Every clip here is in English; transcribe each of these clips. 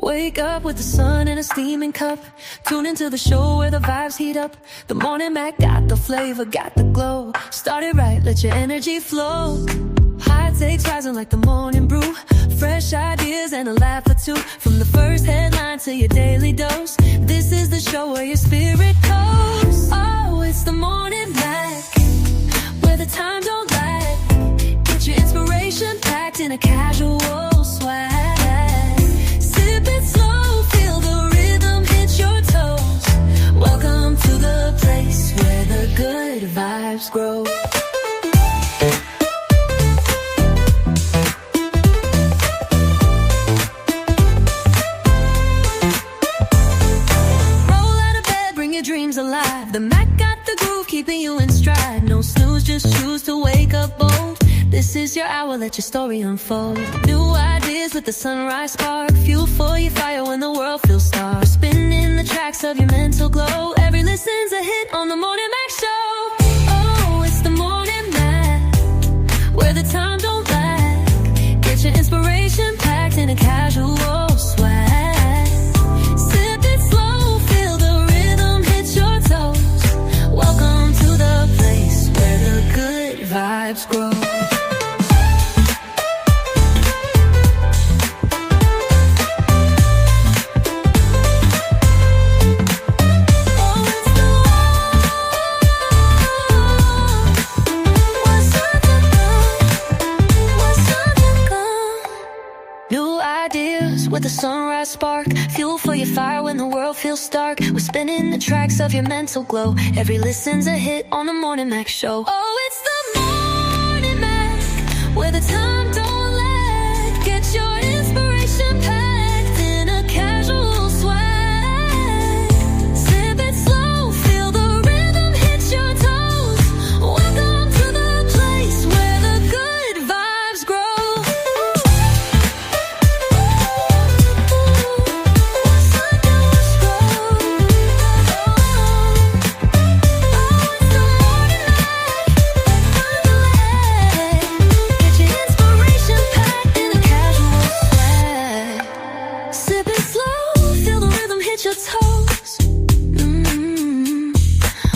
Wake up with the sun in a steaming cup. Tune into the show where the vibes heat up. The Morning Mac got the flavor, got the glow. Start it right, let your energy flow. High takes rising like the morning brew. Fresh ideas and a laugh or two. From the first headline to your daily dose, this is the show where your spirit goes. Oh, it's the Morning Mac, where the time don't lag. Get your inspiration packed in a casual swag. Sip it slow, feel the rhythm hit your toes. Welcome to the place where the good vibes grow. Dreams alive. The Mac got the groove, keeping you in stride. No snooze, just choose to wake up bold. This is your hour, let your story unfold. New ideas with the sunrise spark. Fuel for your fire when the world feels dark. Spinning the tracks of your mental glow. Every listen's a hit on the Morning Mac Show. Oh, it's the Morning Mac, where the time don't lag. Get your inspiration packed in a casual swag. Welcome to the place where the good vibes grow. New ideas with a sunrise spark. Fuel for your fire when the world feels dark. We're spinning the tracks of your mental glow. Every listen's a hit on the Morning Mac Show. Oh, it's the Morning Mac, where the time don't lag. Get your inspiration packed in a casual swag. Sip it slow, feel the rhythm hit your toes. Welcome to the place where the good vibes grow.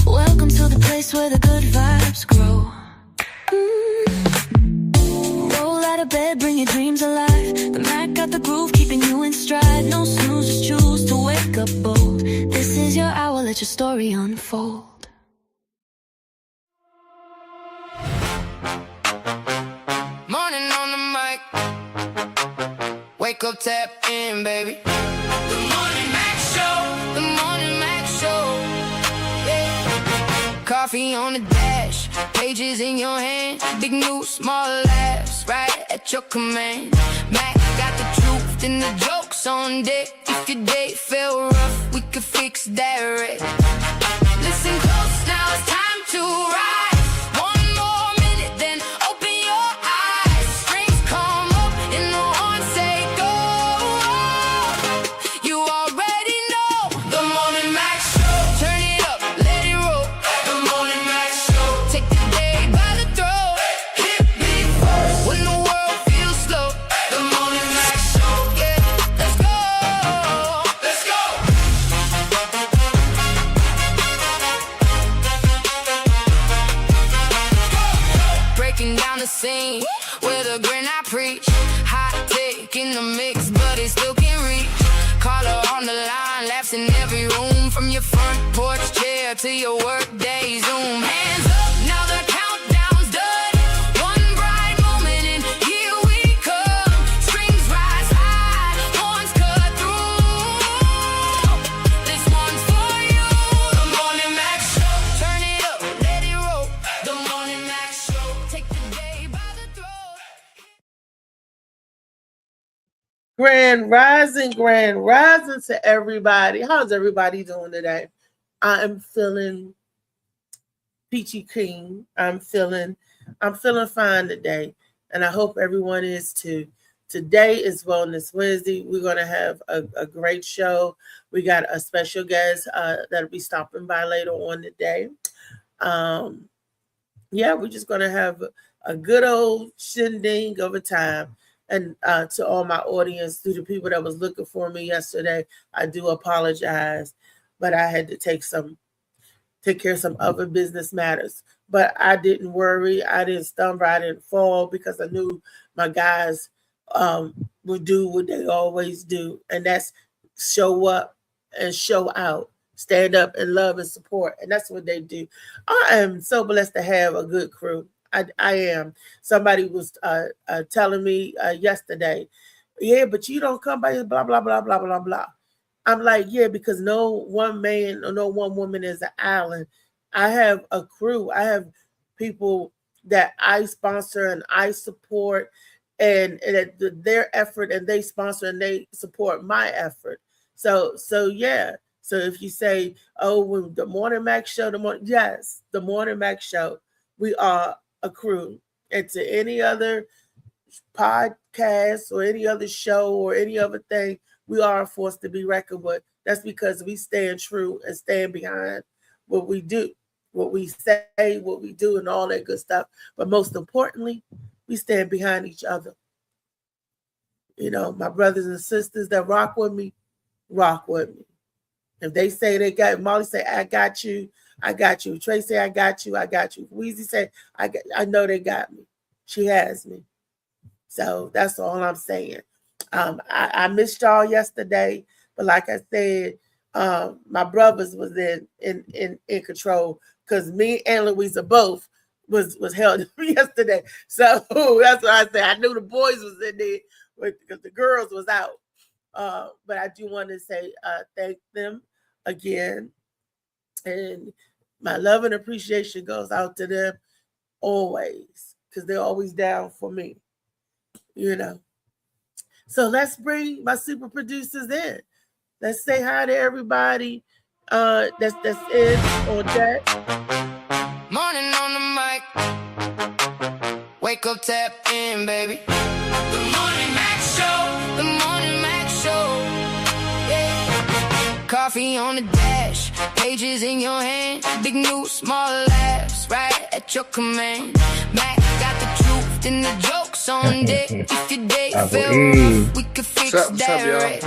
Welcome to the place where the good vibes grow. Roll out of bed, bring your dreams alive. The Mac got the groove, keeping you in stride. No snooze, just choose to wake up bold. This is your hour, let your story unfold. Morning on the mic. Wake up, tap in, baby. The Morning Mac Show. The Morning Mac Show. Yeah. Coffee on the dash, pages in your hand. Big news, small laughs, right at your command. Mac got the truth and the jokes on deck. If your day felt rough, we could fix that right. Listen close, now it's time to rise. One more minute, then open your eyes. Strings come up and the horns say go. You already know the Morning Mac Show. Turn it up, let it roll. The Morning Mac Show. Take the day by the throat. Hit me first when the world feels slow. The Morning Mac Show. Yeah, let's go. Let's go. Breaking down the scene with a grin I preach. Hot take in the mix, but it still can't reach. Caller on the line, laughs in every room. From your front porch chair to your work day Zoom. Hands up, now the countdown's done. One bright moment and here we come. Strings rise high, horns cut through. This one's for you. The Morning Mac Show. Turn it up, let it roll. The Morning Mac Show. Take the day by the throat. Grand rising to everybody. How's everybody doing today? I'm feeling peachy keen. I'm feeling fine today, and I hope everyone is too. Today is Wellness Wednesday. We're gonna have a great show. We got a special guest that'll be stopping by later on today. We're just gonna have a good old shindig of a time. And to all my audience, to the people that was looking for me yesterday, I do apologize, but I had to take care of some other business matters. But I didn't worry, I didn't stumble, I didn't fall, because I knew my guys would do what they always do, and that's show up and show out, stand up and love and support, and that's what they do. I am so blessed to have a good crew. I am. Somebody was telling me yesterday, yeah, but you don't come by blah blah blah blah blah blah. I'm like, yeah, because no one man or no one woman is an island. I have a crew. I have people that I sponsor and I support, and their effort, and they sponsor and they support my effort. So yeah. So if you say, oh, when the Morning Max show, yes, the Morning Max show, we are a crew. And to any other podcast or any other show or any other thing, we are a force to be reckoned with. That's because we stand true and stand behind what we do, what we say, what we do, and all that good stuff. But most importantly, we stand behind each other. You know, my brothers and sisters that rock with me, rock with me. If they say they got, Molly say, I got you, I got you. Trey say, I got you, I got you. Weezy say, I know they got me. She has me. So that's all I'm saying. I missed y'all yesterday, but like I said, my brothers was in control, because me and Louisa both was held yesterday. So that's what I said. I knew the boys was in there because the girls was out. But I do want to say thank them again, and my love and appreciation goes out to them always, because they're always down for me, you know. So let's bring my super producers in. Let's say hi to everybody that's in on deck. Morning on the mic. Wake up, tap in, baby. The Morning Max Show. The Morning Max Show. Yeah. Coffee on the dash. Pages in your hand. Big news, small laughs. Right at your command. Max got the truth and the jokes on deck. If your day fell rough, we could fix that right.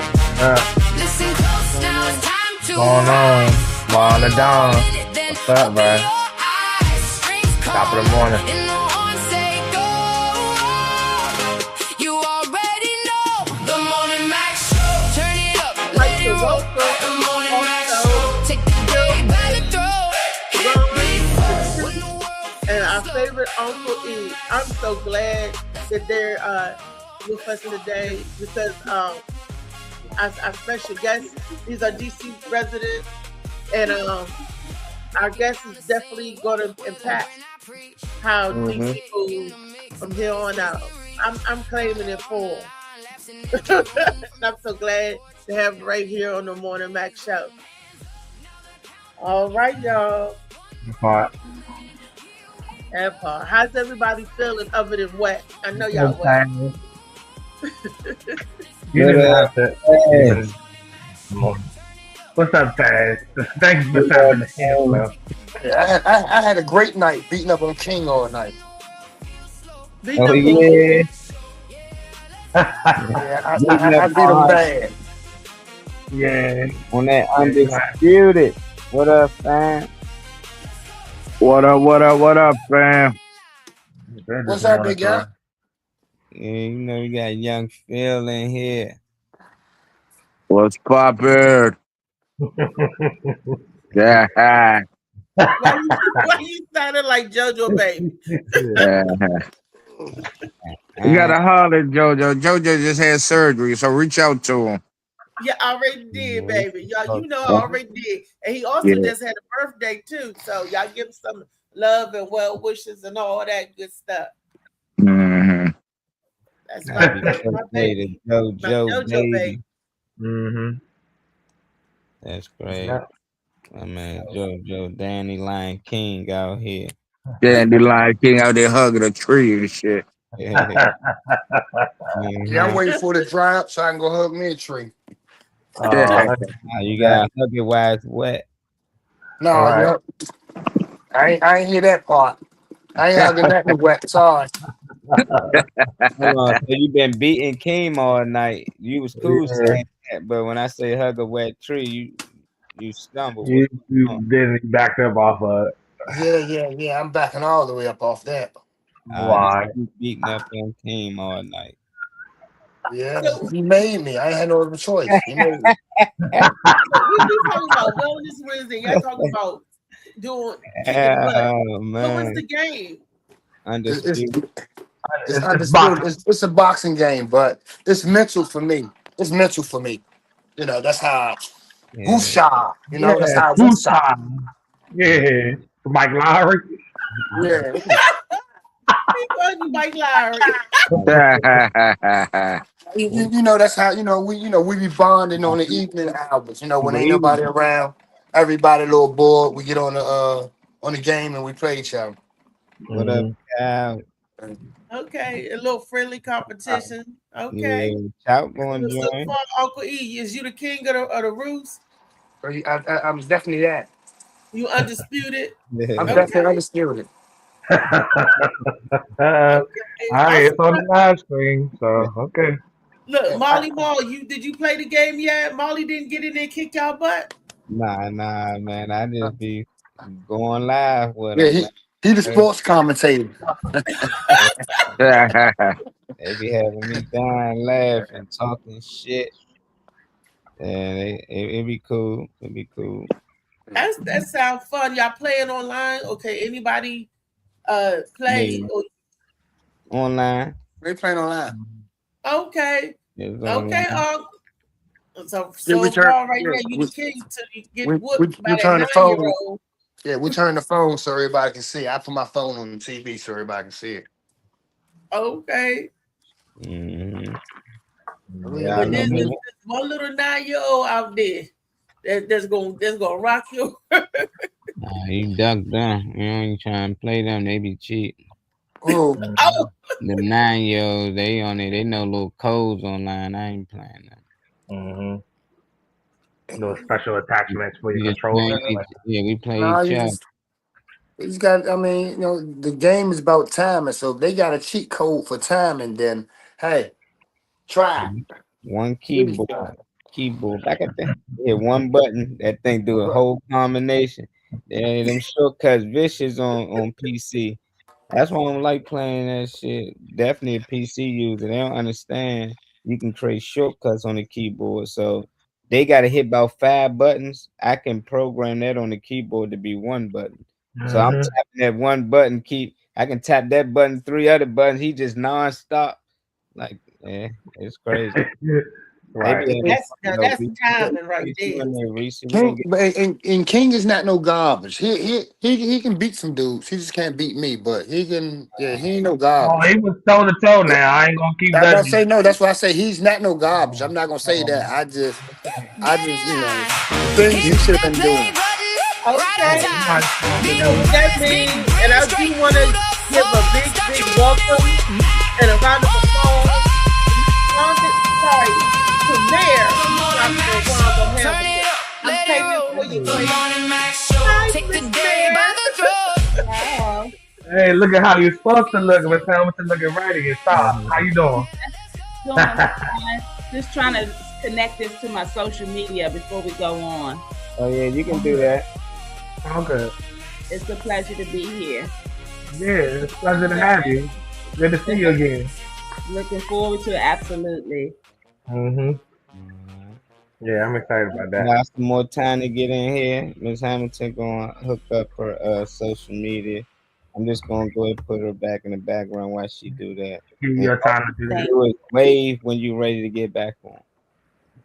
Listen close, now it's time to Going on? Morning dawn. What's up, bro? Top of the morning. In the horn say go. You already know the Morning Max Show. Turn it up, let it roll. The Morning Max Show. Take the day by the throat. When the world And our favorite Uncle E. I'm so glad that they're with us today, because our special guests, these are DC residents, and our guest is definitely going to impact how DC moves from here on out. I'm claiming it for them. And I'm so glad to have it right here on the Morning Max Show. All right, y'all. Part. That part. How's everybody feeling other than wet? I know y'all wet. You didn't have to. Hey. What's up, guys? Thanks for having the hand, bro. I had a great night beating up on King all night. Oh, yeah. Yeah, I beat him bad. Yeah. On that undisputed. What up, fam? What up, fam? What's up, big guy? Yeah, you know you got young Phil in here. What's poppin'? Yeah. Why you sounded like JoJo Baby? You gotta holler at JoJo. JoJo just had surgery, so reach out to him. Yeah, I already did, baby. Y'all, you know I already did. And he also just had a birthday too. So y'all give him some love and well wishes and all that good stuff. Mm-hmm. That's Happy my birthday to JoJo baby. Mm-hmm. That's great. Yeah. I mean, JoJo, Danny Lion King out here. Danny Lion King out there hugging a tree and shit. Yeah, I'm waiting for it to dry up so I can go hug me a tree. Now you gotta hug it while it's wet. No, Right. I ain't hear that part. I ain't hugging that in wet. Sorry. Hold on. So you been beating Keem all night. You was cool Yeah. saying that, but when I say hug a wet tree, you stumble. You, What's you going on? didn't back up off of it. Yeah. I'm backing all the way up off that. Just Why? keep beating up on Keem all night. Yeah, So, he made me. I ain't had no other choice. He made me. so we talking about Wellness Wednesday. Y'all talking about doing kicking butt. Oh What was man, the game? It's, undisputed. it's It's undisputed. boxing. It's a boxing game, but it's mental for me. It's mental for me. You know, that's how Yeah. woosha. You know, that's Yeah, how two woosha. times. Yeah, Mike Lowry. Yeah. He wasn't Mike Lowry. You know that's how we be bonding on the evening hours. You know when ain't Believe nobody around, everybody a little bored. We get on the game and we play each other. what up, Cal? Okay, a little friendly competition. Okay. Yeah, Chout So, gonna so join. far, Uncle E, is you the king of the roost? I'm definitely that. You undisputed? I'm Yeah. definitely Okay. undisputed. All Okay. right, I'm it's on the surprised. live stream, so okay. Look, Yeah, Molly Mall, did you play the game yet? Molly didn't get in there and kick y'all butt? Nah, man. I just be going live with yeah, them, he the man. sports commentator. They be having me dying laughing, talking shit. And it be cool. It be cool. That sounds fun. Y'all playing online? Okay. Anybody play? Yeah, online. They playing online. Okay. It's Okay. online. Yeah, we So turn. far right Yeah, now, you the king till you get we whooped by that turn the 9-year phone. old. Yeah, we turn the phone so everybody can see. I put my phone on the TV so everybody can see it. Okay. Mm-hmm. Yeah, I But know there's me. this one little 9-year old out there that's gonna rock you. Nah, you duck them. You ain't trying to play them. They be cheap. Oh, Oh, The 9-year olds, they on it. They know little codes online. I ain't playing that. Those special attachments for your We just controller. playing we play no, each other. you just got. I mean, the game is about timing. So if they got a cheat code for timing, then hey, try. One Please keyboard. try. Back at that. Hit one button. That thing do a whole combination. Yeah, them shortcuts vicious on PC. That's why I don't like playing that shit. Definitely a PC user. They don't understand you can create shortcuts on the keyboard. So they got to hit about 5 buttons. I can program that on the keyboard to be one button. So I'm Mm-hmm. tapping that one button. I can tap that button, 3 other buttons. He just nonstop. Like, yeah, it's crazy. They Right. be having that's timing right there. Reese. We gonna King, get and King is not no garbage. He can beat some dudes. He just can't beat me. But he can. Yeah, he ain't no Oh, garbage. he was toe to toe now. I ain't gonna keep I'm not ducking. saying no. That's why I say he's not no garbage. I'm not gonna say Oh, that. I Get just, in line. the things he Hit should have that been play doing. button right on Okay. time. Beat So with that big means, and brain I do straight want through to the give a floor. big, Start big your welcome and a round of applause to Mayor Dr. Wanda Turn Hamilton. it up, I'm let it taking roll. for you, The boy. morning Max show. Hi, Take the Miss day by Mayor. the throat. hey, look at how you're supposed to look. Miss Hamilton looking right at your top. How you doing? Doing fine. Just trying to connect this to my social media before we go on. Oh yeah, you can do that. Okay. It's a pleasure to be here. Yeah, it's a pleasure to have you. Good to see you again. Looking forward to it, absolutely. Mm-hmm. Yeah, I'm excited about that. Got some more time to get in here. Miss Hamilton gonna hook up her social media. I'm just gonna go ahead and put her back in the background while she do that. Give you And your time to do that. do it wave when you're ready to get back on.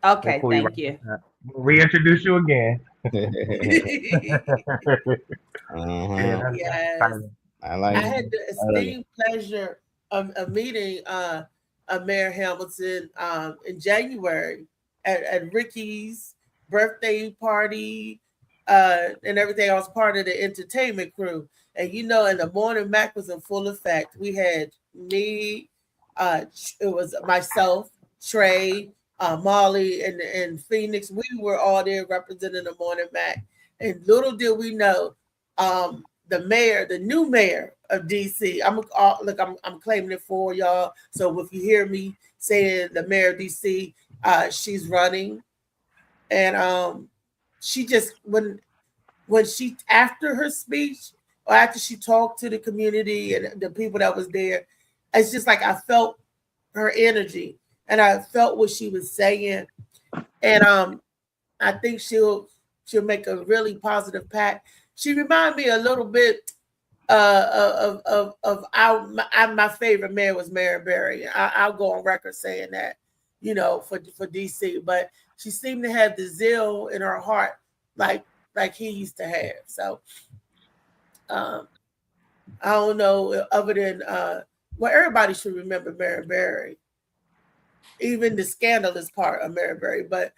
Okay, Before thank you. We'll reintroduce you again. Uh-huh. Yes. Exciting. I like I it. had the esteemed pleasure of meeting Mayor Hamilton in January at Ricky's birthday party and everything. I was part of the entertainment crew. And in the morning, Mac was in full effect. We had me, it was myself, Trey, Molly, and Phoenix. We were all there representing the morning Mac. And little did we know, the mayor, the new mayor of DC. I'm claiming it for y'all. So if you hear me saying the mayor of DC, she's running, and she just when she after her speech or after she talked to the community and the people that was there, it's just like I felt her energy and I felt what she was saying, and I think she'll make a really positive impact. She reminded me a little bit of my favorite mayor was Mary Berry. I'll go on record saying that, for DC, but she seemed to have the zeal in her heart like he used to have. So I don't know, other than everybody should remember Mary Berry, even the scandalous part of Mary Berry, but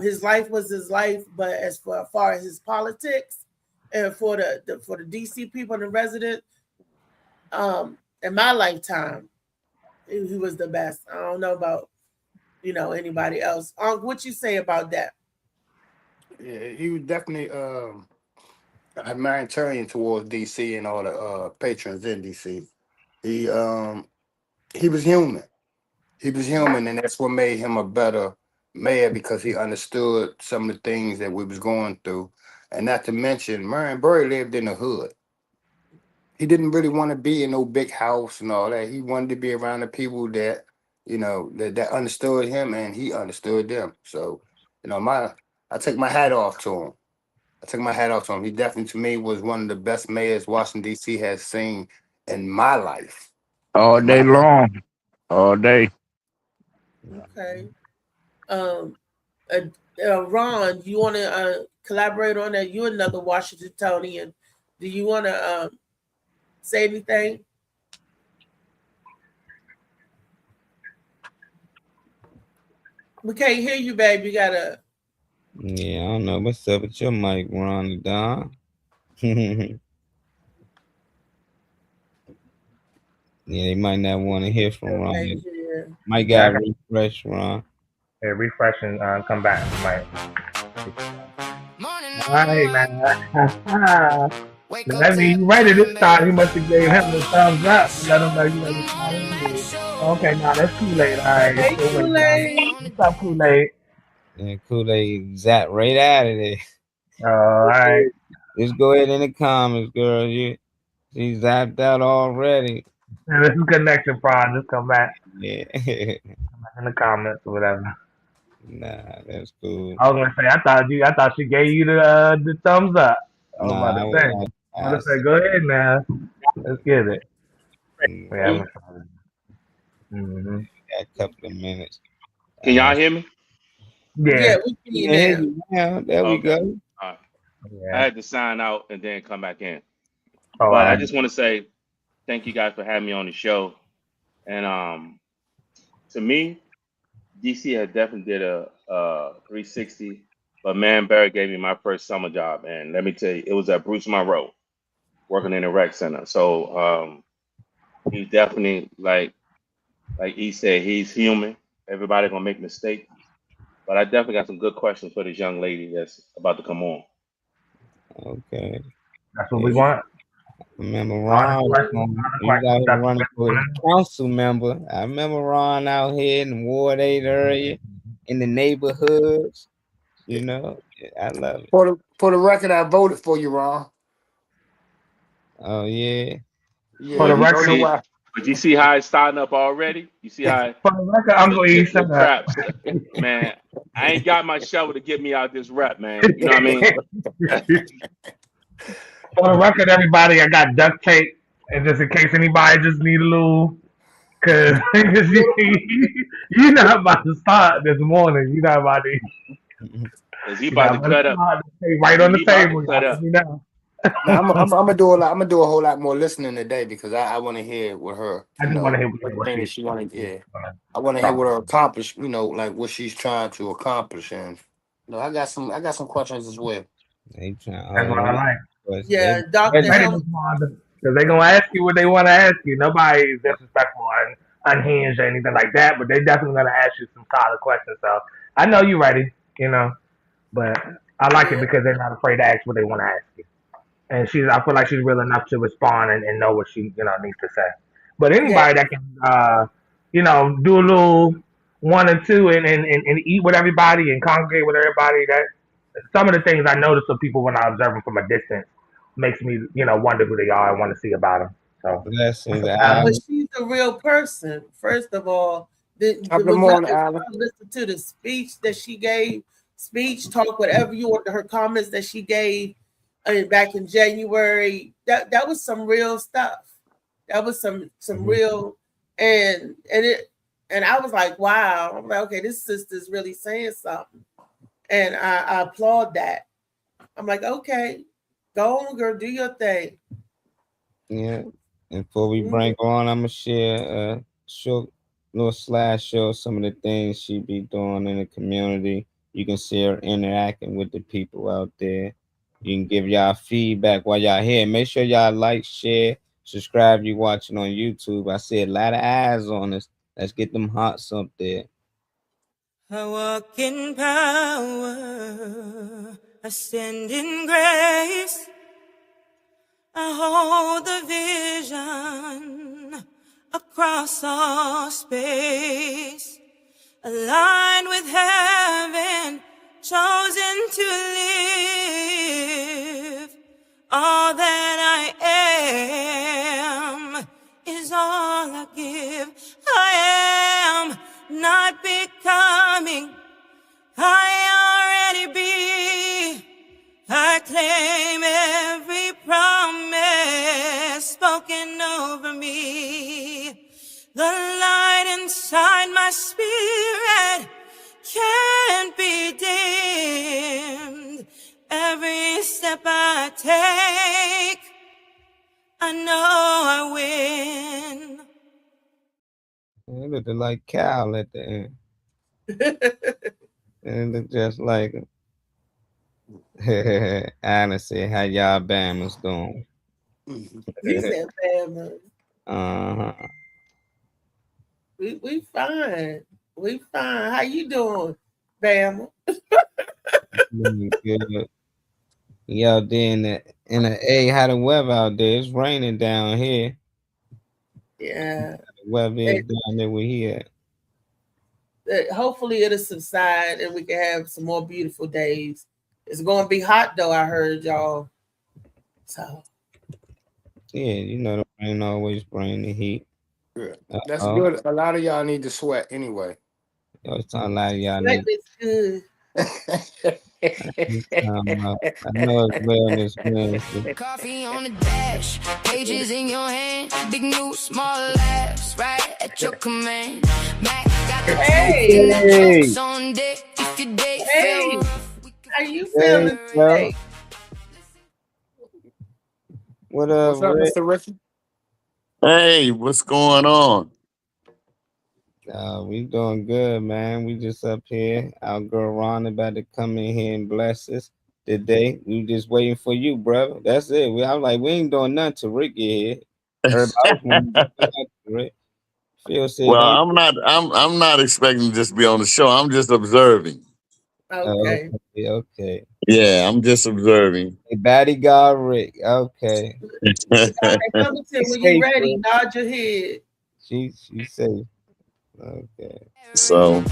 his life was his life. But as far as his politics and for the DC people and the residents, in my lifetime, he was the best. I don't know about anybody else. What you say about that? Yeah, he was definitely a humanitarian towards DC and all the patrons in DC. He was human. He was human, and that's what made him a better mayor, because he understood some of the things that we was going through. And not to mention, Marion Barry lived in the hood. He didn't really want to be in no big house and all that. He wanted to be around the people that, that understood him, and he understood them. So, I take my hat off to him. He definitely, to me, was one of the best mayors Washington, D.C. has seen in my life. All day long. All day. Okay. Ron, you want to collaborate on that? You're another Washingtonian. Do you want to say anything? We can't hear you, babe. You gotta. Yeah, I don't know what's up with your mic, Ron Don. Yeah, they might not want to hear from Ron. Yeah. Might got refresh, Ron. Yeah, refresh and come back. Might. Morning, All right, man. That means you ready this time. He must have gave him the thumbs up. Let him know you ready. Okay, now that's Kool-Aid. All right. Hey, Kool-Aid. What's up, Kool-Aid? Yeah, Kool-Aid zapped right out of there. All right. Just go ahead in the comments, girl. She zapped out already. Yeah, this is connection problem. Just come back. Yeah. Come back in the comments or whatever. Nah, that's cool. I was gonna say, I thought she gave you the thumbs up. I was about to say. I was gonna say, go ahead now. Let's get it. Yeah, got a couple of minutes. Can y'all hear me? Yeah, we can hear you now. There we go. All right. I had to sign out and then come back in. Oh, but I just want to say thank you guys for having me on the show. And to me, DC had definitely did a 360, but Man Barry gave me my first summer job, and let me tell you, it was at Bruce Monroe, working in the rec center. So he definitely, like he said, he's human. Everybody gonna make mistakes, but I definitely got some good questions for this young lady that's about to come on. Okay, that's what we want. Remember Ron was out here running for council member. I remember Ron out here in the Ward 8 area, in the neighborhoods. I love it. For the record, I voted for you, Ron. Oh yeah. Yeah. For the record, but you see how it's starting up already? You see how for the record, I'm going to eat some traps. Man, I ain't got my shovel to get me out this rep, man. You know what I mean? For the record, everybody, I got duct tape, and just in case anybody just need a little, because you're not about to start this morning. You're not about to. Is he about to cut up? Right on the table. I'm gonna do a lot. I'm gonna do a whole lot more listening today, because I want to hear what her. I just want to hear what she want to. Yeah, I want to hear what her accomplish. Like what she's trying to accomplish, and I got some questions as well. That's what I like. Yeah, Dr. Because they're gonna ask you what they want to ask you. Nobody is disrespectful or unhinged or anything like that, but they're definitely gonna ask you some solid questions. So I know you're ready, but I like it because they're not afraid to ask what they want to ask you. and I feel like she's real enough to respond and know what she needs to say. But Yeah. anybody that can do a little one and two and eat with everybody and congregate with everybody, that some of the things I notice of people when I observe them from a distance makes me wonder who they are and want to see about them. So Blessings, But Alan. she's a real person. First of all, Top of the morning, Alan. listen to the speech that she gave, talk, whatever you want, her comments that she gave back in January. That was some real stuff. That was some real, and I was like, wow. I'm like, okay, this sister's really saying something, and I applaud that. I'm like, okay, go on, girl, do your thing. Yeah. And before we bring her on, I'm gonna share a short little slideshow of some of the things she be doing in the community. You can see her interacting with the people out there. You can give y'all feedback while y'all here. Make sure y'all like, share, subscribe. You watching on YouTube. I see a lot of eyes on us. Let's get them hearts up there. I walk in power, I stand in grace. I hold the vision across all space, aligned with heaven, chosen to live. All that I am is all I give. I am not becoming, I already be. I claim every promise spoken over me. The light inside my spirit can't be dimmed. Every step I take, I know I win. It looked like Cal at the end. It looked just like him. Honestly, how y'all Bama's doing? He said, Bama. Uh-huh. We fine. We fine. How you doing, Bama? Good. You out there in the A, how the weather out there? It's raining down here. Yeah. The weather is down there where he at. Hopefully it'll subside and we can have some more beautiful days. It's going to be hot though, I heard, y'all. So Yeah, the rain always bring the heat. Good. That's good. A lot of y'all need to sweat anyway. It's not a lot of y'all sweat need. is good. I know it's Wellness Wednesday. Coffee on the dash, pages in your hand, big new, small laughs, right at your command. Mac got the Hey. jokes on deck if your day Hey, fell. how you feeling today? What up, What's up, Rick? Mr. Richard? Hey, what's going on? We doing good, man. We just up here. Our girl Ron about to come in here and bless us today. We just waiting for you, brother. That's it. I'm like, we ain't doing nothing till Rick get here. Everybody want to get Rick. Phil said, Well, don't. I'm not expecting to just be on the show. I'm just observing. Okay. Okay. Yeah, I'm just observing. Hey, bodyguard Rick. Okay. Hey, Hamilton, when you ready, nod your head. She said. Okay. So.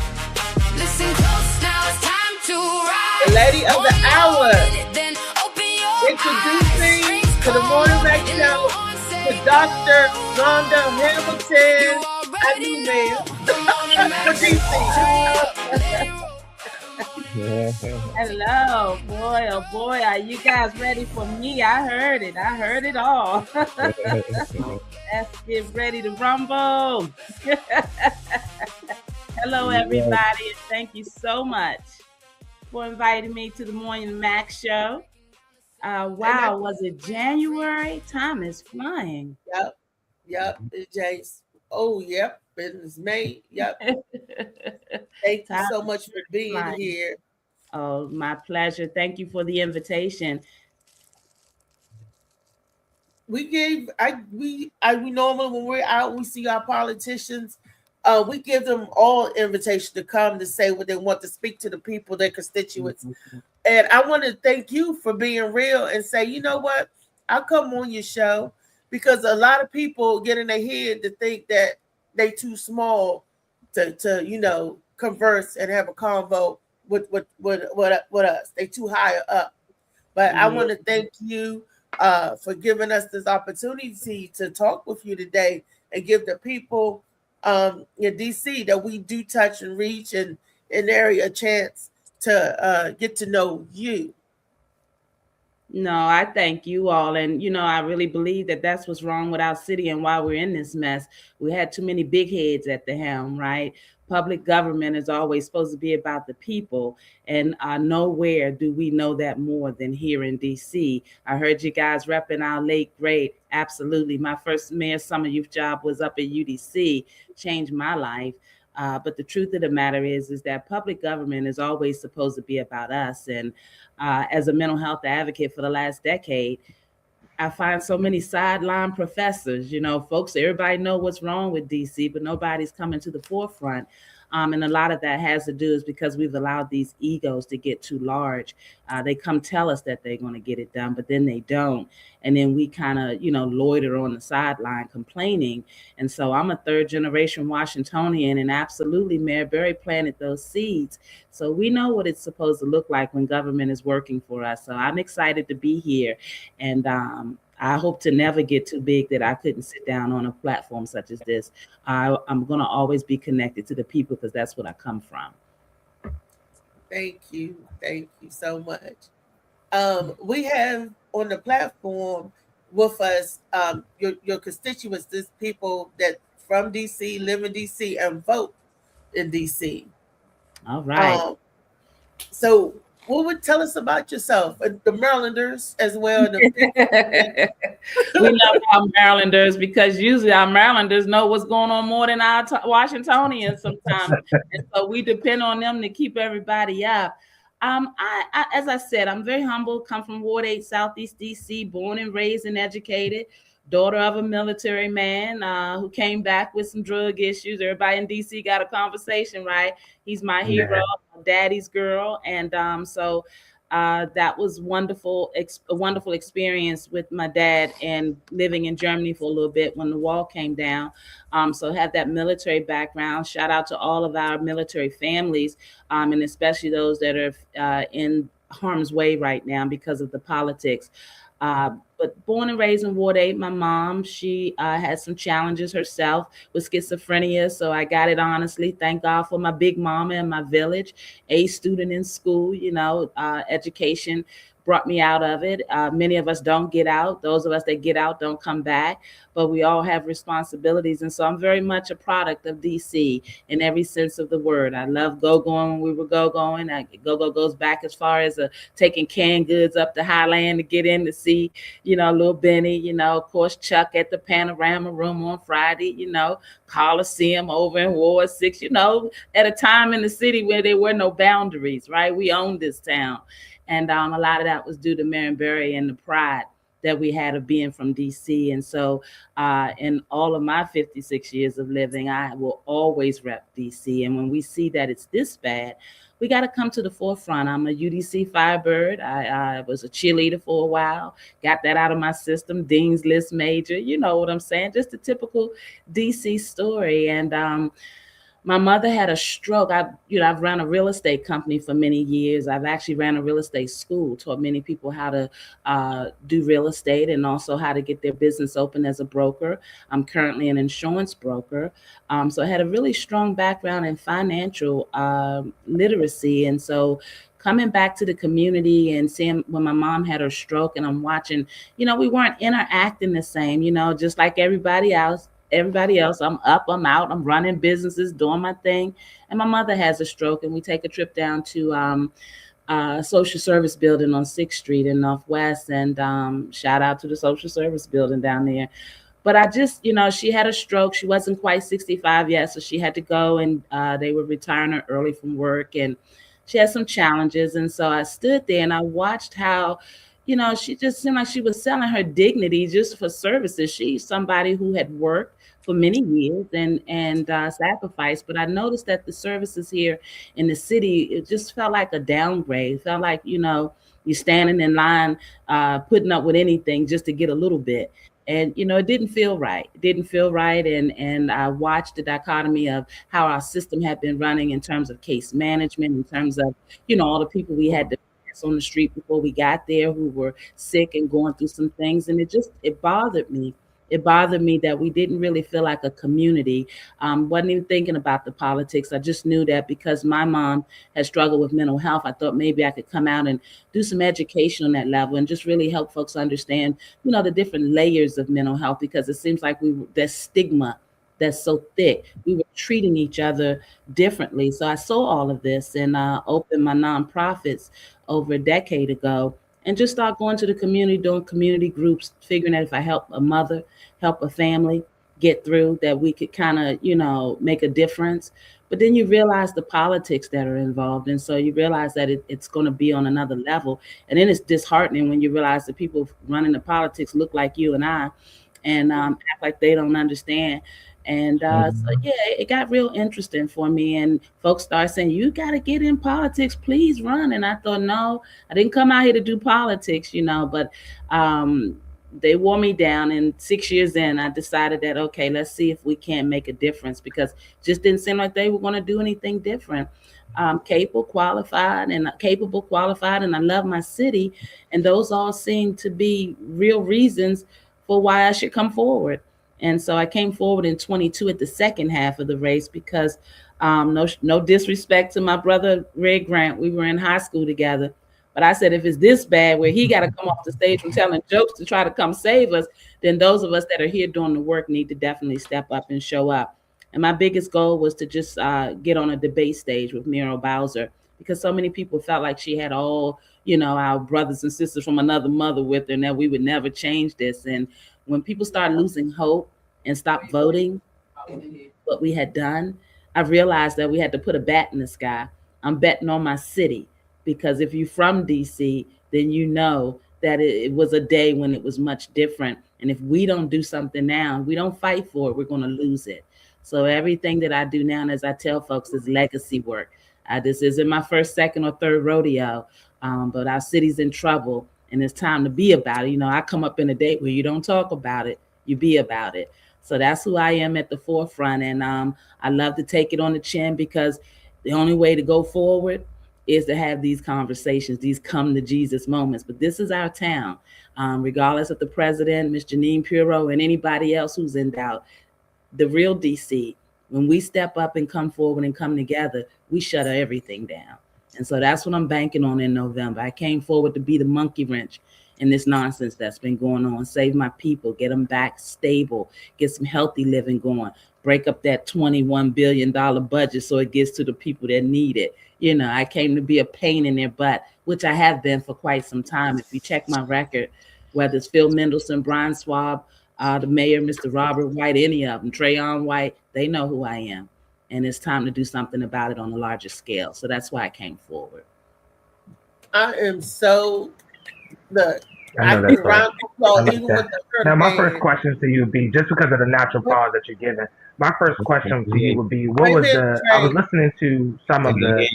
Listen close, now it's time to ride. The lady of the hour. Then open your Introducing to the Morning Mac Show with Dr. Rhonda Hamilton. I knew, man. What do you think? Hello, boy, oh boy, are you guys ready for me? I heard it all. Let's get ready to rumble. Hello, everybody, and thank you so much for inviting me to the Morning Mac Show. Wow, was it January? Time is flying. Yep, it's Jace. Oh, yep, business May. Yep. Thank you so much for being here. Oh, my pleasure. Thank you for the invitation. We normally when we're out, we see our politicians. We give them all invitation to come to say what they want, to speak to the people, their constituents. And I want to thank you for being real and say, you know what? I'll come on your show, because a lot of people get in their head to think that they too small to converse and have a convo with us. They too high up. But I want to thank you for giving us this opportunity to talk with you today and give the people in DC that we do touch and reach and in the area a chance to get to know you. No, I thank you all. And, I really believe that that's what's wrong with our city and why we're in this mess. We had too many big heads at the helm, right? Public government is always supposed to be about the people. And nowhere do we know that more than here in DC. I heard you guys repping our late great. Absolutely. My first mayor summer youth job was up at UDC, changed my life. But the truth of the matter is that public government is always supposed to be about us. And as a mental health advocate for the last decade, I find so many sideline professors, folks, everybody know what's wrong with DC, but nobody's coming to the forefront. And a lot of that has to do is because we've allowed these egos to get too large. They come tell us that they're going to get it done, but then they don't. And then we kind of, loiter on the sideline complaining. And so I'm a third generation Washingtonian, and absolutely Mayor Berry planted those seeds. So we know what it's supposed to look like when government is working for us. So I'm excited to be here. And I hope to never get too big that I couldn't sit down on a platform such as this. I'm going to always be connected to the people because that's what I come from. Thank you. Thank you so much. We have on the platform with us your constituents, these people that from DC, live in DC, and vote in DC. All right. So what would tell us about yourself, the Marylanders as well? We love our Marylanders because usually our Marylanders know what's going on more than our Washingtonians sometimes. And so we depend on them to keep everybody up. I, as I said, I'm very humble, come from Ward 8, Southeast DC, born and raised and educated, daughter of a military man who came back with some drug issues. Everybody in DC got a conversation, right? He's my hero, my daddy's girl. And so that was a wonderful experience with my dad and living in Germany for a little bit when the wall came down. So have that military background. Shout out to all of our military families, and especially those that are in harm's way right now because of the politics. But born and raised in Ward 8, my mom, she had some challenges herself with schizophrenia. So I got it honestly. Thank God for my big mama and my village, a student in school, education brought me out of it. Many of us don't get out. Those of us that get out don't come back, but we all have responsibilities. And so I'm very much a product of DC in every sense of the word. I love go-going when we were go-going. Go-go goes back as far as taking canned goods up to Highland to get in to see, little Benny, of course, Chuck at the Panorama Room on Friday, Coliseum over in Ward 6, at a time in the city where there were no boundaries, right? We owned this town. And a lot of that was due to Marion Berry and the pride that we had of being from DC. And so in all of my 56 years of living, I will always rep DC. And when we see that it's this bad, we got to come to the forefront. I'm a UDC Firebird. I was a cheerleader for a while, got that out of my system, Dean's List major, you know what I'm saying? Just a typical DC story. And my mother had a stroke. I've run a real estate company for many years. I've actually ran a real estate school, taught many people how to do real estate and also how to get their business open as a broker. I'm currently an insurance broker. So I had a really strong background in financial literacy. And so coming back to the community and seeing when my mom had her stroke and I'm watching, we weren't interacting the same, just like everybody else, I'm up, I'm out, I'm running businesses, doing my thing. And my mother has a stroke and we take a trip down to social service building on 6th Street in Northwest. And shout out to the social service building down there. But I just, she had a stroke. She wasn't quite 65 yet. So she had to go and they were retiring her early from work. And she had some challenges. And so I stood there and I watched how she just seemed like she was selling her dignity just for services. She's somebody who had worked for many years and sacrificed. But I noticed that the services here in the city, it just felt like a downgrade. It felt like, you're standing in line, putting up with anything just to get a little bit. And it didn't feel right. It didn't feel right. And I watched the dichotomy of how our system had been running in terms of case management, in terms of, all the people we had to pass on the street before we got there who were sick and going through some things. And it bothered me. It bothered me that we didn't really feel like a community. Wasn't even thinking about the politics. I just knew that because my mom had struggled with mental health, I thought maybe I could come out and do some education on that level and just really help folks understand, the different layers of mental health, because it seems like that stigma that's so thick. We were treating each other differently. So I saw all of this and opened my nonprofits over a decade ago and just start going to the community, doing community groups, figuring out if I help a mother, help a family get through, that we could kind of, make a difference. But then you realize the politics that are involved. And so you realize that it's going to be on another level. And then it's disheartening when you realize the people running the politics look like you and I and act like they don't understand. And so, yeah, it got real interesting for me. And folks started saying, you got to get in politics, please run. And I thought, no, I didn't come out here to do politics, but they wore me down. And 6 years in, I decided that, okay, let's see if we can't make a difference, because it just didn't seem like they were going to do anything different. Capable, qualified, and I love my city. And those all seem to be real reasons for why I should come forward. And so I came forward in 22 at the second half of the race because no disrespect to my brother, Red Grant. We were in high school together. But I said, if it's this bad where he got to come off the stage from telling jokes to try to come save us, then those of us that are here doing the work need to definitely step up and show up. And my biggest goal was to just get on a debate stage with Muriel Bowser, because so many people felt like she had all, our brothers and sisters from another mother with her and that we would never change this. And when people start losing hope and stop voting what we had done, I realized that we had to put a bat in the sky. I'm betting on my city, because if you're from DC, then you know that it was a day when it was much different. And if we don't do something now, we don't fight for it, we're going to lose it. So everything that I do now, as I tell folks, is legacy work. This isn't my first, second, or third rodeo, but our city's in trouble. And it's time to be about it. I come up in a day where you don't talk about it, you be about it. So that's who I am at the forefront. And I love to take it on the chin, because the only way to go forward is to have these conversations, these come to Jesus moments. But this is our town, regardless of the president, Ms. Janine Pirro, and anybody else who's in doubt. The real DC, when we step up and come forward and come together, we shut everything down. And so that's what I'm banking on in November. I came forward to be the monkey wrench in this nonsense that's been going on, save my people, get them back stable, get some healthy living going, break up that $21 billion budget so it gets to the people that need it. I came to be a pain in their butt, which I have been for quite some time. If you check my record, whether it's Phil Mendelssohn, Brian Schwab, the mayor, Mr. Robert White, any of them, Trayon White, they know who I am. And it's time to do something about it on a larger scale. So that's why I came forward. I am so look. I know that's right. Now, now, my first question to you would be, just because of the natural pause that you're giving, my first question to you would be, I was listening to some of the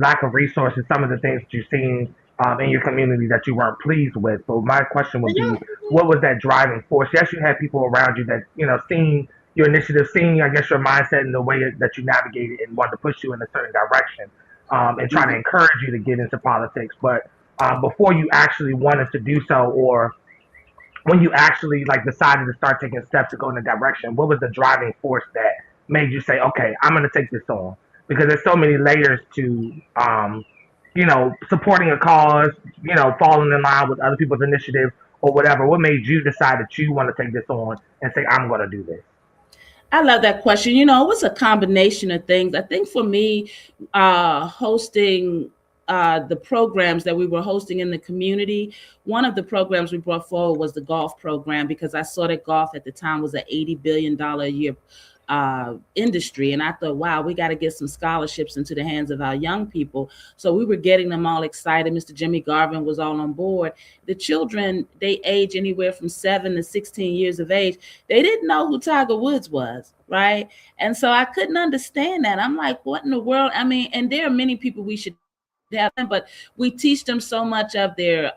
lack of resources, some of the things that you've seen in your community that you weren't pleased with. But my question would be, what was that driving force? Yes, you had people around you that, seeing your initiative, seeing, I guess, your mindset and the way that you navigated and wanted to push you in a certain direction, and trying to encourage you to get into politics. But before you actually wanted to do so, or when you actually decided to start taking steps to go in a direction, what was the driving force that made you say, okay, I'm going to take this on? Because there's so many layers to, supporting a cause, falling in line with other people's initiative or whatever. What made you decide that you want to take this on and say, I'm going to do this? I love that question. It was a combination of things. I think for me, hosting the programs that we were hosting in the community, one of the programs we brought forward was the golf program, because I saw that golf at the time was an $80 billion a year industry. And I thought, wow, we got to get some scholarships into the hands of our young people. So we were getting them all excited. Mr. Jimmy Garvin was all on board. The children, they age anywhere from 7 to 16 years of age. They didn't know who Tiger Woods was, right? And so I couldn't understand that. I'm like, what in the world? I mean, and there are many people we should have, but we teach them so much of their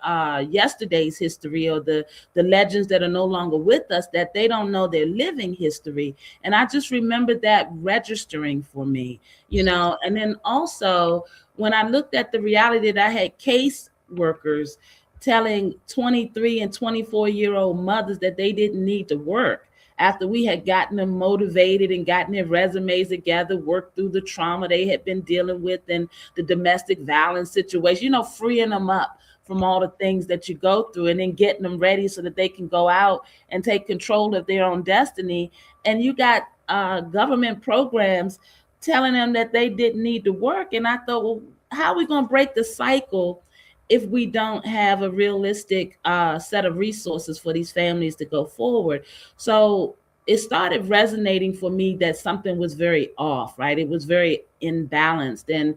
yesterday's history, or the legends that are no longer with us, that they don't know their living history. And I just remember that registering for me, and then also when I looked at the reality that I had case workers telling 23 and 24-year-old mothers that they didn't need to work after we had gotten them motivated and gotten their resumes together, worked through the trauma they had been dealing with and the domestic violence situation, freeing them up from all the things that you go through, and then getting them ready so that they can go out and take control of their own destiny. And you got government programs telling them that they didn't need to work. And I thought, well, how are we going to break the cycle if we don't have a realistic set of resources for these families to go forward? So it started resonating for me that something was very off, right? It was very imbalanced. And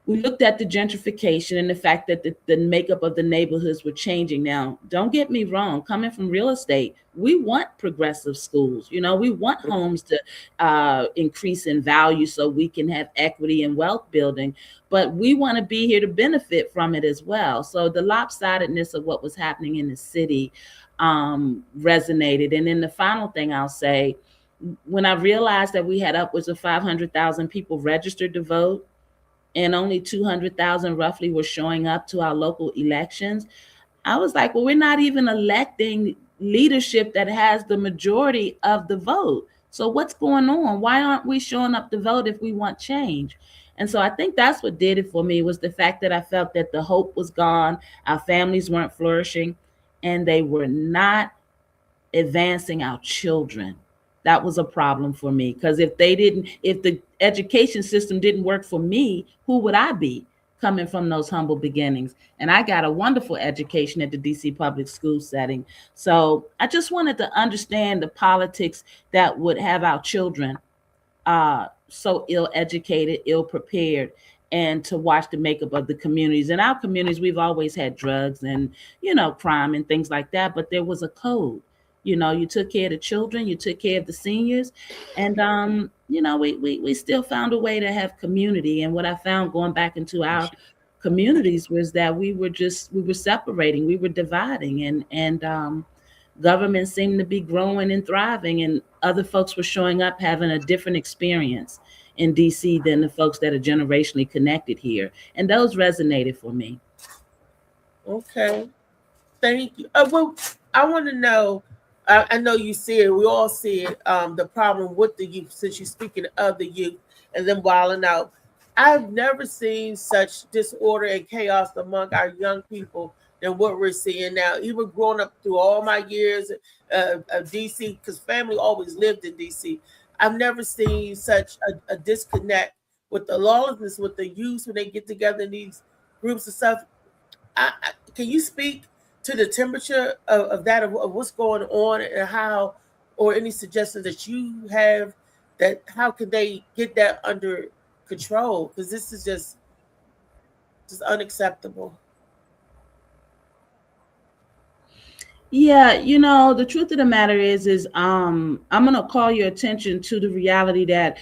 we looked at the gentrification and the fact that the makeup of the neighborhoods were changing. Now, don't get me wrong, coming from real estate, we want progressive schools. We want homes to increase in value so we can have equity and wealth building, but we want to be here to benefit from it as well. So the lopsidedness of what was happening in the city resonated. And then the final thing I'll say, when I realized that we had upwards of 500,000 people registered to vote, and only 200,000 roughly were showing up to our local elections, I was like, well, we're not even electing leadership that has the majority of the vote. So what's going on? Why aren't we showing up to vote if we want change? And so I think that's what did it for me, was the fact that I felt that the hope was gone, our families weren't flourishing, and they were not advancing our children. That was a problem for me, because if the education system didn't work for me, who would I be coming from those humble beginnings? And I got a wonderful education at the DC public school setting. So I just wanted to understand the politics that would have our children so ill-educated, ill-prepared, and to watch the makeup of the communities. In our communities, we've always had drugs and, crime and things like that, but there was a code. You took care of the children, you took care of the seniors, and we still found a way to have community. And what I found going back into our communities was that we were separating, we were dividing, and government seemed to be growing and thriving, and other folks were showing up having a different experience in DC than the folks that are generationally connected here. And those resonated for me. Okay, thank you. Well, I want to know, I know you see it, we all see it, the problem with the youth, since you're speaking of the youth and them wilding out. I've never seen such disorder and chaos among our young people than what we're seeing now. Even growing up through all my years of DC, because family always lived in DC, I've never seen such a disconnect with the lawlessness, with the youth when they get together in these groups and stuff. Can you speak to the temperature of that, of what's going on, and how, or any suggestions that you have, that how can they get that under control? Because this is just unacceptable. Yeah, the truth of the matter is I'm going to call your attention to the reality that,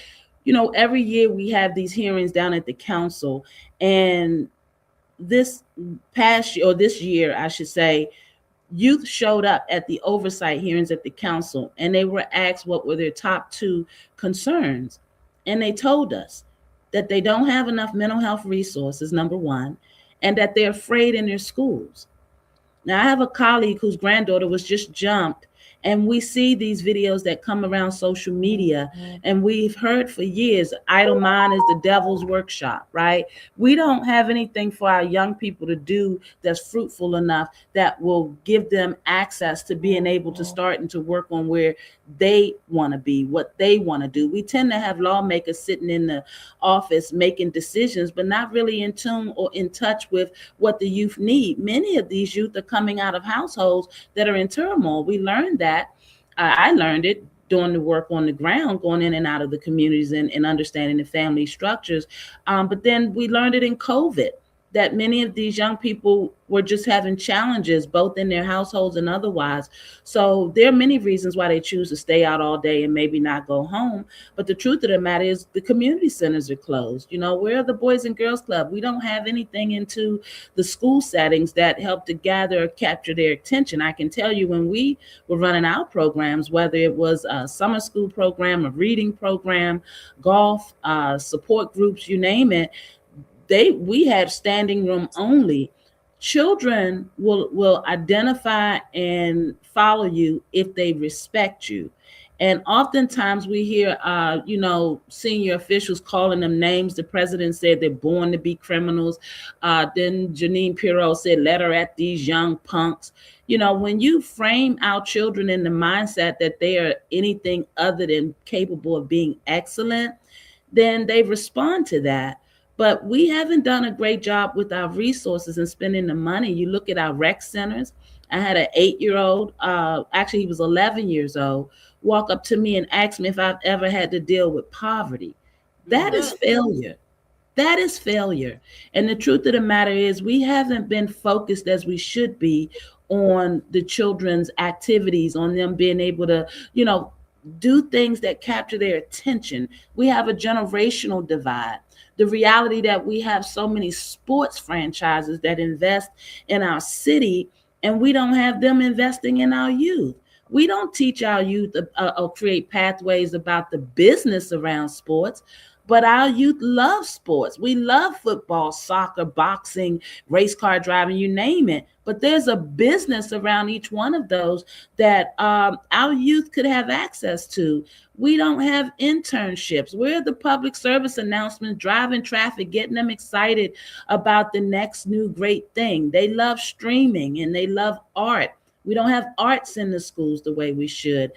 every year we have these hearings down at the council, and this year, I should say, youth showed up at the oversight hearings at the council, and they were asked what were their top 2 concerns. And they told us that they don't have enough mental health resources, number 1, and that they're afraid in their schools. Now, I have a colleague whose granddaughter was just jumped, and we see these videos that come around social media, and we've heard for years, idle mind is the devil's workshop, right? We don't have anything for our young people to do that's fruitful enough that will give them access to being able to start and to work on where they want to be, what they want to do. We tend to have lawmakers sitting in the office making decisions, but not really in tune or in touch with what the youth need. Many of these youth are coming out of households that are in turmoil. We learned that. I learned it doing the work on the ground, going in and out of the communities and understanding the family structures. But then we learned it in COVID, that many of these young people were just having challenges, both in their households and otherwise. So there are many reasons why they choose to stay out all day and maybe not go home. But the truth of the matter is the community centers are closed. You know, where are the Boys and Girls Club? We don't have anything into the school settings that help to gather or capture their attention. I can tell you when we were running our programs, whether it was a summer school program, a reading program, golf, support groups, you name it, we had standing room only. Children will identify and follow you if they respect you. And oftentimes we hear, senior officials calling them names. The president said they're born to be criminals. Then Janine Pirro said, let her at these young punks. You know, when you frame our children in the mindset that they are anything other than capable of being excellent, then they respond to that. But we haven't done a great job with our resources and spending the money. You look at our rec centers. I had an 8-year-old, actually he was 11 years old, walk up to me and ask me if I've ever had to deal with poverty. That is failure. That is failure. And the truth of the matter is we haven't been focused as we should be on the children's activities, on them being able to, do things that capture their attention. We have a generational divide. The reality that we have so many sports franchises that invest in our city, and we don't have them investing in our youth. We don't teach our youth or create pathways about the business around sports, but our youth love sports. We love football, soccer, boxing, race car driving, you name it. But there's a business around each one of those that our youth could have access to. We don't have internships. We're the public service announcements, driving traffic, getting them excited about the next new great thing. They love streaming and they love art. We don't have arts in the schools the way we should.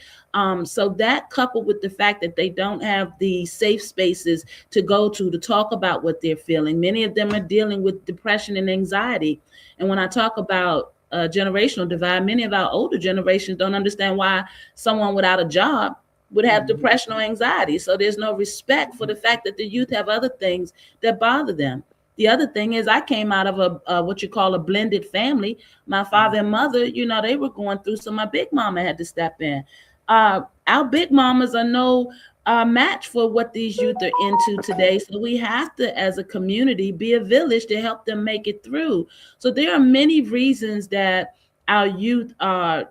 So that coupled with the fact that they don't have the safe spaces to go to talk about what they're feeling. Many of them are dealing with depression and anxiety. And when I talk about generational divide, many of our older generations don't understand why someone without a job would have depression or anxiety. So there's no respect for the fact that the youth have other things that bother them. The other thing is I came out of a what you call a blended family. My father and mother, they were going through, so my big mama had to step in. Our big mamas are no match for what these youth are into today. So we have to, as a community, be a village to help them make it through. So there are many reasons that our youth are,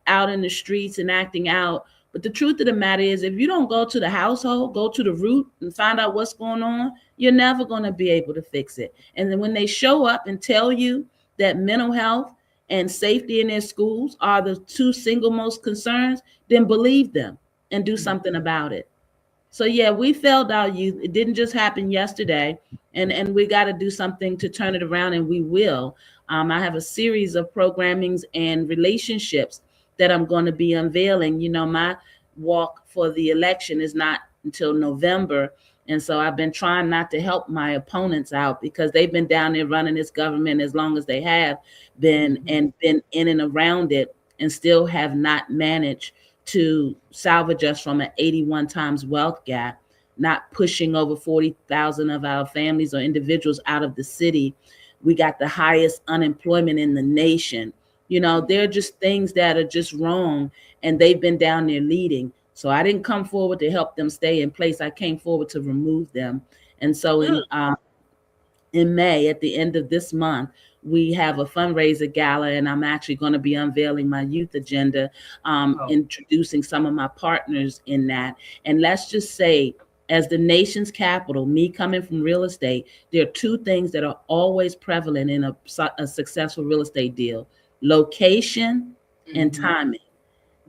out in the streets and acting out. But the truth of the matter is, if you don't go to the household, go to the root and find out what's going on, you're never going to be able to fix it. And then when they show up and tell you that mental health and safety in their schools are the two single most concerns, then believe them and do something about it. So yeah, we failed our youth. It didn't just happen yesterday, and we got to do something to turn it around, and we will. I have a series of programmings and relationships that I'm going to be unveiling. My walk for the election is not until November. And so I've been trying not to help my opponents out because they've been down there running this government as long as they have been and been in and around it and still have not managed to salvage us from an 81 times wealth gap, not pushing over 40,000 of our families or individuals out of the city. We got the highest unemployment in the nation. They're just things that are just wrong, and they've been down there leading. So I didn't come forward to help them stay in place. I came forward to remove them. And so in May, at the end of this month, we have a fundraiser gala, and I'm actually going to be unveiling my youth agenda, introducing some of my partners in that. And let's just say, as the nation's capital, me coming from real estate, there are two things that are always prevalent in a successful real estate deal: location and timing.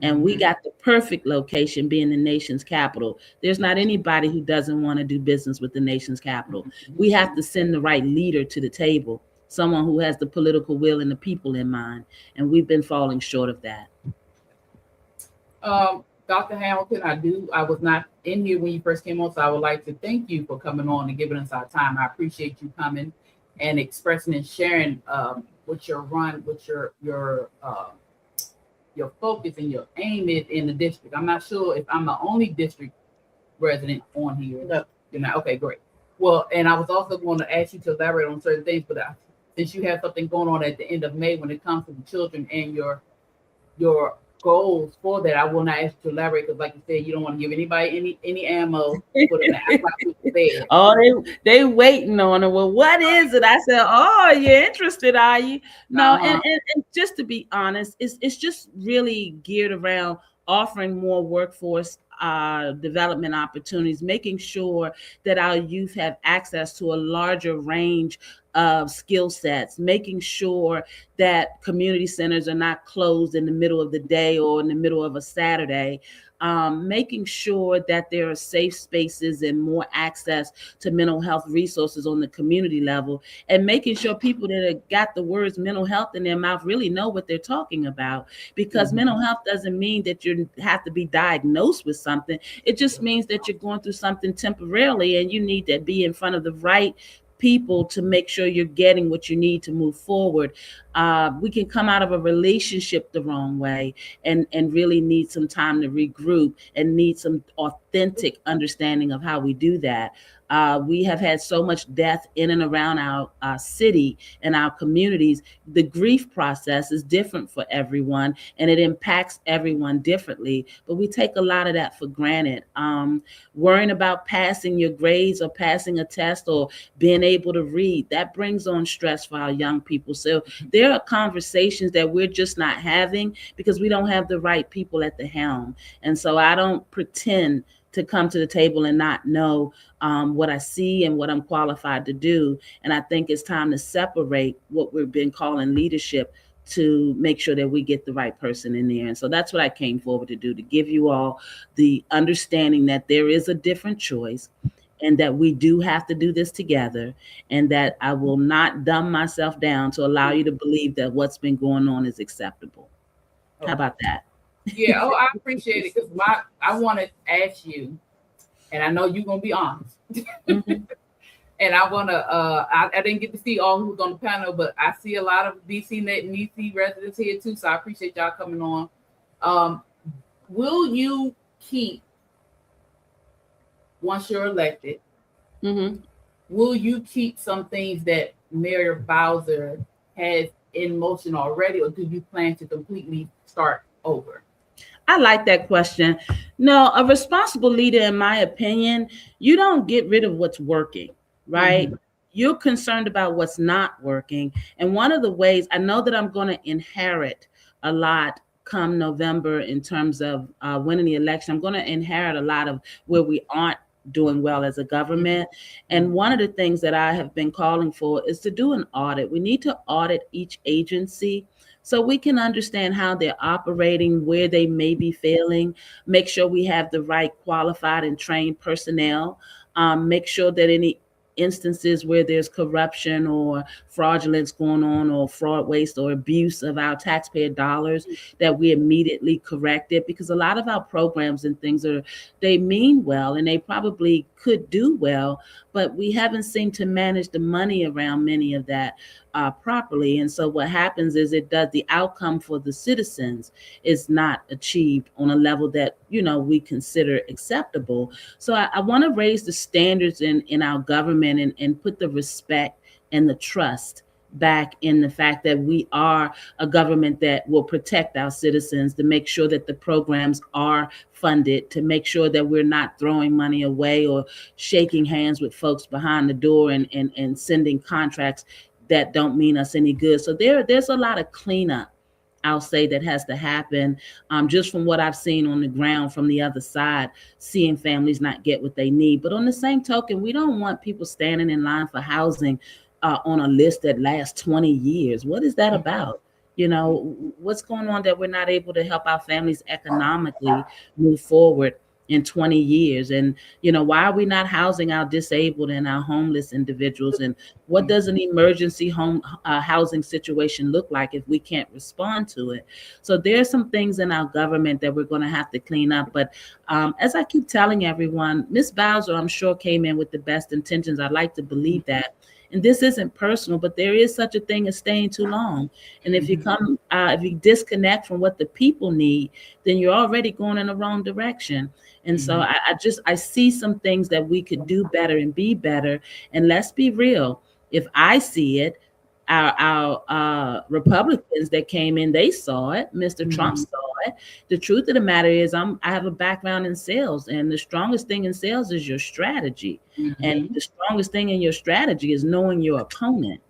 And we got the perfect location being the nation's capital. There's not anybody who doesn't want to do business with the nation's capital. We have to send the right leader to the table, someone who has the political will and the people in mind. And we've been falling short of that. Dr. Hamilton, I was not in here when you first came on, so I would like to thank you for coming on and giving us our time. I appreciate you coming and expressing and sharing what your run, what your your focus and your aim is in the district. I'm not sure if I'm the only district resident on here. No. You're not? Okay, great. Well, and I was also going to ask you to elaborate on certain things, but since you have something going on at the end of May when it comes to the children and your goals for that, I will not ask you to elaborate because, like you said, you don't want to give anybody any ammo. For the Oh, they waiting on it. Well, what is it? I said, oh, you're interested, are you? No, and just to be honest, it's just really geared around offering more workforce development opportunities, making sure that our youth have access to a larger range of skill sets, making sure that community centers are not closed in the middle of the day or in the middle of a Saturday, making sure that there are safe spaces and more access to mental health resources on the community level, and making sure people that have got the words mental health in their mouth really know what they're talking about. Because mental health doesn't mean that you have to be diagnosed with something. It just means that you're going through something temporarily and you need to be in front of the right people to make sure you're getting what you need to move forward. We can come out of a relationship the wrong way and really need some time to regroup and need some authentic understanding of how we do that. We have had so much death in and around our city and our communities. The grief process is different for everyone and it impacts everyone differently, but we take a lot of that for granted. Worrying about passing your grades or passing a test or being able to read, that brings on stress for our young people. So there are conversations that we're just not having because we don't have the right people at the helm. And so I don't pretend to come to the table and not know what I see and what I'm qualified to do. And I think it's time to separate what we've been calling leadership to make sure that we get the right person in there. And so that's what I came forward to do, to give you all the understanding that there is a different choice and that we do have to do this together, and that I will not dumb myself down to allow you to believe that what's been going on is acceptable. How about that? Yeah, I appreciate it because I want to ask you, and I know you're gonna be honest. And I want to. I didn't get to see all who's on the panel, but I see a lot of DC Net and DC residents here too. So I appreciate y'all coming on. Will you keep, once you're elected? Will you keep some things that Mayor Bowser has in motion already, or do you plan to completely start over? I like that question. No, a responsible leader, in my opinion, you don't get rid of what's working, right? You're concerned about what's not working. And one of the ways, I know that I'm going to inherit a lot come November in terms of winning the election. I'm going to inherit a lot of where we aren't doing well as a government. And one of the things that I have been calling for is to do an audit. We need to audit each agency so we can understand how they're operating, where they may be failing, make sure we have the right qualified and trained personnel, make sure that any instances where there's corruption or fraudulence going on, or fraud, waste, or abuse of our taxpayer dollars, that we immediately correct it. Because a lot of our programs and things they mean well and they probably could do well, but we haven't seemed to manage the money around many of that properly. And so what happens is the outcome for the citizens is not achieved on a level that, we consider acceptable. So I want to raise the standards in our government and put the respect and the trust back in the fact that we are a government that will protect our citizens, to make sure that the programs are funded, to make sure that we're not throwing money away or shaking hands with folks behind the door and sending contracts that don't mean us any good. So there's a lot of cleanup, I'll say, that has to happen, just from what I've seen on the ground from the other side, seeing families not get what they need. But on the same token, we don't want people standing in line for housing on a list that lasts 20 years. What is that about? What's going on that we're not able to help our families economically move forward in 20 years? And, why are we not housing our disabled and our homeless individuals? And what does an emergency housing situation look like if we can't respond to it? So there's some things in our government that we're going to have to clean up. But as I keep telling everyone, Ms. Bowser, I'm sure, came in with the best intentions. I'd like to believe that. And this isn't personal, but there is such a thing as staying too long. And if you if you disconnect from what the people need, then you're already going in the wrong direction. And so I see some things that we could do better and be better. And let's be real. If I see it, our Republicans that came in, they saw it. Mr. Trump saw it. The truth of the matter is I have a background in sales, and the strongest thing in sales is your strategy. And the strongest thing in your strategy is knowing your opponent.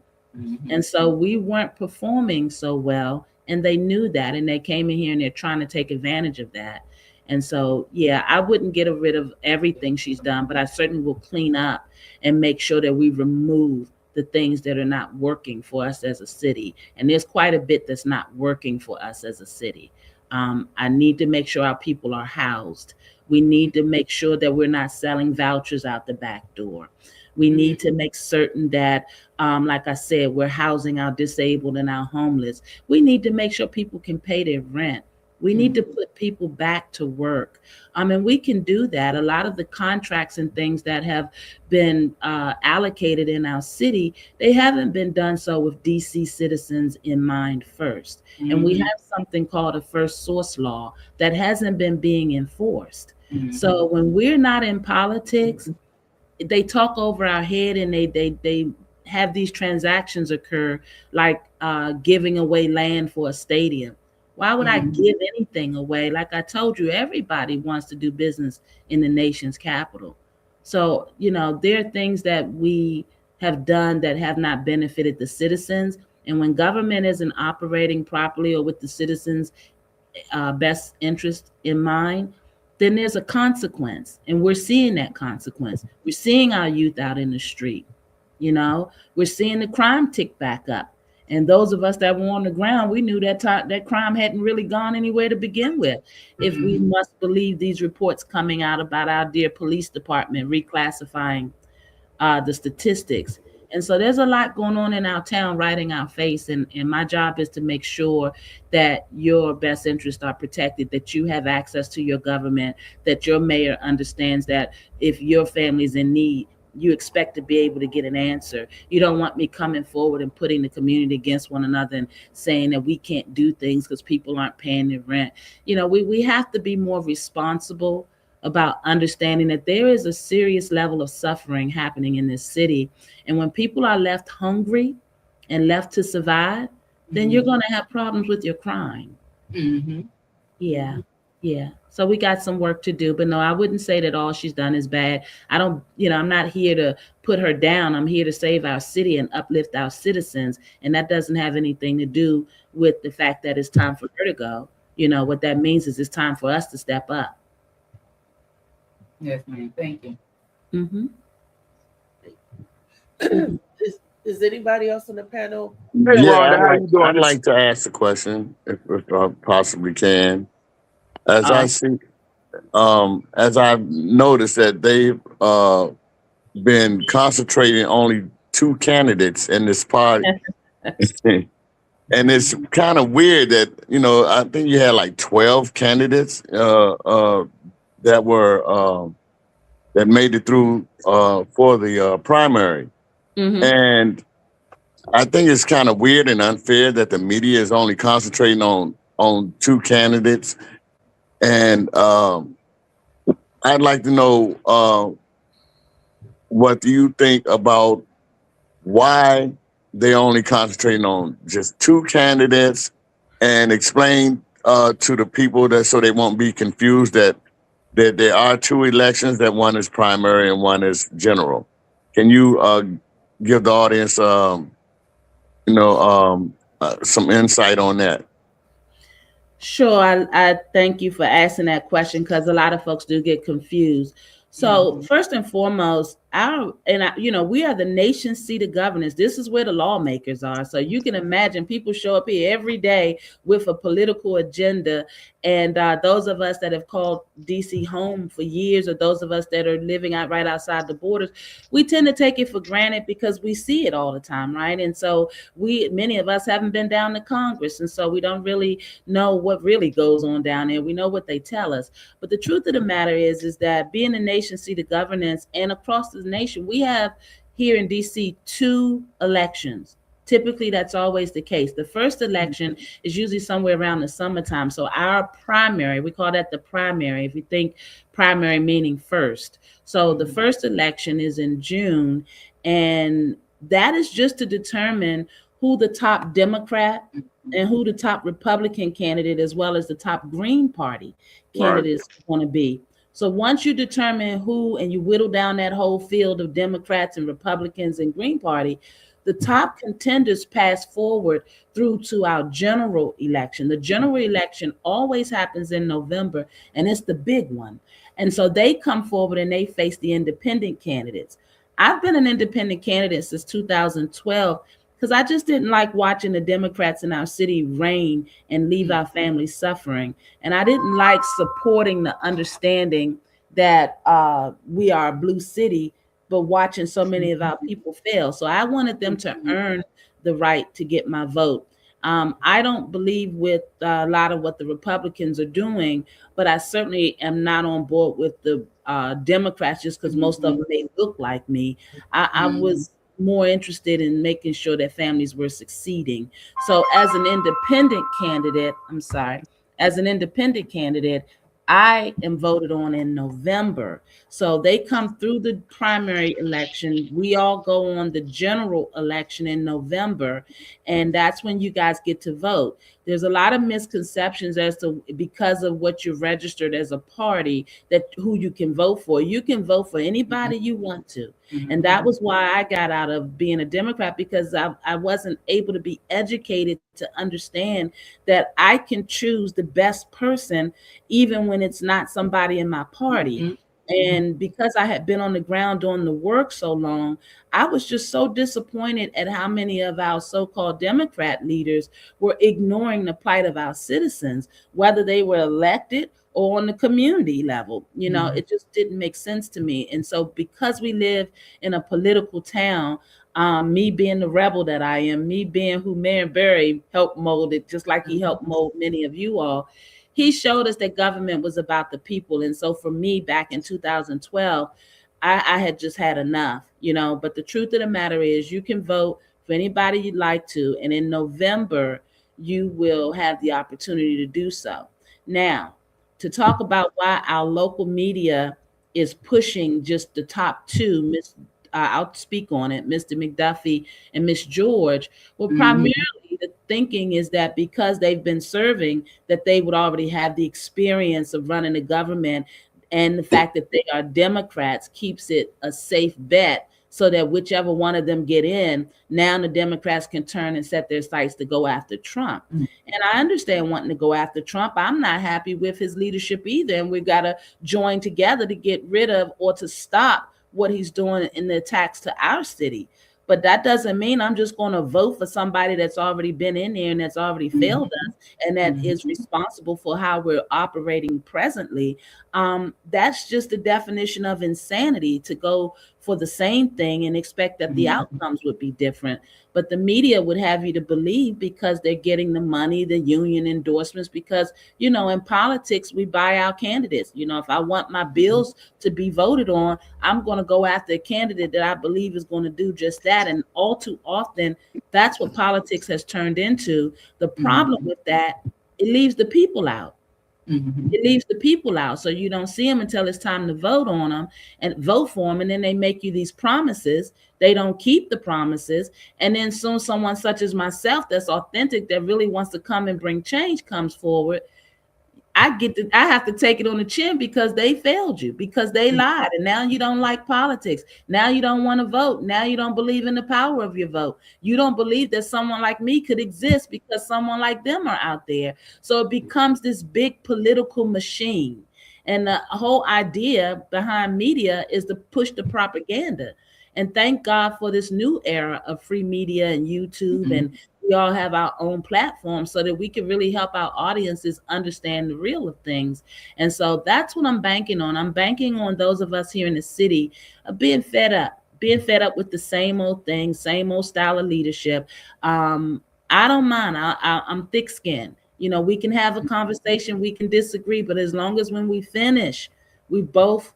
And so we weren't performing so well, and they knew that, and they came in here and they're trying to take advantage of that. And so, yeah, I wouldn't get rid of everything she's done, but I certainly will clean up and make sure that we remove the things that are not working for us as a city. And there's quite a bit that's not working for us as a city. I need to make sure our people are housed. We need to make sure that we're not selling vouchers out the back door. We need to make certain that, like I said, we're housing our disabled and our homeless. We need to make sure people can pay their rent. We need to put people back to work. And we can do that. A lot of the contracts and things that have been allocated in our city, they haven't been done so with DC citizens in mind first. And we have something called a first source law that hasn't been being enforced. So when we're not in politics, they talk over our head, and they have these transactions occur, like giving away land for a stadium. Why would I give anything away? Like I told you, everybody wants to do business in the nation's capital. So, there are things that we have done that have not benefited the citizens. And when government isn't operating properly or with the citizens' best interest in mind, then there's a consequence. And we're seeing that consequence. We're seeing our youth out in the street. We're seeing the crime tick back up. And those of us that were on the ground, we knew that that crime hadn't really gone anywhere to begin with. If we must believe these reports coming out about our dear police department reclassifying the statistics. And so there's a lot going on in our town right in our face. And my job is to make sure that your best interests are protected, that you have access to your government, that your mayor understands that if your family's in need, you expect to be able to get an answer. You don't want me coming forward and putting the community against one another and saying that we can't do things because people aren't paying their rent. We have to be more responsible about understanding that there is a serious level of suffering happening in this city. And when people are left hungry and left to survive, then you're going to have problems with your crime. Yeah. So we got some work to do, but no, I wouldn't say that all she's done is bad. I'm not here to put her down. I'm here to save our city and uplift our citizens. And that doesn't have anything to do with the fact that it's time for her to go. What that means is it's time for us to step up. Yes, ma'am. Thank you. Is anybody else on the panel? Hey, Yeah, Rhonda, how you doing? I'd like to ask a question, if I possibly can. As I see, as I've noticed that they've been concentrating only 2 candidates in this party. And it's kind of weird that, I think you had like 12 candidates that were that made it through for the primary. And I think it's kind of weird and unfair that the media is only concentrating on 2 candidates. And I'd like to know what do you think about why they only concentrating on just 2 candidates, and explain to the people that so they won't be confused that there are 2 elections, that one is primary and one is general. Can you give the audience some insight on that? Sure. I thank you for asking that question, because a lot of folks do get confused. So first and foremost, we are the nation's seat of governance. This is where the lawmakers are. So you can imagine people show up here every day with a political agenda. And those of us that have called DC home for years, or those of us that are living out right outside the borders, we tend to take it for granted because we see it all the time, right? And so many of us haven't been down to Congress, and so we don't really know what really goes on down there. We know what they tell us. But the truth of the matter is that being the nation's seat of governance and across the nation, we have here in DC 2 elections. Typically, that's always the case. The first election is usually somewhere around the summertime. So our primary, we call that the primary, if you think primary meaning first. So the first election is in June, and that is just to determine who the top Democrat and who the top Republican candidate, as well as the top Green Party candidates want to be. So once you determine who, and you whittle down that whole field of Democrats and Republicans and Green Party, the top contenders pass forward through to our general election. The general election always happens in November, and it's the big one. And so they come forward and they face the independent candidates. I've been an independent candidate since 2012 because I just didn't like watching the Democrats in our city reign and leave our families suffering. And I didn't like supporting the understanding that we are a blue city, but watching so many of our people fail. So I wanted them to earn the right to get my vote. I don't believe with a lot of what the Republicans are doing, but I certainly am not on board with the Democrats just because most of them may look like me. I was more interested in making sure that families were succeeding. So as an independent candidate, I am voted on in November. So they come through the primary election. We all go on the general election in November, and that's when you guys get to vote. There's a lot of misconceptions as to, because of what you're registered as a party, that who you can vote for. You can vote for anybody you want to. And that was why I got out of being a Democrat, because I wasn't able to be educated to understand that I can choose the best person, even when it's not somebody in my party. And because I had been on the ground doing the work so long, I was just so disappointed at how many of our so-called Democrat leaders were ignoring the plight of our citizens, whether they were elected or on the community level. You know, it just didn't make sense to me. And so because we live in a political town, me being the rebel that I am, me being who Marion Barry helped mold it, just like he helped mold many of you all, he showed us that government was about the people. And so for me, back in 2012, I had just had enough, you know. But the truth of the matter is, you can vote for anybody you'd like to. And in November, you will have the opportunity to do so. Now, to talk about why our local media is pushing just the top two, I'll speak on it, Mr. McDuffie and Miss George. Well, primarily the thinking is that because they've been serving, that they would already have the experience of running a government, and the fact that they are Democrats keeps it a safe bet, so that whichever one of them get in, now the Democrats can turn and set their sights to go after Trump. And I understand wanting to go after Trump. I'm not happy with his leadership either, and we've got to join together to get rid of or to stop what he's doing in the attacks to our city. But that doesn't mean I'm just going to vote for somebody that's already been in there and that's already failed us, and that is responsible for how we're operating presently. That's just the definition of insanity, to go for the same thing and expect that the outcomes would be different. But the media would have you to believe, because they're getting the money, the union endorsements, because, you know, in politics, we buy our candidates. You know, if I want my bills to be voted on, I'm going to go after a candidate that I believe is going to do just that. And all too often, that's what politics has turned into. The problem with that, it leaves the people out. It leaves the people out. So you don't see them until it's time to vote on them and vote for them. And then they make you these promises. They don't keep the promises. And then soon someone such as myself, that's authentic, that really wants to come and bring change, comes forward. I have to take it on the chin, because they failed you, because they lied. And now you don't like politics. Now you don't want to vote. Now you don't believe in the power of your vote. You don't believe that someone like me could exist because someone like them are out there. So it becomes this big political machine. And the whole idea behind media is to push the propaganda. And thank God for this new era of free media and YouTube, and we all have our own platform, so that we can really help our audiences understand the real of things. And so that's what I'm banking on. I'm banking on those of us here in the city being fed up with the same old thing, same old style of leadership. I don't mind. I'm thick-skinned. You know, we can have a conversation, we can disagree, but as long as when we finish, we both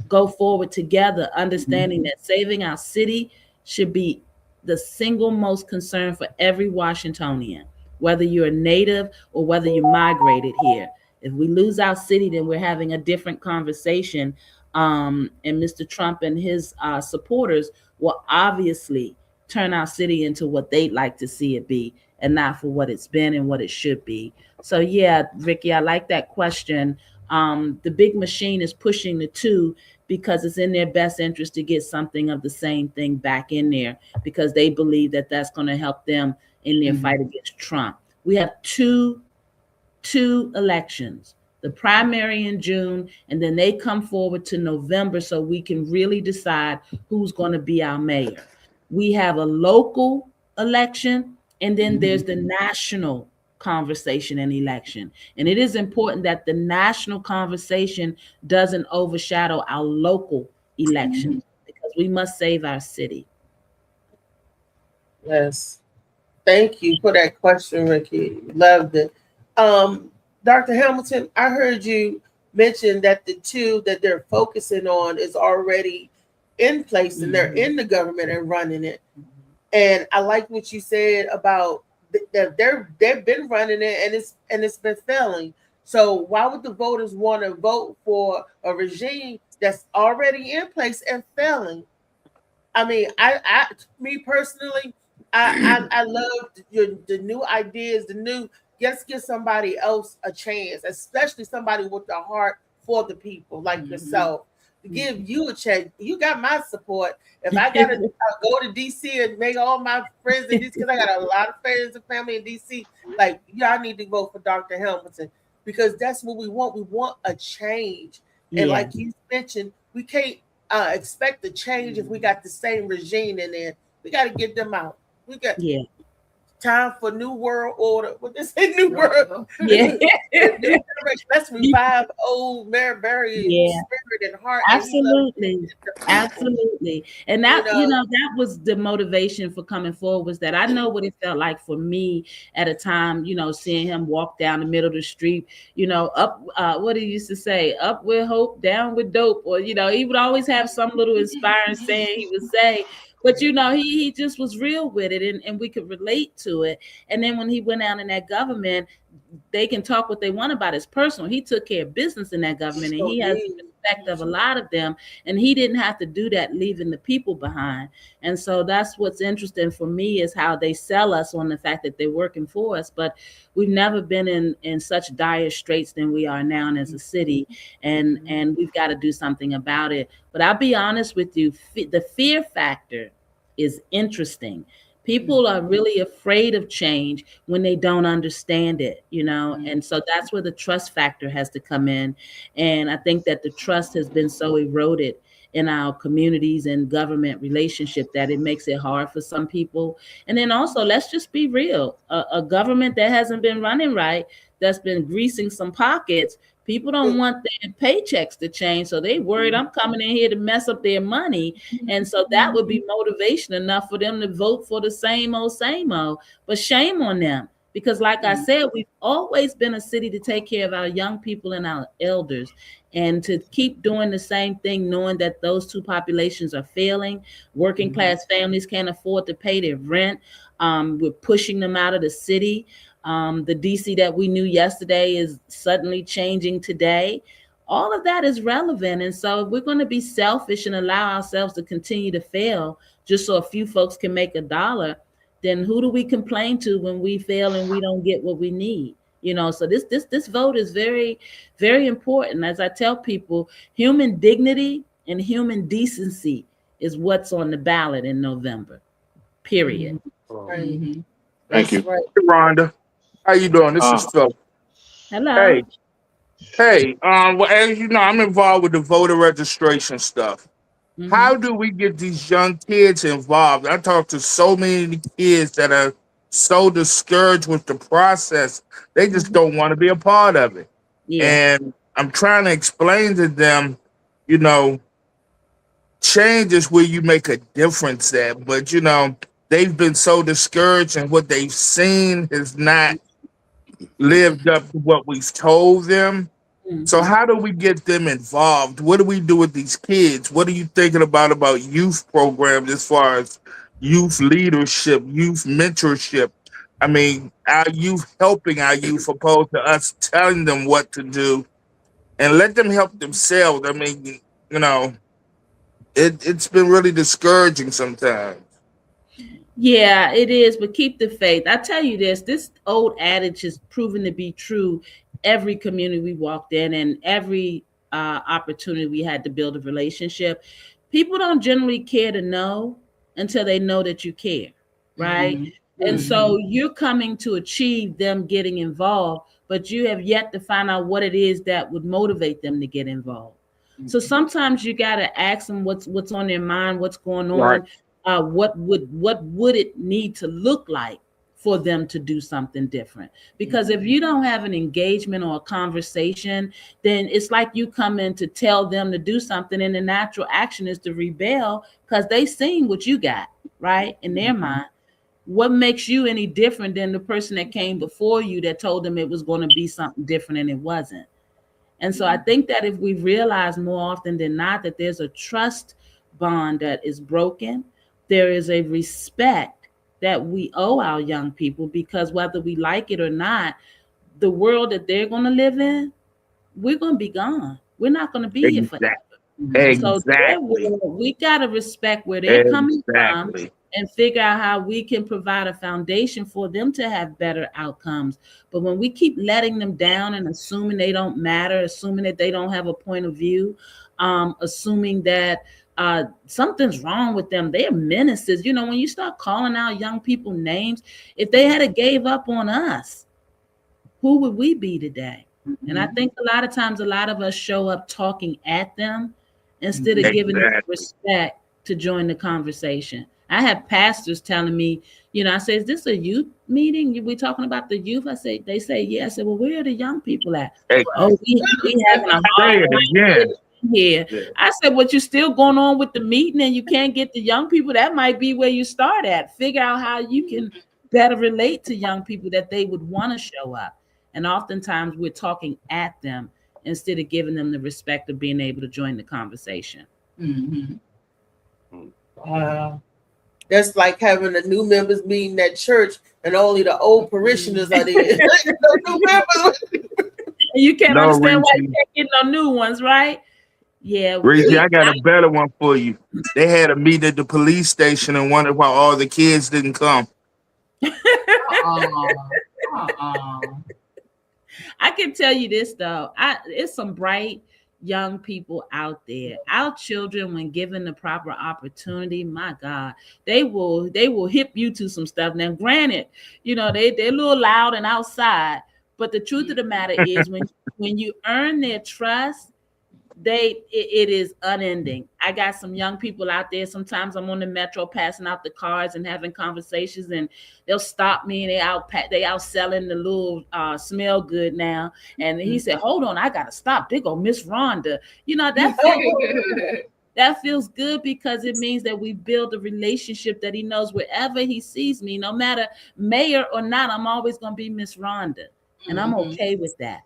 go forward together, understanding that saving our city should be the single most concern for every Washingtonian, whether you're a native or whether you migrated here. If we lose our city, then we're having a different conversation. And Mr. Trump and his supporters will obviously turn our city into what they'd like to see it be, and not for what it's been and what it should be. So yeah, Ricky, I like that question. The big machine is pushing the two because it's in their best interest to get something of the same thing back in there, because they believe that that's going to help them in their fight against Trump. We have two elections, the primary in June, and then they come forward to November so we can really decide who's going to be our mayor. We have a local election, and then there's the national conversation and election. And it is important that the national conversation doesn't overshadow our local elections, because we must save our city. Yes. Thank you for that question, Ricky. Loved it. Dr. Hamilton, I heard you mention that the two that they're focusing on is already in place and they're in the government and running it. And I like what you said about that they've been running it and it's been failing. So why would the voters want to vote for a regime that's already in place and failing? I mean, me personally, I love the new ideas, let's give somebody else a chance, especially somebody with a heart for the people like yourself. To give you a chance. You got my support. If I gotta go to DC and make all my friends in DC, because I got a lot of friends and family in DC, like y'all need to vote for Dr. Hamilton, because that's what we want. We want a change. And like you mentioned, we can't expect a change if we got the same regime in there. We got to get them out. We got time for new world order. What they say, new world? Let's revive old Marbury spirit and heart. Absolutely. And that, that was the motivation for coming forward, was that I know what it felt like for me at a time, seeing him walk down the middle of the street, up, what he used to say, up with hope, down with dope. Or, he would always have some little inspiring saying he would say. But, he just was real with it, and we could relate to it. And then when he went out in that government, they can talk what they want about his personal. He took care of business in that government, and he has the respect of a lot of them. And he didn't have to do that, leaving the people behind. And so that's what's interesting for me, is how they sell us on the fact that they're working for us. But we've never been in such dire straits than we are now as a city. And we've got to do something about it. But I'll be honest with you, the fear factor is interesting. People are really afraid of change when they don't understand it, and so that's where the trust factor has to come in. And I think that the trust has been so eroded in our communities and government relationship that it makes it hard for some people. And then also, let's just be real, a government that hasn't been running right, that's been greasing some pockets, people don't want their paychecks to change, so they worried I'm coming in here to mess up their money. And so that would be motivation enough for them to vote for the same old. But shame on them, because like I said, we've always been a city to take care of our young people and our elders, and to keep doing the same thing, knowing that those two populations are failing. Working class families can't afford to pay their rent. We're pushing them out of the city. The DC that we knew yesterday is suddenly changing today. All of that is relevant. And so if we're going to be selfish and allow ourselves to continue to fail just so a few folks can make a dollar, then who do we complain to when we fail and we don't get what we need? So this vote is very, very important. As I tell people, human dignity and human decency is what's on the ballot in November, period. Thank you. Right. Rhonda. How you doing? This is Phil. Hello. Hey. Well, as you know, I'm involved with the voter registration stuff. How do we get these young kids involved? I talk to so many kids that are so discouraged with the process, they just don't want to be a part of it. And I'm trying to explain to them, change is where you make a difference at. But they've been so discouraged, and what they've seen has not lived up to what we've told them. So how do we get them involved? What do we do with these kids? What are you thinking about youth programs as far as youth leadership, youth mentorship. I mean, our youth helping our youth opposed to us telling them what to do and let them help themselves. I mean, you know, it's been really discouraging sometimes. Yeah, it is, but keep the faith. I tell you this old adage is proven to be true every community we walked in and every opportunity we had to build a relationship. People don't generally care to know until they know that you care, right? And so you're coming to achieve them getting involved, but you have yet to find out what it is that would motivate them to get involved. So sometimes you got to ask them what's on their mind, what's going Right. on, what would it need to look like for them to do something different? Because if you don't have an engagement or a conversation, then it's like you come in to tell them to do something, and the natural action is to rebel because they seen what you got, right, in their mind. What makes you any different than the person that came before you that told them it was going to be something different and it wasn't? And so I think that if we realize more often than not that there's a trust bond that is broken, there is a respect that we owe our young people, because whether we like it or not, the world that they're going to live in, we're going to be gone. We're not going to be here forever. So Exactly. we got to respect where they're coming from Exactly. and figure out how we can provide a foundation for them to have better outcomes. But when we keep letting them down and assuming they don't matter, assuming that they don't have a point of view, assuming that something's wrong with them, they're menaces. You know, when you start calling out young people names, if they had gave up on us, who would we be today? And I think a lot of times, a lot of us show up talking at them instead of giving them Exactly. respect to join the conversation. I have pastors telling me, you know, I say, is this a youth meeting? We talking about the youth? I say, they say, yeah. I said, well, where are the young people at? Oh, we having a Say hard it time again. here. Yeah. I said, what, you still going on with the meeting and you can't get the young people? That might be where you start at. Figure out how you can better relate to young people that they would want to show up. And oftentimes we're talking at them instead of giving them the respect of being able to join the conversation. That's like having a new members meeting at church and only the old parishioners are there. No new members. And you can't No, understand why Reese. you can't get no new ones, right? Yeah. Reese, I got a better one for you. They had a meeting at the police station and wondered why all the kids didn't come. I can tell you this though, it's some bright young people out there. Our children, when given the proper opportunity, my God, they will hip you to some stuff. Now, granted, you know, they're a little loud and outside, but the truth of the matter is when you earn their trust, it is unending. I got some young people out there. Sometimes I'm on the metro passing out the cards and having conversations, and they'll stop me and they out selling the little smell good now. And he said, hold on, I gotta stop. They go Miss Rhonda. You know, that feels good because it means that we build a relationship that he knows wherever he sees me, no matter mayor or not, I'm always gonna be Miss Rhonda. And I'm okay with that.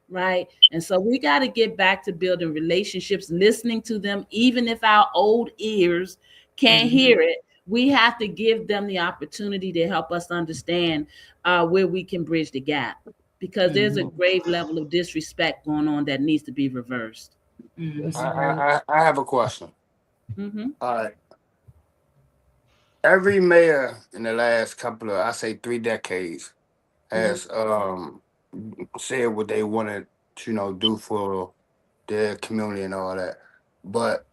Right. And so we got to get back to building relationships, listening to them, even if our old ears can't hear it. We have to give them the opportunity to help us understand where we can bridge the gap, because there's a grave level of disrespect going on that needs to be reversed. I have a question. All right. Every mayor in the last couple of, I say 3 decades, has said what they wanted to, you know, do for their community and all that. But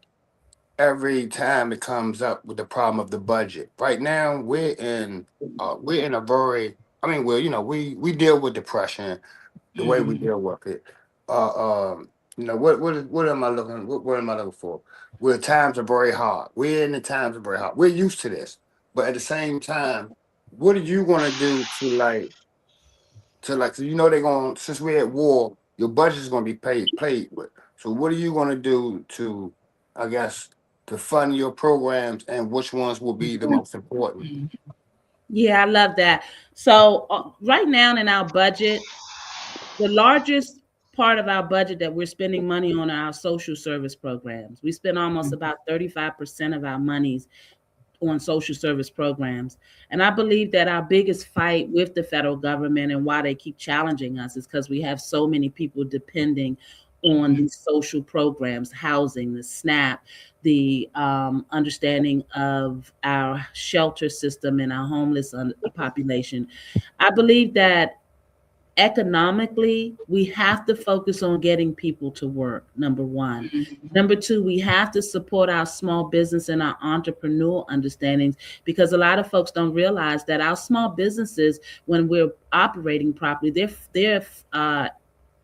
every time it comes up with the problem of the budget. Right now, we're in a very, I mean, well, you know, we deal with depression the way we deal with it. You know, what am I looking? What am I looking for? Where times are very hard. We're in the times are very hard. We're used to this, but at the same time, what are you gonna do so you know they're going, since we're at war, your budget is gonna be played with. So what are you gonna do to, I guess, to fund your programs, and which ones will be the most important? Yeah, I love that. So right now in our budget, the largest part of our budget that we're spending money on are our social service programs. We spend almost about 35% of our monies on social service programs. And I believe that our biggest fight with the federal government and why they keep challenging us is because we have so many people depending on these social programs, housing, the SNAP, the understanding of our shelter system and our homeless population. I believe that economically, we have to focus on getting people to work, number one. Number two, we have to support our small business and our entrepreneurial understandings, because a lot of folks don't realize that our small businesses, when we're operating properly, they're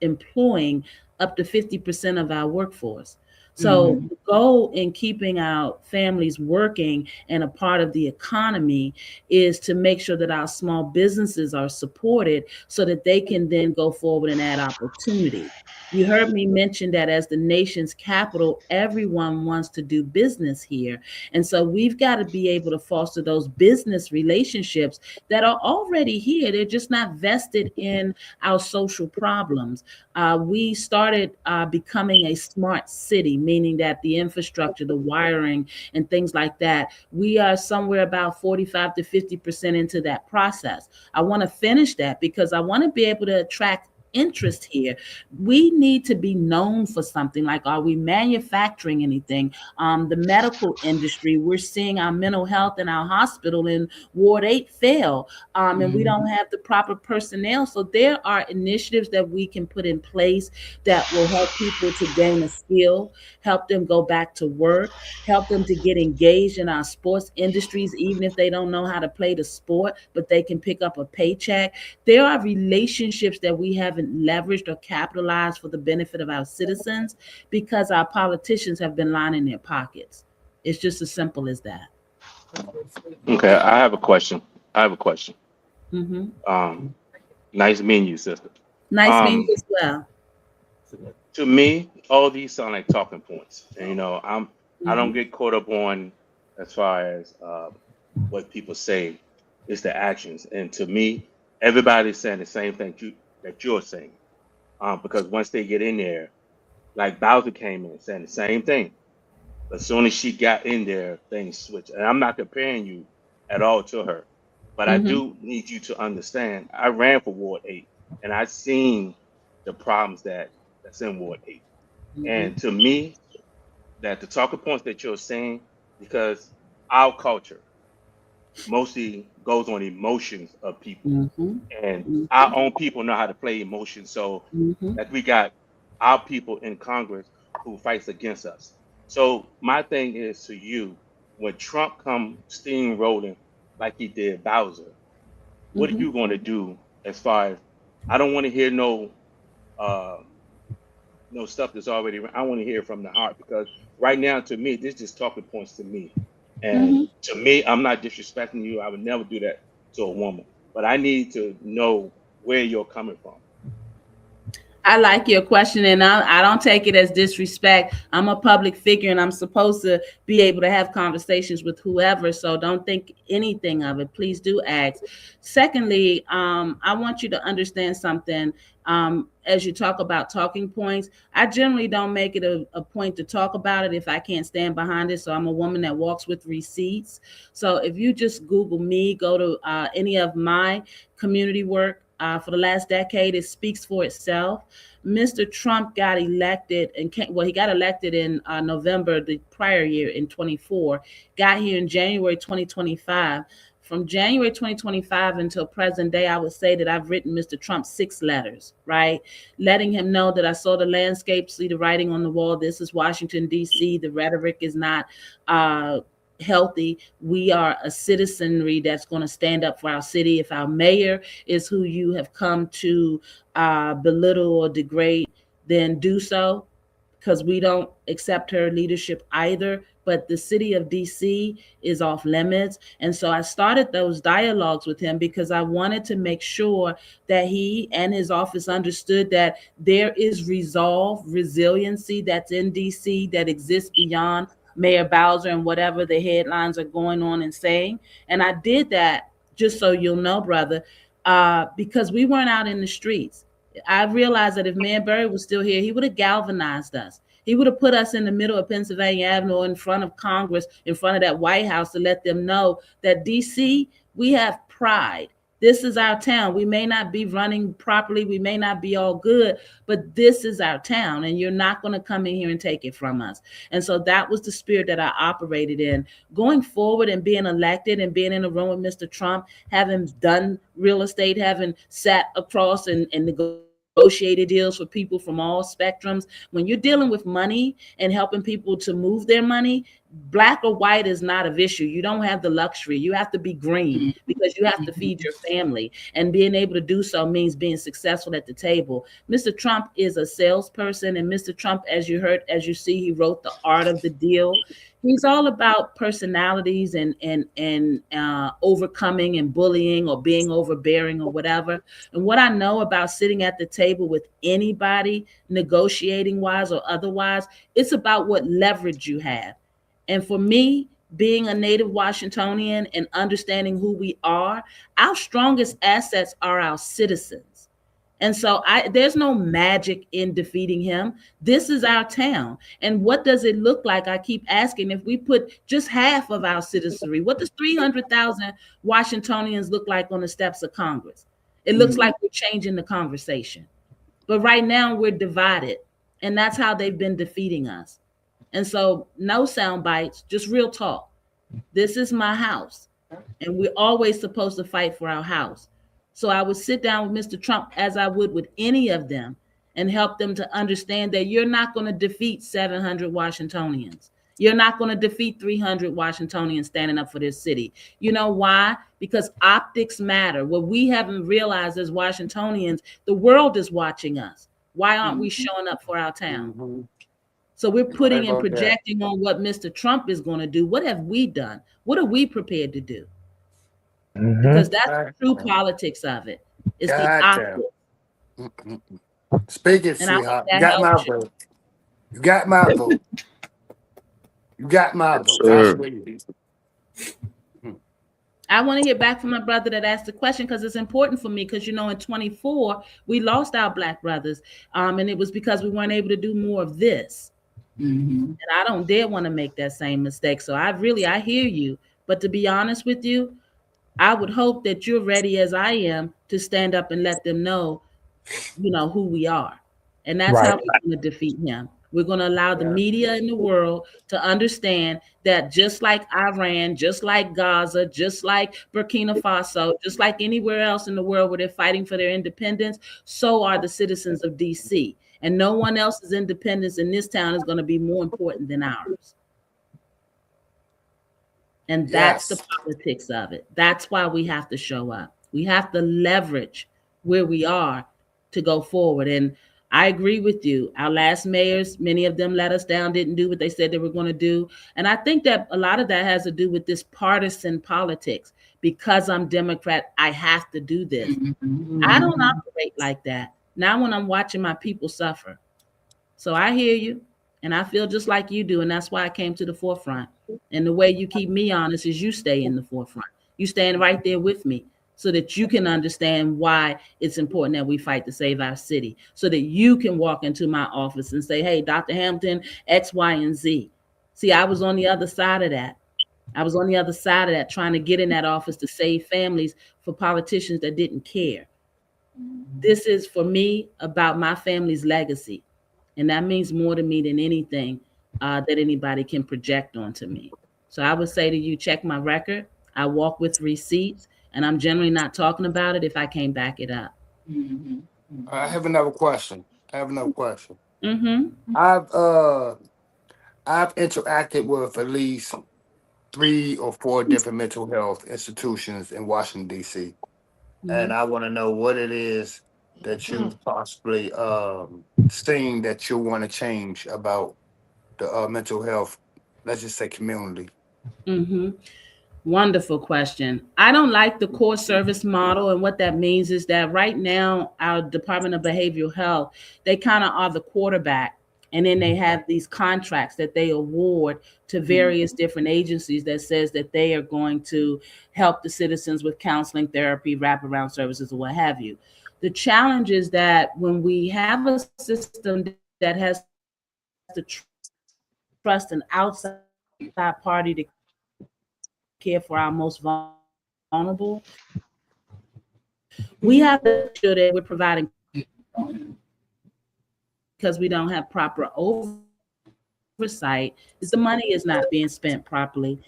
employing up to 50% of our workforce. So the goal in keeping our families working and a part of the economy is to make sure that our small businesses are supported so that they can then go forward and add opportunity. You heard me mention that as the nation's capital, everyone wants to do business here. And so we've got to be able to foster those business relationships that are already here. They're just not vested in our social problems. We started becoming a smart city, meaning that the infrastructure, the wiring, and things like that, we are somewhere about 45 to 50% into that process. I want to finish that because I want to be able to attract interest here. We need to be known for something. Like, are we manufacturing anything? The medical industry, we're seeing our mental health and our hospital in Ward 8 fail, and we don't have the proper personnel. So there are initiatives that we can put in place that will help people to gain a skill, help them go back to work, help them to get engaged in our sports industries, even if they don't know how to play the sport, but they can pick up a paycheck. There are relationships that we haven't leveraged or capitalized for the benefit of our citizens because our politicians have been lining their pockets. It's just as simple as that. Okay, I have a question. Mm-hmm. Nice meeting you, sister. Nice meeting you as well. To me, all these sound like talking points, and I don't get caught up on as far as what people say. It's the actions, and to me, everybody's saying the same thing that you're saying, because once they get in there, like Bowser came in saying the same thing, but as soon as she got in there, things switched. And I'm not comparing you at all to her, but I do need you to understand. I ran for Ward 8, and I seen the problems that's in Ward 8, and to me, that the talking points that you're saying, because our culture mostly goes on emotions of people, and our own people know how to play emotions. So like we got our people in Congress who fights against us. So my thing is to you, when Trump come steamrolling like he did Bowser, what are you going to do as far as, I don't want to hear no stuff that's already, I want to hear from the heart, because right now, to me, this is just talking points to me. And to me, I'm not disrespecting you. I would never do that to a woman. But I need to know where you're coming from. I like your question, and I don't take it as disrespect. I'm a public figure, and I'm supposed to be able to have conversations with whoever, so don't think anything of it. Please do ask. Secondly, I want you to understand something. As you talk about talking points, I generally don't make it a point to talk about it if I can't stand behind it. So I'm a woman that walks with receipts. So if you just Google me, go to any of my community work, for the last decade, it speaks for itself. Mr. Trump got elected he got elected in November the prior year in 24, got here in January 2025. From January 2025 until present day, I would say that I've written Mr. Trump 6 letters, right? Letting him know that I saw the landscape, see the writing on the wall. This is Washington, D.C. The rhetoric is not healthy. We are a citizenry that's going to stand up for our city. If our mayor is who you have come to belittle or degrade, then do so, because we don't accept her leadership either. But the city of DC is off limits. And so I started those dialogues with him because I wanted to make sure that he and his office understood that there is resolve, resiliency that's in DC that exists beyond Mayor Bowser and whatever the headlines are going on and saying. And I did that, just so you'll know, brother, because we weren't out in the streets. I realized that if Mayor Berry was still here, he would have galvanized us. He would have put us in the middle of Pennsylvania Avenue, in front of Congress, in front of that White House, to let them know that DC, we have pride. This is our town. We may not be running properly. We may not be all good, but this is our town, and you're not going to come in here and take it from us. And so that was the spirit that I operated in. Going forward and being elected and being in a room with Mr. Trump, having done real estate, having sat across and negotiated deals for people from all spectrums. When you're dealing with money and helping people to move their money, black or white is not an issue. You don't have the luxury. You have to be green because you have to feed your family. And being able to do so means being successful at the table. Mr. Trump is a salesperson, and Mr. Trump, as you heard, as you see, he wrote The Art of the Deal. He's all about personalities and overcoming and bullying or being overbearing or whatever. And what I know about sitting at the table with anybody, negotiating wise or otherwise, it's about what leverage you have. And for me, being a native Washingtonian and understanding who we are, our strongest assets are our citizens. And so there's no magic in defeating him. This is our town. And what does it look like? I keep asking, if we put just half of our citizenry, what does 300,000 Washingtonians look like on the steps of Congress? It looks like we're changing the conversation. But right now we're divided. And that's how they've been defeating us. And so no sound bites, just real talk. This is my house. And we're always supposed to fight for our house. So I would sit down with Mr. Trump as I would with any of them and help them to understand that you're not going to defeat 700 Washingtonians. You're not going to defeat 300 Washingtonians standing up for this city. You know why? Because optics matter. What we haven't realized as Washingtonians, the world is watching us. Why aren't we showing up for our town? So we're putting and projecting on what Mr. Trump is going to do. What have we done? What are we prepared to do? Because that's the true politics of it. It's the optics. Speak it, sweetheart. You got my vote. You got my vote. You got my vote. I want to hear back from my brother that asked the question, because it's important for me, because, you know, in 24, we lost our black brothers. And it was because we weren't able to do more of this. And I don't dare want to make that same mistake. So I hear you. But to be honest with you, I would hope that you're ready as I am to stand up and let them know, you know, who we are. And that's how we're going to defeat him. We're going to allow the media in the world to understand that just like Iran, just like Gaza, just like Burkina Faso, just like anywhere else in the world where they're fighting for their independence, so are the citizens of DC. And no one else's independence in this town is going to be more important than ours. And that's the politics of it. That's why we have to show up. We have to leverage where we are to go forward. And I agree with you. Our last mayors, many of them let us down, didn't do what they said they were going to do. And I think that a lot of that has to do with this partisan politics. Because I'm Democrat, I have to do this. I don't operate like that. Not when I'm watching my people suffer. So I hear you, and I feel just like you do, and that's why I came to the forefront. And the way you keep me honest is you stay in the forefront. You stand right there with me so that you can understand why it's important that we fight to save our city, so that you can walk into my office and say, hey, Dr. Hamilton, X, Y, and Z. See, I was on the other side of that. I was on the other side of that, trying to get in that office to save families for politicians that didn't care. This is, for me, about my family's legacy. And that means more to me than anything that anybody can project onto me. So I would say to you, check my record. I walk with receipts, and I'm generally not talking about it if I can't back it up. I have another question. I've interacted with at least 3 or 4 different mental health institutions in Washington, D.C. And I want to know what it is that you've possibly seen that you want to change about the mental health, let's just say, community. Wonderful question. I don't like the core service model. And what that means is that right now, our Department of Behavioral Health, they kind of are the quarterback. And then they have these contracts that they award to various different agencies that says that they are going to help the citizens with counseling, therapy, wraparound services, or what have you. The challenge is that when we have a system that has to trust an outside party to care for our most vulnerable, we have to make sure that we're providing, because we don't have proper oversight, is the money is not being spent properly.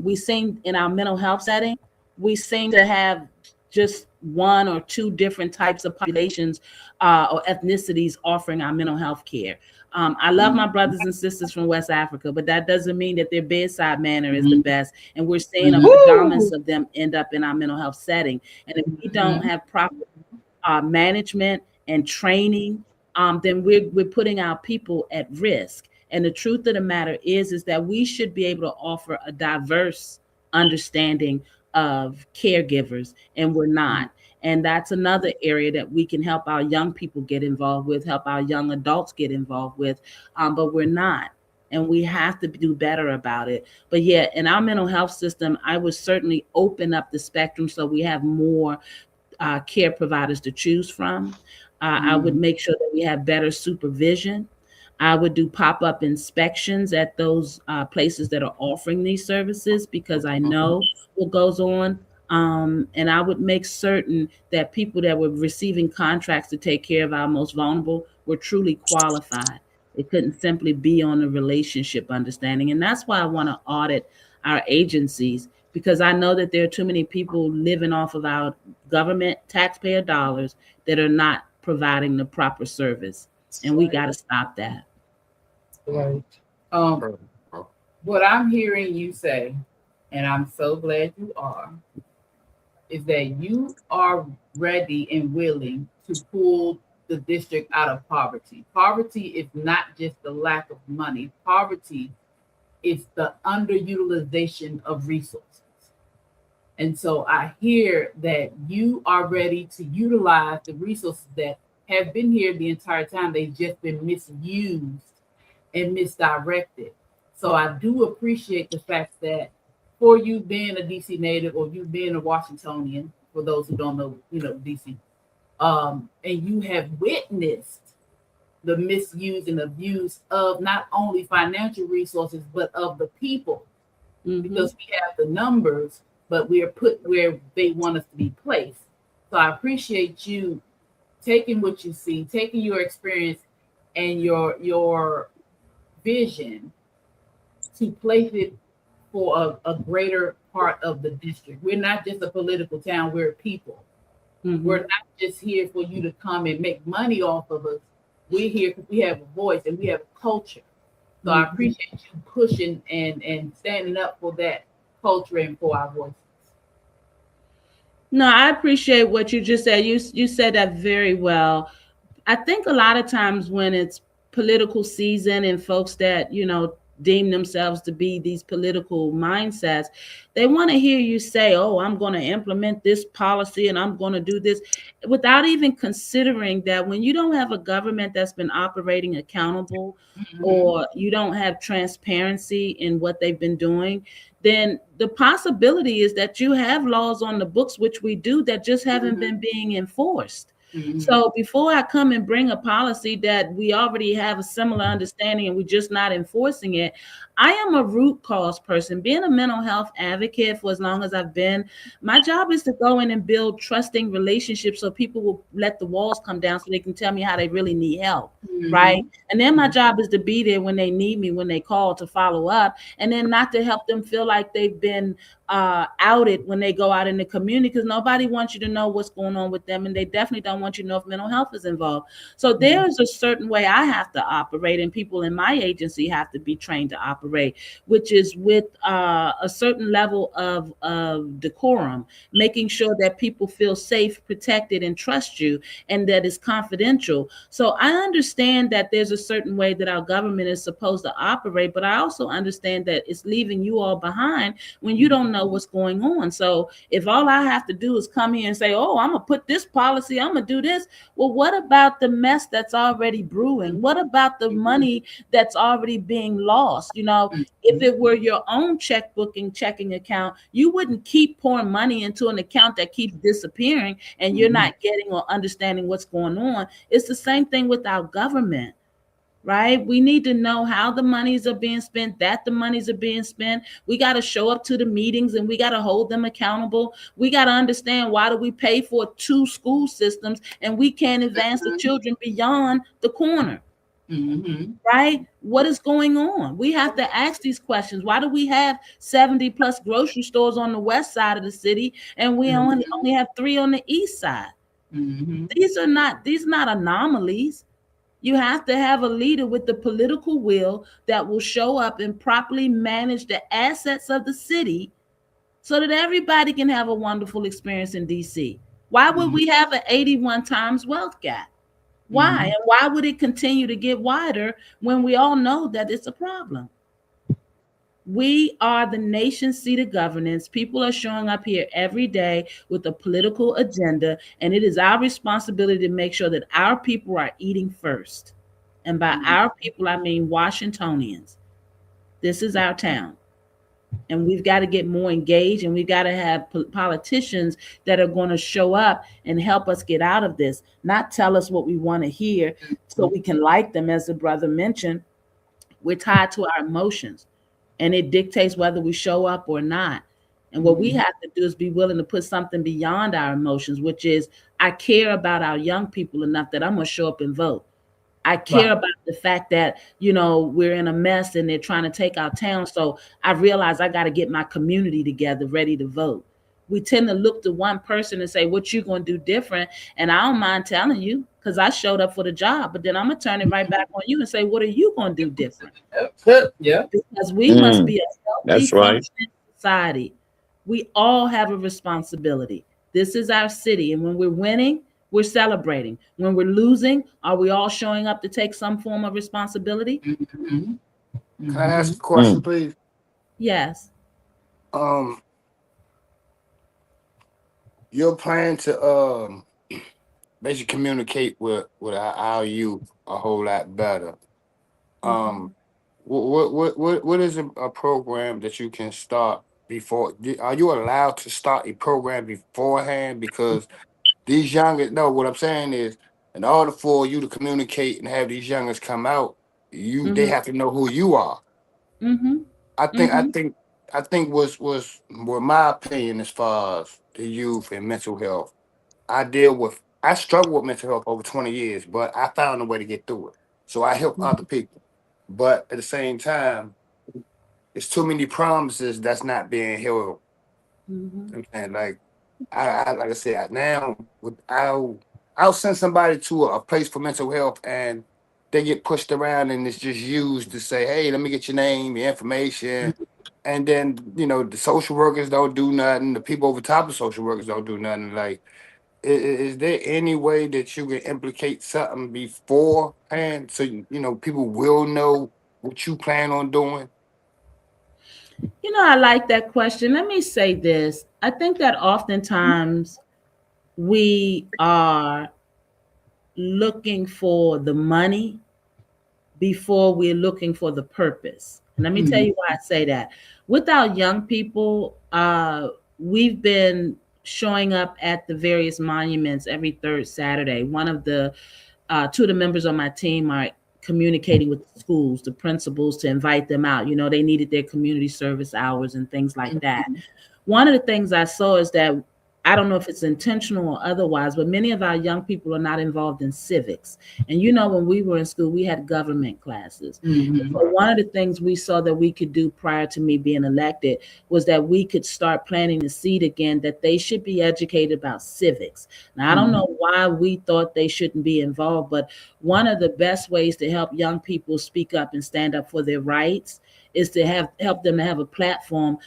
We seem in our mental health setting, we seem to have just one or two different types of populations or ethnicities offering our mental health care. I love my brothers and sisters from West Africa, but that doesn't mean that their bedside manner is the best. And we're seeing a predominance of them end up in our mental health setting. And if we don't have proper management and training, then we're putting our people at risk. And the truth of the matter is that we should be able to offer a diverse understanding of caregivers, and we're not. And that's another area that we can help our young people get involved with, help our young adults get involved with, but we're not. And we have to do better about it. But yeah, in our mental health system, I would certainly open up the spectrum so we have more care providers to choose from. I would make sure that we have better supervision. I would do pop-up inspections at those places that are offering these services, because I know what goes on. And I would make certain that people that were receiving contracts to take care of our most vulnerable were truly qualified. It couldn't simply be on a relationship understanding. And that's why I want to audit our agencies, because I know that there are too many people living off of our government taxpayer dollars that are not providing the proper service. And we got to stop that. Right. What I'm hearing you say, and I'm so glad you are, is that you are ready and willing to pull the district out of poverty. Poverty is not just the lack of money. Poverty is the underutilization of resources. And so I hear that you are ready to utilize the resources that have been here the entire time. They've just been misused and misdirected. So I do appreciate the fact that for you being a DC native, or you being a Washingtonian, for those who don't know, DC, and you have witnessed the misuse and abuse of not only financial resources, but of the people, because we have the numbers, but we are put where they want us to be placed. So I appreciate you taking what you see, taking your experience and your vision to place it for a greater part of the district. We're not just a political town, we're people. We're not just here for you to come and make money off of us. We're here because we have a voice and we have a culture. So I appreciate you pushing and standing up for that culture and for our voices. No, I appreciate what you just said. You said that very well. I think a lot of times when it's political season and folks that, deem themselves to be these political mindsets, they want to hear you say, oh, I'm going to implement this policy and I'm going to do this, without even considering that when you don't have a government that's been operating accountable, or you don't have transparency in what they've been doing, then the possibility is that you have laws on the books, which we do, that just haven't been being enforced. So before I come and bring a policy that we already have a similar understanding and we're just not enforcing it, I am a root cause person. Being a mental health advocate for as long as I've been, my job is to go in and build trusting relationships so people will let the walls come down so they can tell me how they really need help, right? And then my job is to be there when they need me, when they call, to follow up, and then not to help them feel like they've been outed when they go out in the community, because nobody wants you to know what's going on with them, and they definitely don't want you to know if mental health is involved. So there's a certain way I have to operate, and people in my agency have to be trained to operate, which is with a certain level of decorum, making sure that people feel safe, protected, and trust you, and that it's confidential. So I understand that there's a certain way that our government is supposed to operate, but I also understand that it's leaving you all behind when you don't know what's going on. So if all I have to do is come here and say, oh, I'm gonna put this policy, I'm gonna do this, well, what about the mess that's already brewing? What about the money that's already being lost? If it were your own checkbook and checking account, you wouldn't keep pouring money into an account that keeps disappearing and you're not getting or understanding what's going on. It's the same thing with our government. right? We need to know how the monies are being spent, that the monies are being spent. We got to show up to the meetings and we got to hold them accountable. We got to understand, why do we pay for 2 school systems and we can't advance the children beyond the corner? Right? What is going on? We have to ask these questions. Why do we have 70 plus grocery stores on the west side of the city and we only have 3 on the east side? These are not anomalies. You have to have a leader with the political will that will show up and properly manage the assets of the city so that everybody can have a wonderful experience in DC. Why would we have an 81 times wealth gap? Why? And why would it continue to get wider when we all know that it's a problem? We are the nation's seat of governance. People are showing up here every day with a political agenda, and it is our responsibility to make sure that our people are eating first. And by our people, I mean Washingtonians. This is our town. And we've got to get more engaged, and we've got to have politicians that are going to show up and help us get out of this, not tell us what we want to hear so we can like them. As the brother mentioned, we're tied to our emotions, and it dictates whether we show up or not. And what we have to do is be willing to put something beyond our emotions, which is, I care about our young people enough that I'm going to show up and vote. I care about the fact that, we're in a mess and they're trying to take our town. So I realize I got to get my community together, ready to vote. We tend to look to one person and say, what you going to do different? And I don't mind telling you, because I showed up for the job, but then I'm going to turn it right back on you and say, what are you going to do different? Yeah. Because we must be a That's healthy, right. functioning society. We all have a responsibility. This is our city. And when we're winning, we're celebrating. When we're losing, are we all showing up to take some form of responsibility? Can I ask a question, please? Yes. Your plan to basically communicate with our youth a whole lot better. What is a program that you can start before? Are you allowed to start a program beforehand? Because these youngers, no, what I'm saying is, in order for you to communicate and have these youngers come out, they have to know who you are. I think was my opinion as far as the youth and mental health. I struggled with mental health over 20 years, but I found a way to get through it. So I help other people. But at the same time, it's too many promises that's not being held. And like I said, now I'll send somebody to a place for mental health, and they get pushed around, and it's just used to say, hey, let me get your name, your information. And then, the social workers don't do nothing. The people over top of social workers don't do nothing. Like, is there any way that you can implicate something beforehand so, people will know what you plan on doing? I like that question. Let me say this. I think that oftentimes we are looking for the money before we're looking for the purpose. And let me tell you why I say that. With our young people, we've been showing up at the various monuments every third Saturday. One of the 2 of the members on my team are communicating with the schools, the principals, to invite them out. They needed their community service hours and things like that. One of the things I saw is that, I don't know if it's intentional or otherwise, but many of our young people are not involved in civics. And when we were in school, we had government classes. So one of the things we saw that we could do prior to me being elected was that we could start planting the seed again that they should be educated about civics. Now, I don't know why we thought they shouldn't be involved, but one of the best ways to help young people speak up and stand up for their rights is to help them to have a platform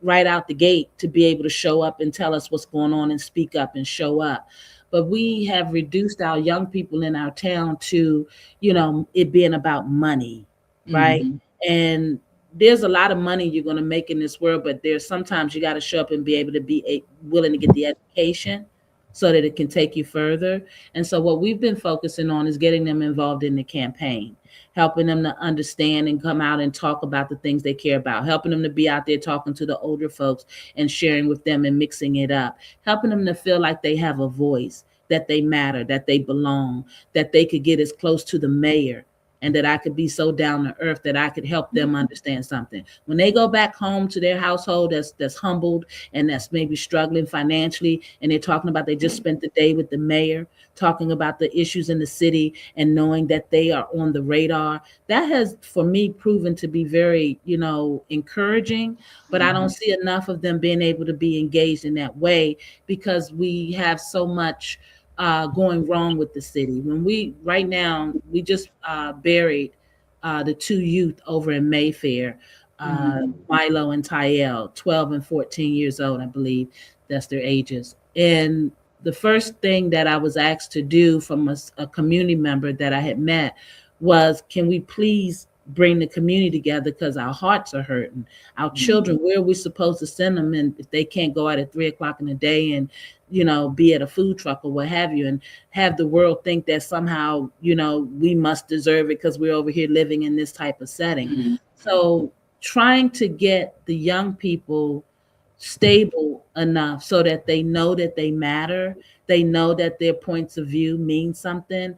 right out the gate to be able to show up and tell us what's going on and speak up and show up. But we have reduced our young people in our town to, it being about money, right? And there's a lot of money you're going to make in this world, but there's sometimes you got to show up and be able to be willing to get the education so that it can take you further. And so what we've been focusing on is getting them involved in the campaign, helping them to understand and come out and talk about the things they care about, helping them to be out there talking to the older folks and sharing with them and mixing it up, helping them to feel like they have a voice, that they matter, that they belong, that they could get as close to the mayor and that I could be so down to earth that I could help them understand something. When they go back home to their household that's humbled and that's maybe struggling financially, and they're talking about they just spent the day with the mayor, talking about the issues in the city and knowing that they are on the radar, that has, for me, proven to be very, encouraging. But I don't see enough of them being able to be engaged in that way because we have so much going wrong with the city. Right now, we just buried the 2 youth over in Mayfair, Milo and Tyel, 12 and 14 years old, I believe that's their ages. And the first thing that I was asked to do from a community member that I had met was, can we please bring the community together because our hearts are hurting. Our children, where are we supposed to send them? And if they can't go out at 3 o'clock in the day and, be at a food truck or what have you, and have the world think that somehow, we must deserve it because we're over here living in this type of setting. So trying to get the young people stable enough so that they know that they matter, they know that their points of view mean something,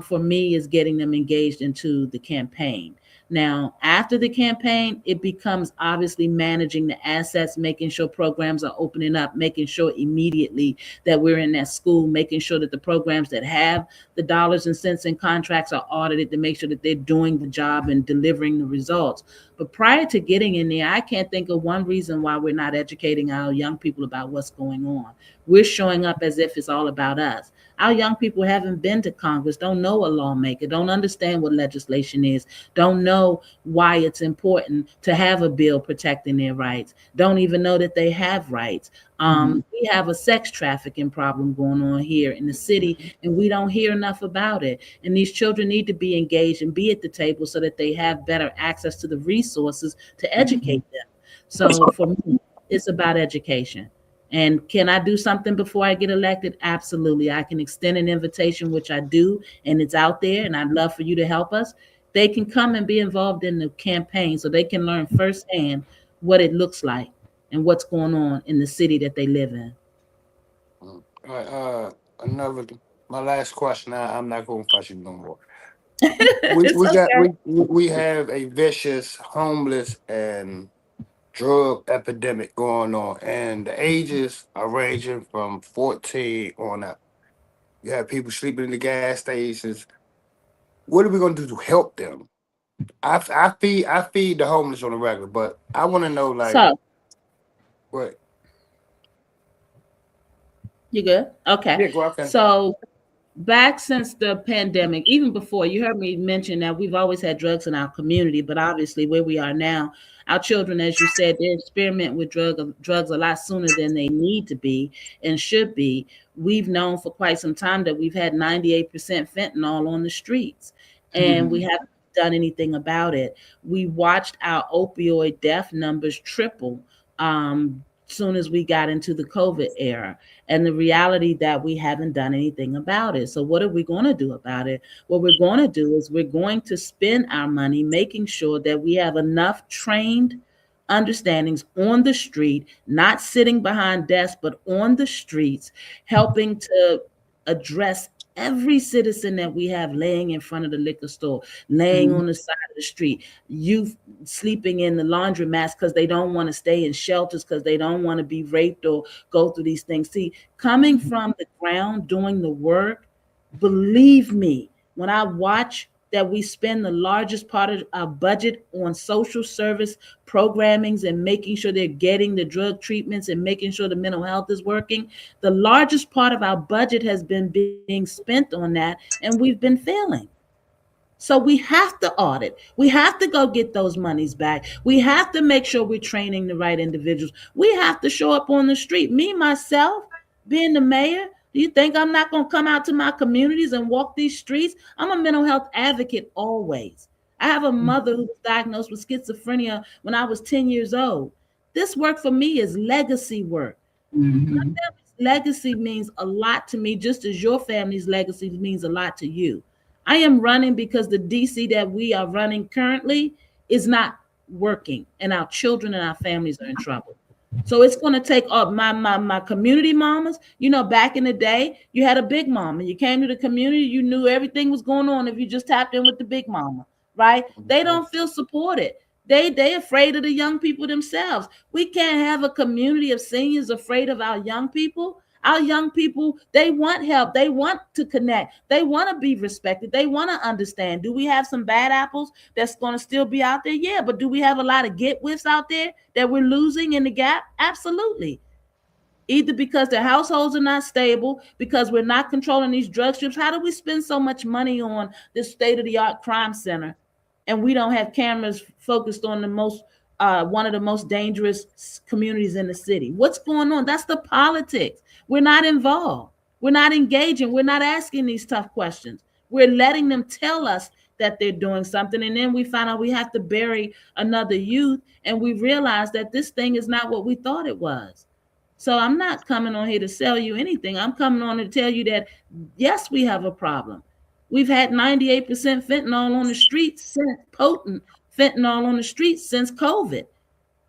for me, is getting them engaged into the campaign. Now, after the campaign, it becomes obviously managing the assets, making sure programs are opening up, making sure immediately that we're in that school, making sure that the programs that have the dollars and cents and contracts are audited to make sure that they're doing the job and delivering the results. But prior to getting in there, I can't think of one reason why we're not educating our young people about what's going on. We're showing up as if it's all about us. Our young people haven't been to Congress, don't know a lawmaker, don't understand what legislation is, don't know why it's important to have a bill protecting their rights, don't even know that they have rights. We have a sex trafficking problem going on here in the city, and we don't hear enough about it. And these children need to be engaged and be at the table so that they have better access to the resources to educate them. So for me, it's about education. And can I do something before I get elected? Absolutely. I can extend an invitation, which I do, and it's out there, and I'd love for you to help us. They can come and be involved in the campaign so they can learn firsthand what it looks like and what's going on in the city that they live in. All right, my last question. I'm not going to fuss you no more. We have a vicious homeless and drug epidemic going on, and the ages are ranging from 14 on up. You have people sleeping in the gas stations. What are we going to do to help them? I feed the homeless on a regular, but I want to know, what? You good? Okay. Yeah, go ahead. So back since the pandemic, even before, you heard me mention that we've always had drugs in our community, but obviously where we are now, our children, as you said, they experiment with drugs a lot sooner than they need to be and should be. We've known for quite some time that we've had 98% fentanyl on the streets, and we haven't done anything about it. We watched our opioid death numbers triple soon as we got into the COVID era, and the reality that we haven't done anything about it. So what are we going to do about it? What we're going to do is we're going to spend our money making sure that we have enough trained understandings on the street, not sitting behind desks, but on the streets, helping to address every citizen that we have laying in front of the liquor store, laying on the side of the street, youth sleeping in the laundromats because they don't want to stay in shelters because they don't want to be raped or go through these things. See, coming from the ground, doing the work, believe me, when I watch that we spend the largest part of our budget on social service programmings and making sure they're getting the drug treatments and making sure the mental health is working, the largest part of our budget has been being spent on that, and we've been failing. So we have to audit. We have to go get those monies back. We have to make sure we're training the right individuals. We have to show up on the street. Me, myself, being the mayor, do you think I'm not going to come out to my communities and walk these streets? I'm a mental health advocate always. I have a mother who was diagnosed with schizophrenia when I was 10 years old. This work for me is legacy work. My family's legacy means a lot to me, just as your family's legacy means a lot to you. I am running because the DC that we are running currently is not working, and our children and our families are in trouble. So it's going to take up my community mamas. You know, back in the day, you had a big mama. You came to the community, you knew everything was going on if you just tapped in with the big mama, right? They don't feel supported. They afraid of the young people themselves. We can't have a community of seniors afraid of our young people. Our young people, they want help. They want to connect. They want to be respected. They want to understand. Do we have some bad apples that's going to still be out there? Yeah, but do we have a lot of get withs out there that we're losing in the gap? Absolutely. Either because their households are not stable, because we're not controlling these drug strips. How do we spend so much money on this state-of-the-art crime center and we don't have cameras focused on the most one of the most dangerous communities in the city? What's going on? That's the politics. We're not involved. We're not engaging. We're not asking these tough questions. We're letting them tell us that they're doing something, and then we find out we have to bury another youth, and we realize that this thing is not what we thought it was. So I'm not coming on here to sell you anything. I'm coming on to tell you that, yes, we have a problem. We've had 98% fentanyl on the streets since potent fentanyl on the streets since COVID.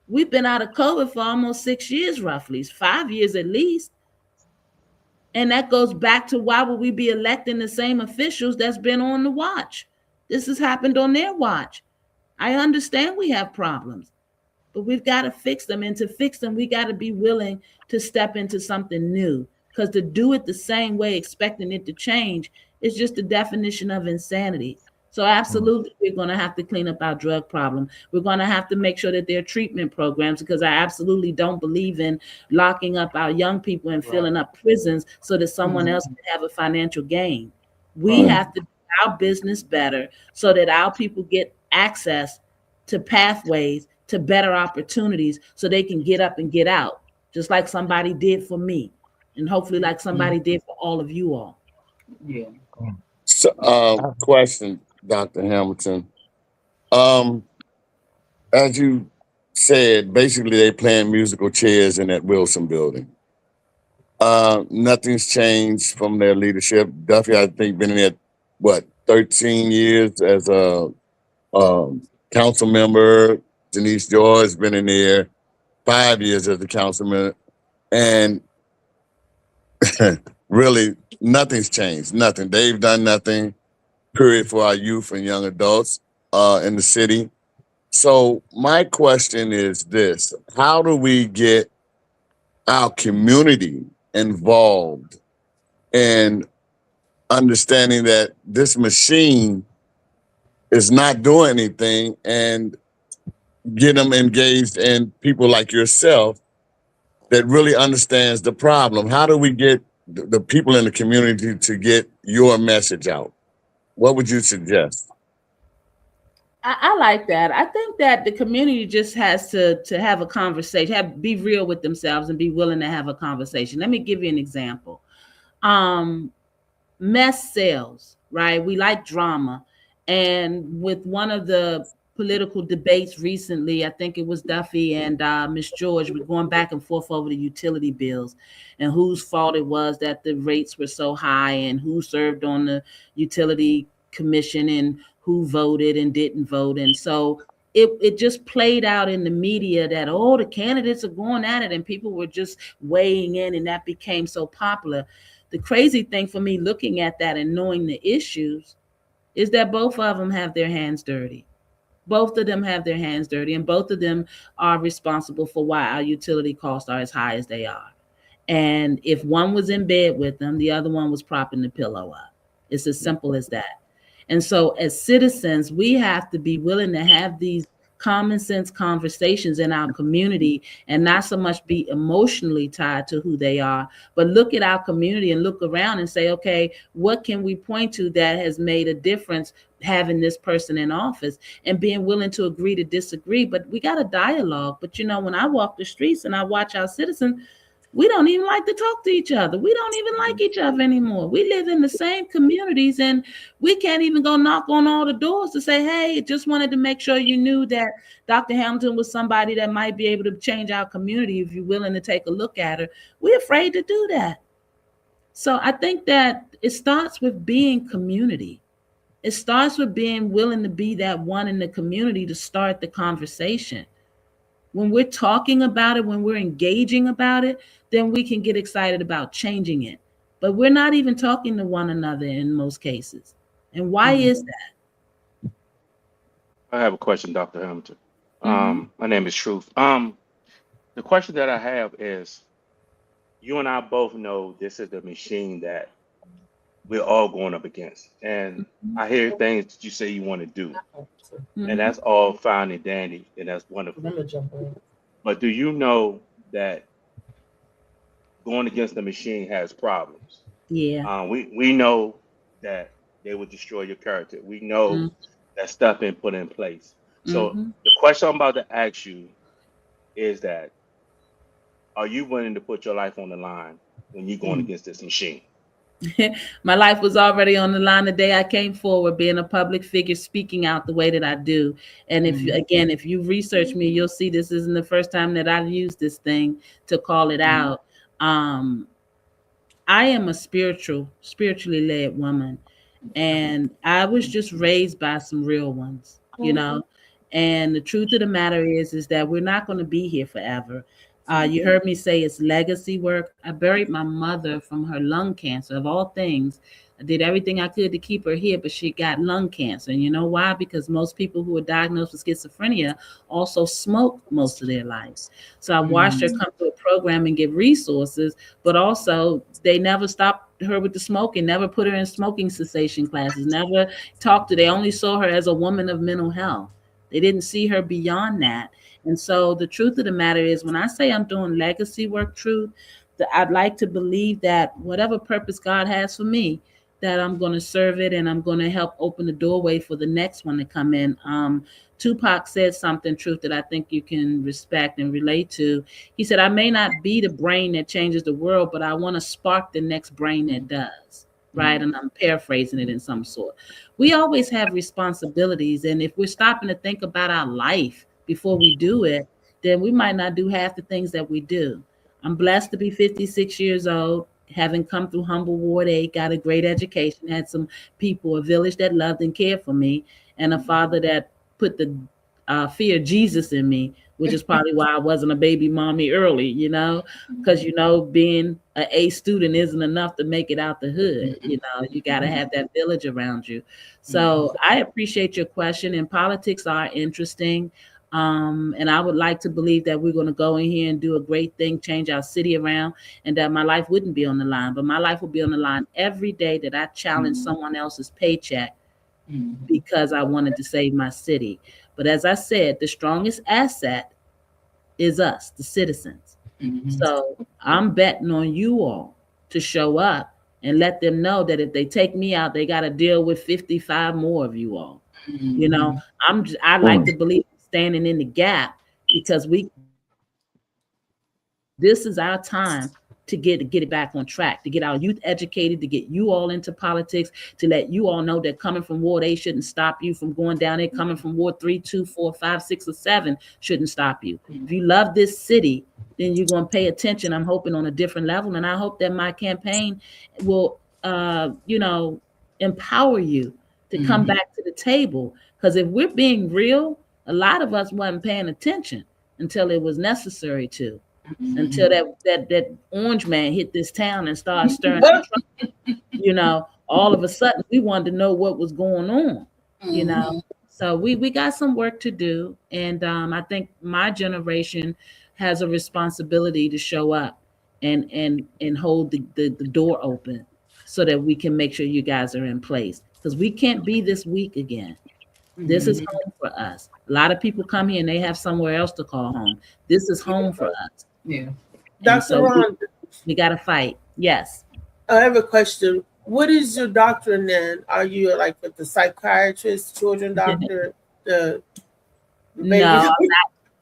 We've been out of COVID for almost 6 years, roughly 5 years at least. And that goes back to why would we be electing the same officials that's been on the watch? This has happened on their watch. I understand we have problems, but we've got to fix them. And to fix them, we got to be willing to step into something new. Because to do it the same way, expecting it to change, is just the definition of insanity. So absolutely, we're going to have to clean up our drug problem. We're going to have to make sure that there are treatment programs, because I absolutely don't believe in locking up our young people and filling up prisons so that someone else can have a financial gain. We have to do our business better so that our people get access to pathways, to better opportunities, so they can get up and get out, just like somebody did for me, and hopefully like somebody did for all of you all. Yeah. So, question, Dr. Hamilton. As you said, basically they playing musical chairs in that Wilson building. Nothing's changed from their leadership. Duffy, I think, been in there, what, 13 years as a council member. Denise George been in there 5 years as a councilman. And really, nothing's changed. Nothing. They've done nothing, period, for our youth and young adults in the city. So my question is this: how do we get our community involved in understanding that this machine is not doing anything, and get them engaged in people like yourself that really understands the problem? How do we get the people in the community to get your message out? What would you suggest? I like that. I think that the community just has to have a conversation, be real with themselves and be willing to have a conversation. Let me give you an example. Mess sells, right? We like drama. And with one of the political debates recently, I think it was Duffy and Miss George were going back and forth over the utility bills and whose fault it was that the rates were so high and who served on the utility commission and who voted and didn't vote. And so it just played out in the media that, oh, the candidates are going at it, and people were just weighing in, and that became so popular. The crazy thing for me looking at that and knowing the issues is that both of them have their hands dirty. Both of them have their hands dirty, and both of them are responsible for why our utility costs are as high as they are. And if one was in bed with them, the other one was propping the pillow up. It's as simple as that. And so as citizens, we have to be willing to have these common sense conversations in our community and not so much be emotionally tied to who they are, but look at our community and look around and say, okay, what can we point to that has made a difference having this person in office, and being willing to agree to disagree. But we got a dialogue. But you know, when I walk the streets and I watch our citizens, we don't even like to talk to each other. We don't even like each other anymore. We live in the same communities and we can't even go knock on all the doors to say, hey, just wanted to make sure you knew that Dr. Hamilton was somebody that might be able to change our community if you're willing to take a look at her. We're afraid to do that. So I think that it starts with being community. It starts with being willing to be that one in the community to start the conversation. when we're talking about it, when we're engaging about it, then we can get excited about changing it. But we're not even talking to one another in most cases. And why is that? I have a question, Dr. Hamilton. My name is Truth. The question that I have is, you and I both know this is the machine that we're all going up against. And I hear things that you say you want to do. And that's all fine and dandy, and that's wonderful. But do you know that going against the machine has problems? Yeah. We know that they will destroy your character. We know that stuff been put in place. So the question I'm about to ask you is that, are you willing to put your life on the line when you're going against this machine? My life was already on the line the day I came forward, being a public figure, speaking out the way that I do. And if you research me, you'll see this isn't the first time that I've used this thing to call it out. I am a spiritually led woman, and I was just raised by some real ones, you know. And the truth of the matter is that we're not going to be here forever. You heard me say it's legacy work. I buried my mother from her lung cancer, of all things. I did everything I could to keep her here, but she got lung cancer. And you know why? Because most people who are diagnosed with schizophrenia also smoke most of their lives. So I watched her come to a program and get resources, but also they never stopped her with the smoking, never put her in smoking cessation classes, never talked to her. They only saw her as a woman of mental health. They didn't see her beyond that. And so the truth of the matter is, when I say I'm doing legacy work, Truth, that I'd like to believe that whatever purpose God has for me, that I'm going to serve it, and I'm going to help open the doorway for the next one to come in. Tupac said something, Truth, that I think you can respect and relate to. He said, I may not be the brain that changes the world, but I want to spark the next brain that does. Right. And I'm paraphrasing it in some sort. We always have responsibilities. And if we're stopping to think about our life before we do it, then we might not do half the things that we do. I'm blessed to be 56 years old, having come through humble Ward 8, got a great education, had some people, a village that loved and cared for me, and a father that put the fear of Jesus in me, which is probably why I wasn't a baby mommy early, you know, because, you know, being an A student isn't enough to make it out the hood. You know, you got to have that village around you. So I appreciate your question, and politics are interesting. And I would like to believe that we're going to go in here and do a great thing, change our city around, and that my life wouldn't be on the line, but my life will be on the line every day that I challenge someone else's paycheck because I wanted to save my city. But as I said, the strongest asset is us, the citizens. So I'm betting on you all to show up and let them know that if they take me out, they got to deal with 55 more of you all. You know, I like to believe standing in the gap, because this is our time to get it back on track, to get our youth educated, to get you all into politics, to let you all know that coming from Ward 8 shouldn't stop you from going down there. Coming from Ward 3, 2, 4, 5, 6, or 7 shouldn't stop you. If you love this city, then you're going to pay attention, I'm hoping, on a different level. And I hope that my campaign will, you know, empower you to come back to the table. Because if we're being real, a lot of us wasn't paying attention until it was necessary to. Until that orange man hit this town and started stirring the trouble. You know, all of a sudden we wanted to know what was going on, you know. So we got some work to do. And I think my generation has a responsibility to show up and hold the door open so that we can make sure you guys are in place. Because we can't be this weak again. This is home for us. A lot of people come here and they have somewhere else to call home. This is home for us. Yeah. Dr. Ron, we got to fight. Yes. I have a question. What is your doctrine then? Are you like with the psychiatrist, children doctor, the baby? No,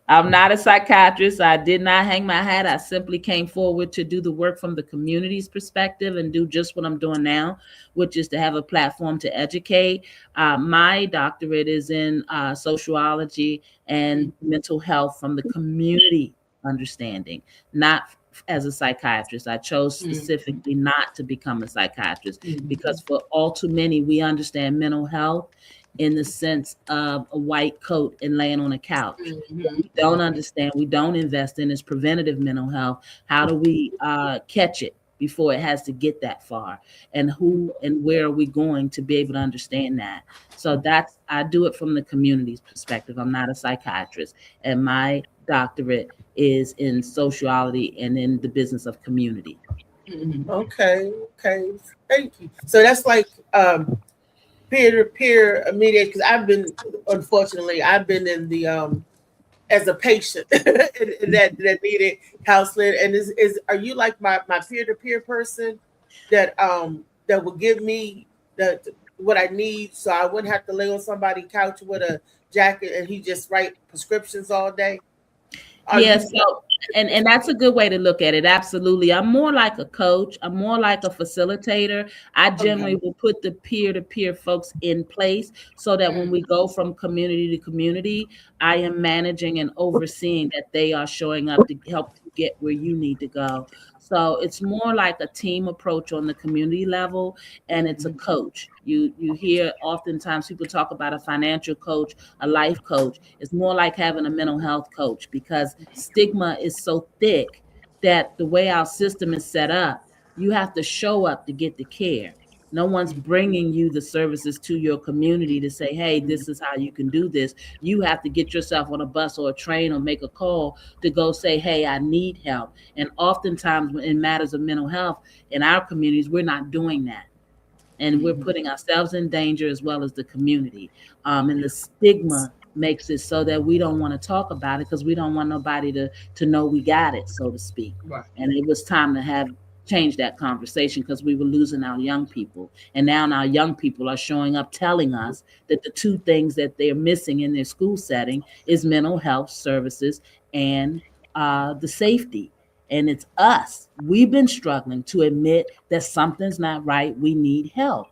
I'm not a psychiatrist. I did not hang my hat. I simply came forward to do the work from the community's perspective and do just what I'm doing now, which is to have a platform to educate. My doctorate is in sociology and mental health from the community understanding, not as a psychiatrist. I chose specifically not to become a psychiatrist because for all too many, we understand mental health in the sense of a white coat and laying on a couch. Mhm. What we don't understand, we don't invest in is preventative mental health. How do we catch it before it has to get that far? And who and where are we going to be able to understand that? So I do it from the community's perspective. I'm not a psychiatrist, and my doctorate is in sociology and in the business of community. Mhm. Okay, thank you. So that's like peer-to-peer mediation, because unfortunately I've been in the as a patient that needed counseling. And are you like my peer-to-peer person that will give me what I need, so I wouldn't have to lay on somebody's couch with a jacket and he just write prescriptions all day? Yes, and that's a good way to look at it. Absolutely. I'm more like a coach. I'm more like a facilitator. I generally will put the peer-to-peer folks in place so that when we go from community to community, I am managing and overseeing that they are showing up to help you get where you need to go. So it's more like a team approach on the community level, and it's a coach. You hear oftentimes people talk about a financial coach, a life coach. It's more like having a mental health coach, because stigma is so thick that the way our system is set up, you have to show up to get the care. No one's bringing you the services to your community to say, hey, this is how you can do this. You have to get yourself on a bus or a train or make a call to go say, hey, I need help. And oftentimes in matters of mental health in our communities, we're not doing that. And we're putting ourselves in danger as well as the community. And the stigma makes it so that we don't want to talk about it because we don't want nobody to know we got it, so to speak. Right. And it was time to change that conversation, because we were losing our young people. And now our young people are showing up telling us that the two things that they're missing in their school setting is mental health services and the safety. And it's us. We've been struggling to admit that something's not right. We need help.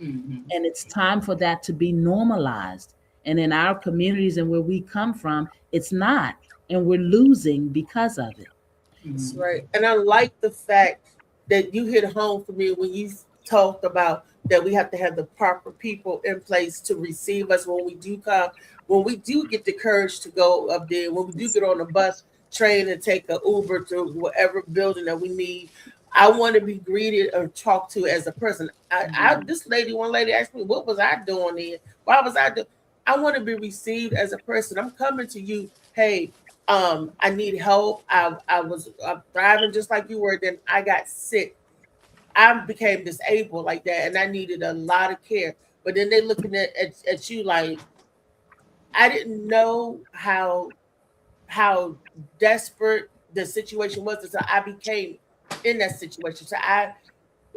Mhm. And it's time for that to be normalized. And in our communities and where we come from, it's not. And we're losing because of it. That's right. And I like the fact that you hit home for me when you talked about that we have to have the proper people in place to receive us when we do come, when we do get the courage to go up there, when we do get on a bus, train, and take an Uber to whatever building that we need. I want to be greeted or talked to as a person. One lady asked me, what was I doing here? Why was I doing? I want to be received as a person. I'm coming to you. Hey, I need help. I'm thriving just like you were. Then I got sick. I became disabled like that, and I needed a lot of care. But then they looking at you like, I didn't know how desperate the situation was until I became in that situation. So I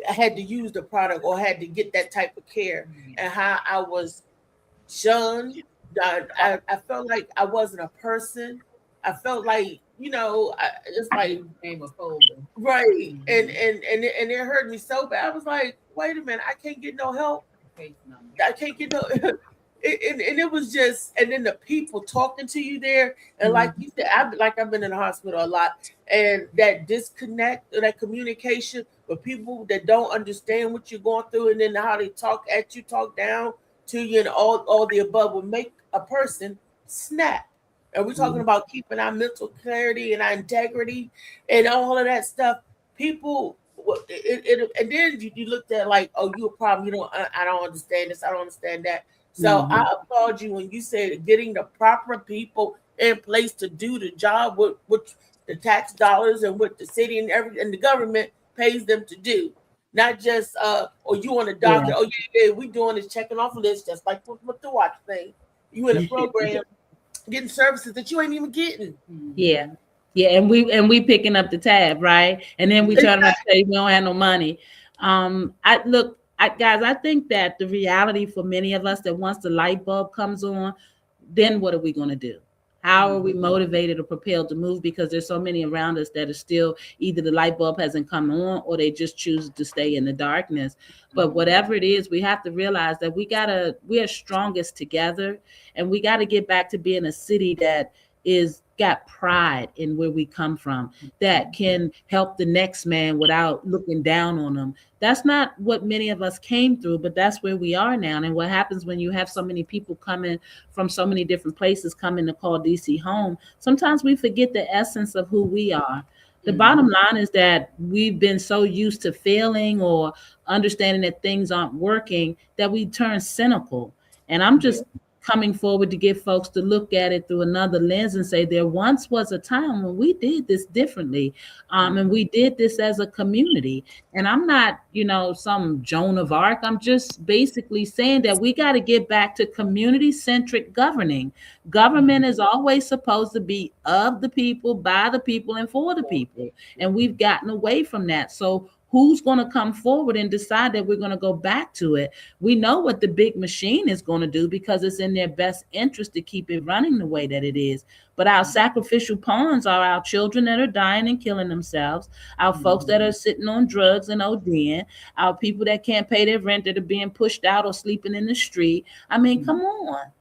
had to use the product or had to get that type of care, and how I was shunned. I felt like I wasn't a person. I felt like, it's like Became a folder. right, and it hurt me so bad. I was like, wait a minute, I can't get no help. I can't get no. And it was just, and then the people talking to you there, and like you said, I've been in the hospital a lot, and that disconnect, that communication with people that don't understand what you're going through, and then how they talk at you, talk down to you, and all the above will make a person snap. And we're talking about keeping our mental clarity and our integrity and all of that stuff. People, and then you looked at like, oh, you a problem. I don't understand this. I don't understand that. So I applaud you when you said getting the proper people in place to do the job with the tax dollars and what the city and the government pays them to do. Not just or you on a doctor, Yeah. oh yeah, we doing this, checking off a list, just like with the watch thing. You in a program getting services that you ain't even getting. Yeah. Yeah. And we picking up the tab, right? And then we turn around and say we don't have no money. Guys, I think that the reality for many of us, that once the light bulb comes on, then what are we going to do? How are we motivated or propelled to move? Because there's so many around us that are still either the light bulb hasn't come on or they just choose to stay in the darkness. But whatever it is, we have to realize that we are strongest together, and we got to get back to being a city that is got pride in where we come from, that can help the next man without looking down on them. That's not what many of us came through, but that's where we are now. And what happens when you have so many people coming from so many different places coming to call DC home, sometimes we forget the essence of who we are. The bottom line is that we've been so used to failing or understanding that things aren't working that we turn cynical. And I'm just coming forward to get folks to look at it through another lens and say, there once was a time when we did this differently. And we did this as a community. And I'm not, some Joan of Arc. I'm just basically saying that we got to get back to community-centric governing. Government is always supposed to be of the people, by the people, and for the people. And we've gotten away from that. So who's going to come forward and decide that we're going to go back to it? We know what the big machine is going to do because it's in their best interest to keep it running the way that it is. But our sacrificial pawns are our children that are dying and killing themselves, our folks that are sitting on drugs and ODing, our people that can't pay their rent that are being pushed out or sleeping in the street. I mean, come on.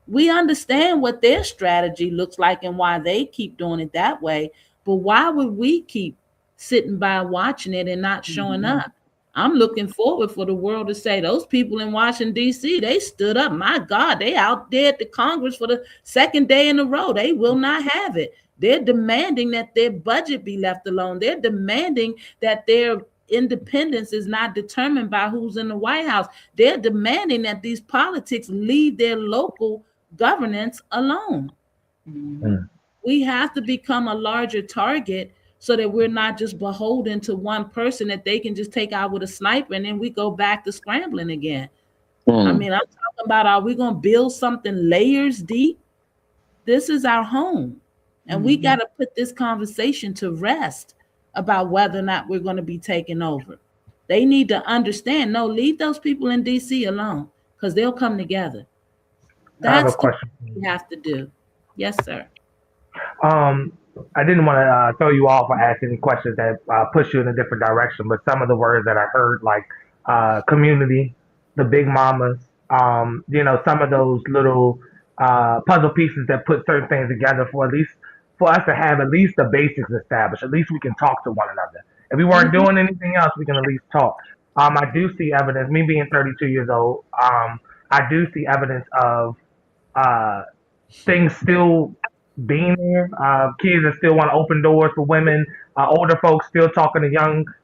We understand what their strategy looks like and why they keep doing it that way. But why would we keep sitting by watching it and not showing up? I'm looking forward for the world to say those people in Washington, D.C., they stood up. My God, they out there at the Congress for the second day in a row. They will not have it. They're demanding that their budget be left alone. They're demanding that their independence is not determined by who's in the White House. They're demanding that these politics leave their local governance alone. We have to become a larger target so that we're not just beholden to one person that they can just take out with a sniper and then we go back to scrambling again. I mean, I'm talking about, are we going to build something layers deep? This is our home. And we got to put this conversation to rest about whether or not we're going to be taken over. They need to understand, no, leave those people in DC alone because they'll come together. That's what we have to do. Yes, sir. I didn't want to throw you off or ask any questions that push you in a different direction, but some of the words that I heard, like community, the big mamas, some of those little puzzle pieces that put certain things together for us to have at least the basics established. At least we can talk to one another. If we weren't doing anything else, we can at least talk. I do see evidence, me being 32 years old, I do see evidence of things still being there. Kids that still want to open doors for women, older folks still talking to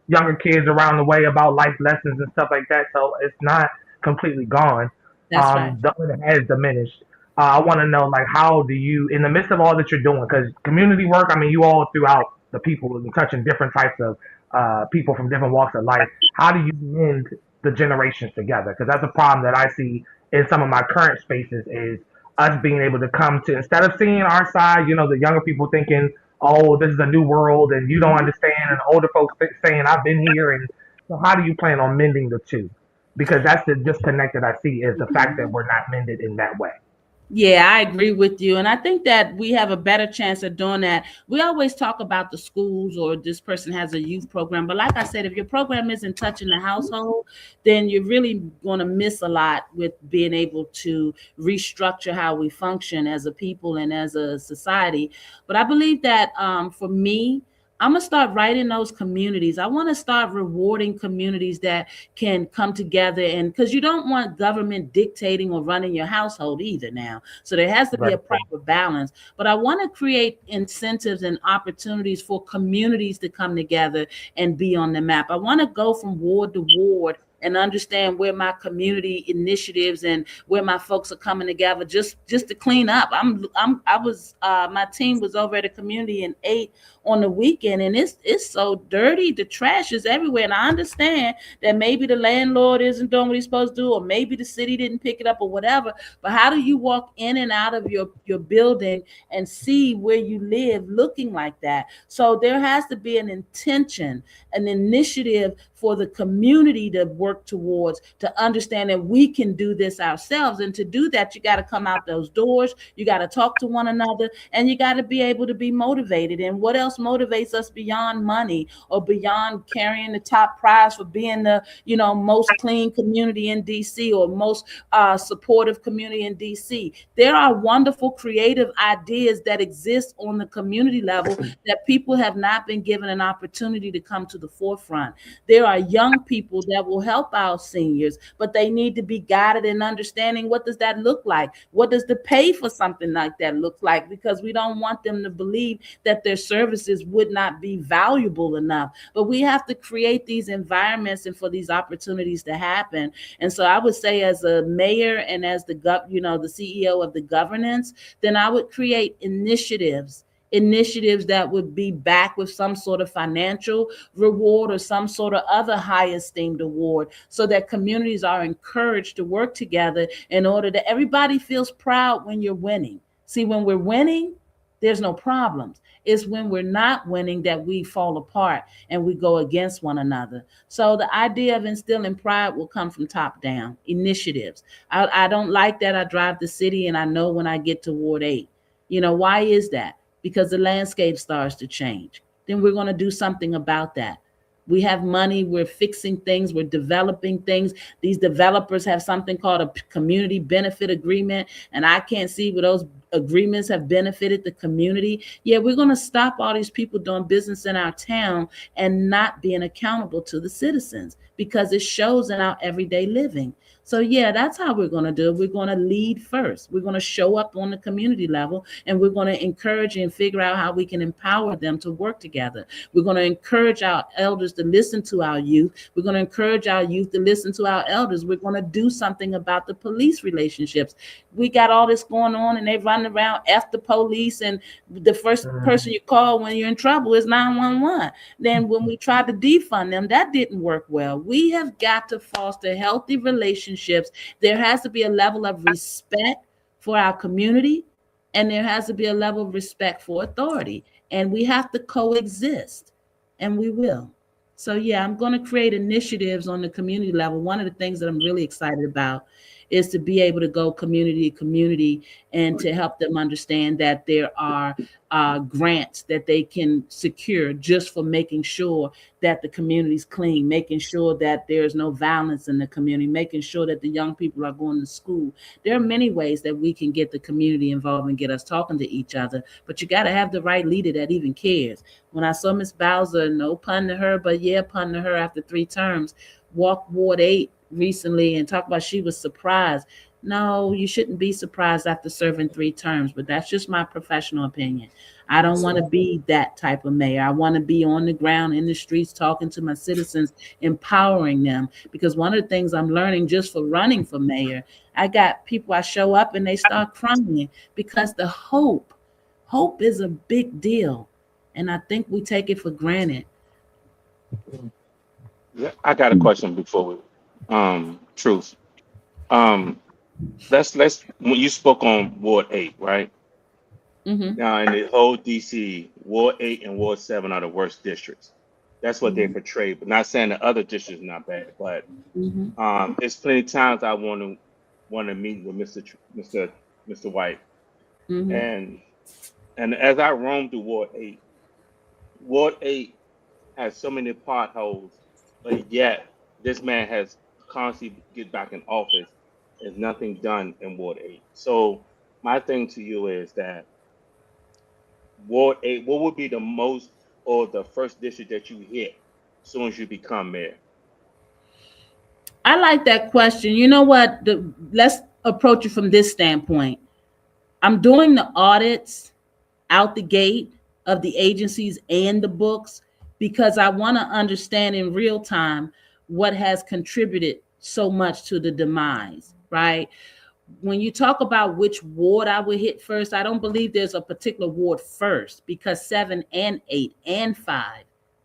younger kids around the way about life lessons and stuff like that. So it's not completely gone. That's right. Though it has diminished. I want to know, like, how do you, in the midst of all that you're doing, because community work, I mean, you all throughout the people and touching different types of people from different walks of life, how do you mend the generations together? Because that's a problem that I see in some of my current spaces is us being able to come to, instead of seeing our side, the younger people thinking, oh, this is a new world and you don't understand, and older folks saying, I've been here. And so how do you plan on mending the two? Because that's the disconnect that I see is the fact that we're not mended in that way. Yeah, I agree with you. And I think that we have a better chance of doing that. We always talk about the schools or this person has a youth program. But like I said, if your program isn't touching the household, then you're really going to miss a lot with being able to restructure how we function as a people and as a society. But I believe that for me, I'm going to start writing those communities. I want to start rewarding communities that can come together, and because you don't want government dictating or running your household either now. So there has to be a proper balance. But I want to create incentives and opportunities for communities to come together and be on the map. I want to go from ward to ward and understand where my community initiatives and where my folks are coming together just to clean up. My team was over at a community and ate on the weekend, and it's so dirty. The trash is everywhere. And I understand that maybe the landlord isn't doing what he's supposed to do, or maybe the city didn't pick it up or whatever. But how do you walk in and out of your building and see where you live looking like that? So there has to be an intention, an initiative for the community to work towards, to understand that we can do this ourselves. And to do that, you got to come out those doors, you got to talk to one another, and you got to be able to be motivated. And what else motivates us beyond money or beyond carrying the top prize for being the, you know, most clean community in DC or most supportive community in DC? There are wonderful creative ideas that exist on the community level that people have not been given an opportunity to come to the forefront. There are young people that will help our seniors, but they need to be guided in understanding what does that look like? What does the pay for something like that look like? Because we don't want them to believe that their services would not be valuable enough. But we have to create these environments and for these opportunities to happen. And so I would say, as a mayor and as the the CEO of the governance, then I would create initiatives that would be backed with some sort of financial reward or some sort of other high esteemed award, so that communities are encouraged to work together in order that everybody feels proud when you're winning. See, when we're winning, there's no problems. It's when we're not winning that we fall apart and we go against one another. So the idea of instilling pride will come from top down initiatives. I don't like that I drive the city and I know when I get to Ward 8. You know, why is that? Because the landscape starts to change. Then we're going to do something about that. We have money, we're fixing things, we're developing things. These developers have something called a community benefit agreement, and I can't see where those agreements have benefited the community. Yeah, we're going to stop all these people doing business in our town and not being accountable to the citizens, because it shows in our everyday living. So yeah, that's how we're going to do it. We're going to lead first. We're going to show up on the community level, and we're going to encourage and figure out how we can empower them to work together. We're going to encourage our elders to listen to our youth. We're going to encourage our youth to listen to our elders. We're going to do something about the police relationships. We got all this going on, and they run around F the police, and the first person you call when you're in trouble is 911. Then when we tried to defund them, that didn't work well. We have got to foster healthy relationships. There has to be a level of respect for our community, and there has to be a level of respect for authority, and we have to coexist, and we will. So yeah, I'm going to create initiatives on the community level. One of the things that I'm really excited about is to be able to go community to community and to help them understand that there are grants that they can secure just for making sure that the community's clean, making sure that there's no violence in the community, making sure that the young people are going to school. There are many ways that we can get the community involved and get us talking to each other, but you got to have the right leader that even cares. When I saw Ms. Bowser, no pun to her, but yeah, pun to her, after 3 terms, walk Ward 8 recently and talk about she was surprised. No, you shouldn't be surprised after serving 3 terms, but that's just my professional opinion. I don't want to be that type of mayor. I want to be on the ground in the streets talking to my citizens, empowering them, because one of the things I'm learning just for running for mayor, I got people, I show up and they start crying because the hope is a big deal, and I think we take it for granted. Yeah, I got a question before we Truth. Let's when you spoke on Ward 8, right? Mm-hmm. Now in the whole DC, Ward 8 and Ward 7 are the worst districts. That's what they portray, but not saying the other districts are not bad. But there's plenty of times I want to meet with Mr. White, and as I roam through Ward 8 has so many potholes, but yet this man has constantly get back in office. There's nothing done in Ward 8. So my thing to you is that Ward 8, what would be the most or the first district that you hit as soon as you become mayor? I like that question. You know what? Let's approach it from this standpoint. I'm doing the audits out the gate of the agencies and the books because I want to understand in real time what has contributed so much to the demise, right? When you talk about which ward I would hit first, I don't believe there's a particular ward first, because 7 and 8 and 5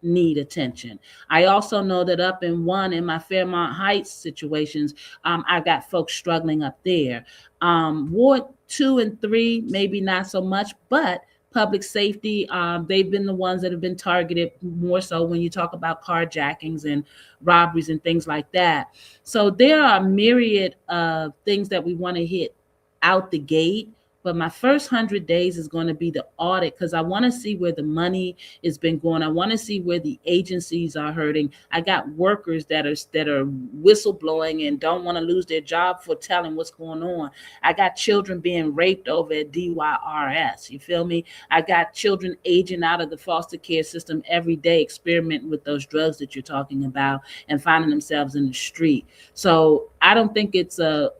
need attention. I also know that up in 1 in my Fairmont Heights situations, I got folks struggling up there. Ward 2 and 3, maybe not so much, but public safety, they've been the ones that have been targeted more so when you talk about carjackings and robberies and things like that. So there are a myriad of things that we want to hit out the gate. But my first 100 days is going to be the audit, because I want to see where the money has been going. I want to see where the agencies are hurting. I got workers that are whistleblowing and don't want to lose their job for telling what's going on. I got children being raped over at DYRS. You feel me? I got children aging out of the foster care system every day, experimenting with those drugs that you're talking about and finding themselves in the street. So I don't think it's a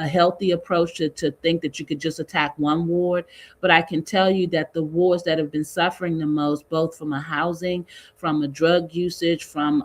healthy approach to think that you could just attack one ward, but I can tell you that the wards that have been suffering the most, both from a housing, from a drug usage, from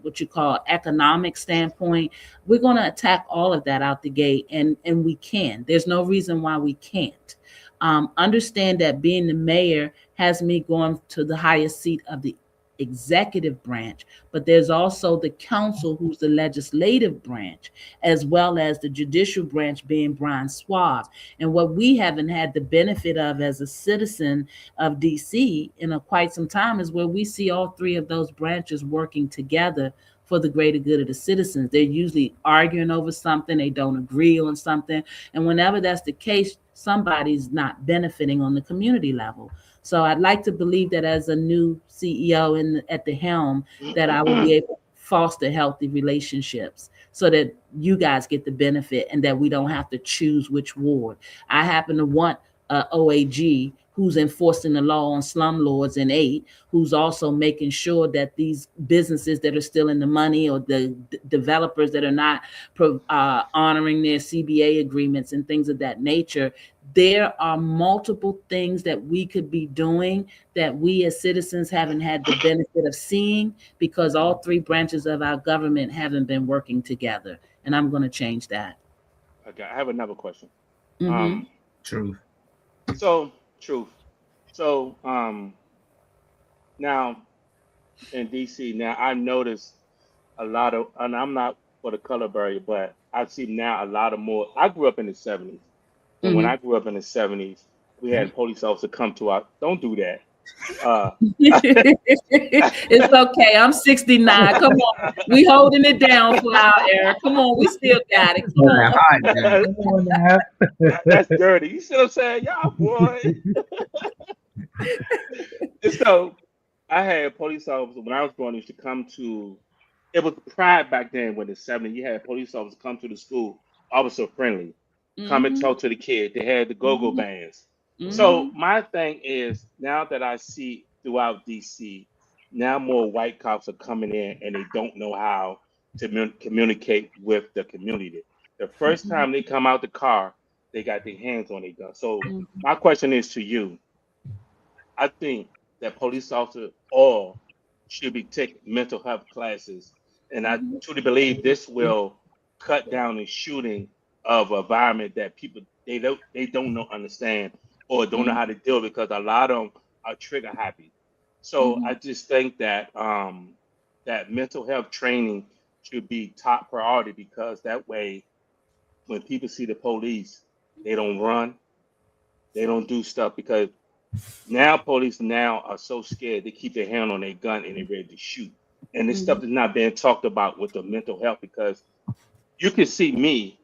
what you call economic standpoint, we're going to attack all of that out the gate, and we can. There's no reason why we can't. Understand that being the mayor has me going to the highest seat of the executive branch, but there's also the council, who's the legislative branch, as well as the judicial branch being Brian Schwab. And what we haven't had the benefit of as a citizen of DC in quite some time is where we see all three of those branches working together for the greater good of the citizens. They're usually arguing over something, they don't agree on something, and whenever that's the case, somebody's not benefiting on the community level. So I'd like to believe that as a new CEO at the helm, that I will be able to foster healthy relationships so that you guys get the benefit and that we don't have to choose which ward. I happen to want OAG who's enforcing the law on slumlords in 8, who's also making sure that these businesses that are still in the money, or the developers that are not honoring their CBA agreements and things of that nature. There are multiple things that we could be doing that we as citizens haven't had the benefit of seeing, because all three branches of our government haven't been working together. And I'm going to change that. Okay, I have another question. Mhm. Truth. Truth. So now in DC, now I noticed a lot of, and I'm not for the color barrier, but I see now a lot of more. I grew up in the 70s. And when I grew up in the 70s, we had police officers come to our, don't do that. It's okay. I'm 69. Come on. We holding it down for our era. Come on. We still got it. Come on. That's dirty. You see what I'm saying? Y'all, boy. And so I had police officers when I was growing up used to come to, it was pride back then when the 70s, you had police officers come to the school, officer friendly, come and talk to the kid. They had the go-go bands. So my thing is, now that I see throughout DC, now more white cops are coming in and they don't know how to communicate with the community. The first time they come out the car, they got their hands on their gun. So my question is to you. I think that police officers all should be taking mental health classes. And I truly believe this will cut down the shooting of an environment that people, they don't know, understand, or don't know how to deal, because a lot of them are trigger happy. So I just think that that mental health training should be top priority, because that way, when people see the police, they don't run, they don't do stuff, because now police now are so scared they keep their hand on their gun and they're ready to shoot. And this stuff is not being talked about with the mental health, because you can see me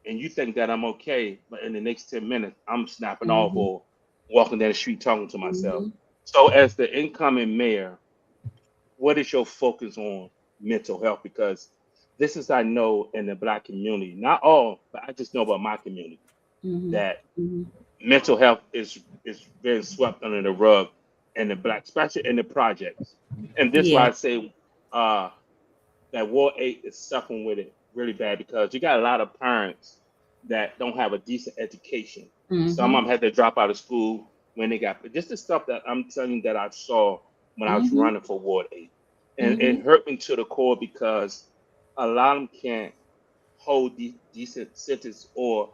and you think that I'm okay, but in the next 10 minutes, I'm snapping off or walking down the street talking to myself. So as the incoming mayor, what is your focus on mental health? Because this is, I know, in the Black community, not all, but I just know about my community, that mental health is very swept under the rug in the Black, especially in the projects. And this is why I say that Ward 8 is suffering with it really bad, because you got a lot of parents that don't have a decent education. Some of them had to drop out of school when they got, just the stuff that I'm telling you that I saw when I was running for Ward 8. And it hurt me to the core, because a lot of them can't hold decent sentence or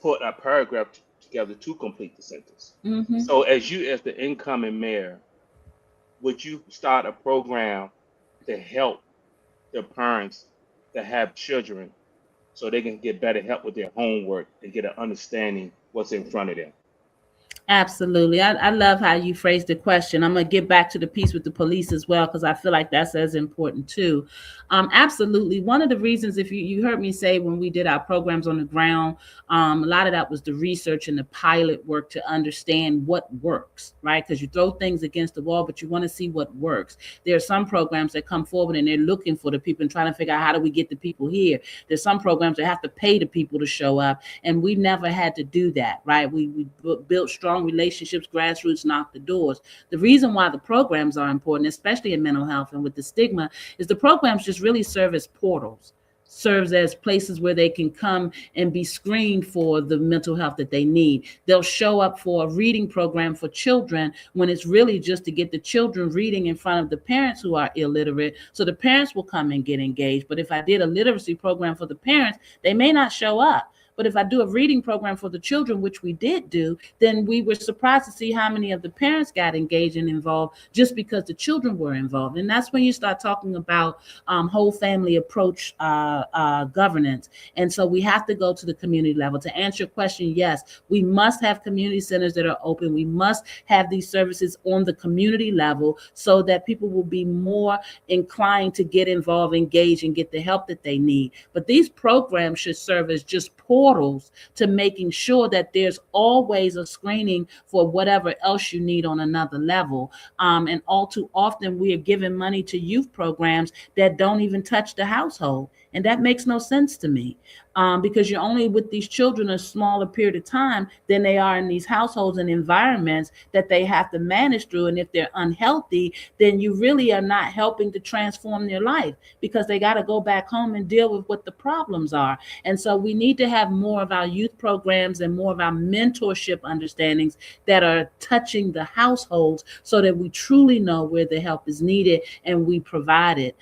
put a paragraph together to complete the sentence. So as the incoming mayor, would you start a program to help the parents that have children so they can get better help with their homework and get an understanding what's in front of them? Absolutely. I love how you phrased the question. I'm going to get back to the piece with the police as well, because I feel like that's as important too. Absolutely. One of the reasons, if you heard me say when we did our programs on the ground, a lot of that was the research and the pilot work to understand what works, right? Because you throw things against the wall, but you want to see what works. There are some programs that come forward and they're looking for the people and trying to figure out how do we get the people here. There's some programs that have to pay the people to show up, and we never had to do that, right? We built strong relationships, grassroots, knocked the doors. The reason why the programs are important, especially in mental health and with the stigma, is the programs just really serve as portals, serves as places where they can come and be screened for the mental health that they need. They'll show up for a reading program for children when it's really just to get the children reading in front of the parents who are illiterate, so the parents will come and get engaged. But if I did a literacy program for the parents, they may not show up. But if I do a reading program for the children, which we did do, then we were surprised to see how many of the parents got engaged and involved just because the children were involved. And that's when you start talking about whole family approach governance. And so we have to go to the community level. To answer your question, yes, we must have community centers that are open. We must have these services on the community level so that people will be more inclined to get involved, engage, and get the help that they need. But these programs should serve as just portals to making sure that there's always a screening for whatever else you need on another level. And all too often we are giving money to youth programs that don't even touch the household. And that makes no sense to me, because you're only with these children a smaller period of time than they are in these households and environments that they have to manage through. And if they're unhealthy, then you really are not helping to transform their life, because they got to go back home and deal with what the problems are. And so we need to have more of our youth programs and more of our mentorship understandings that are touching the households so that we truly know where the help is needed and we provide it.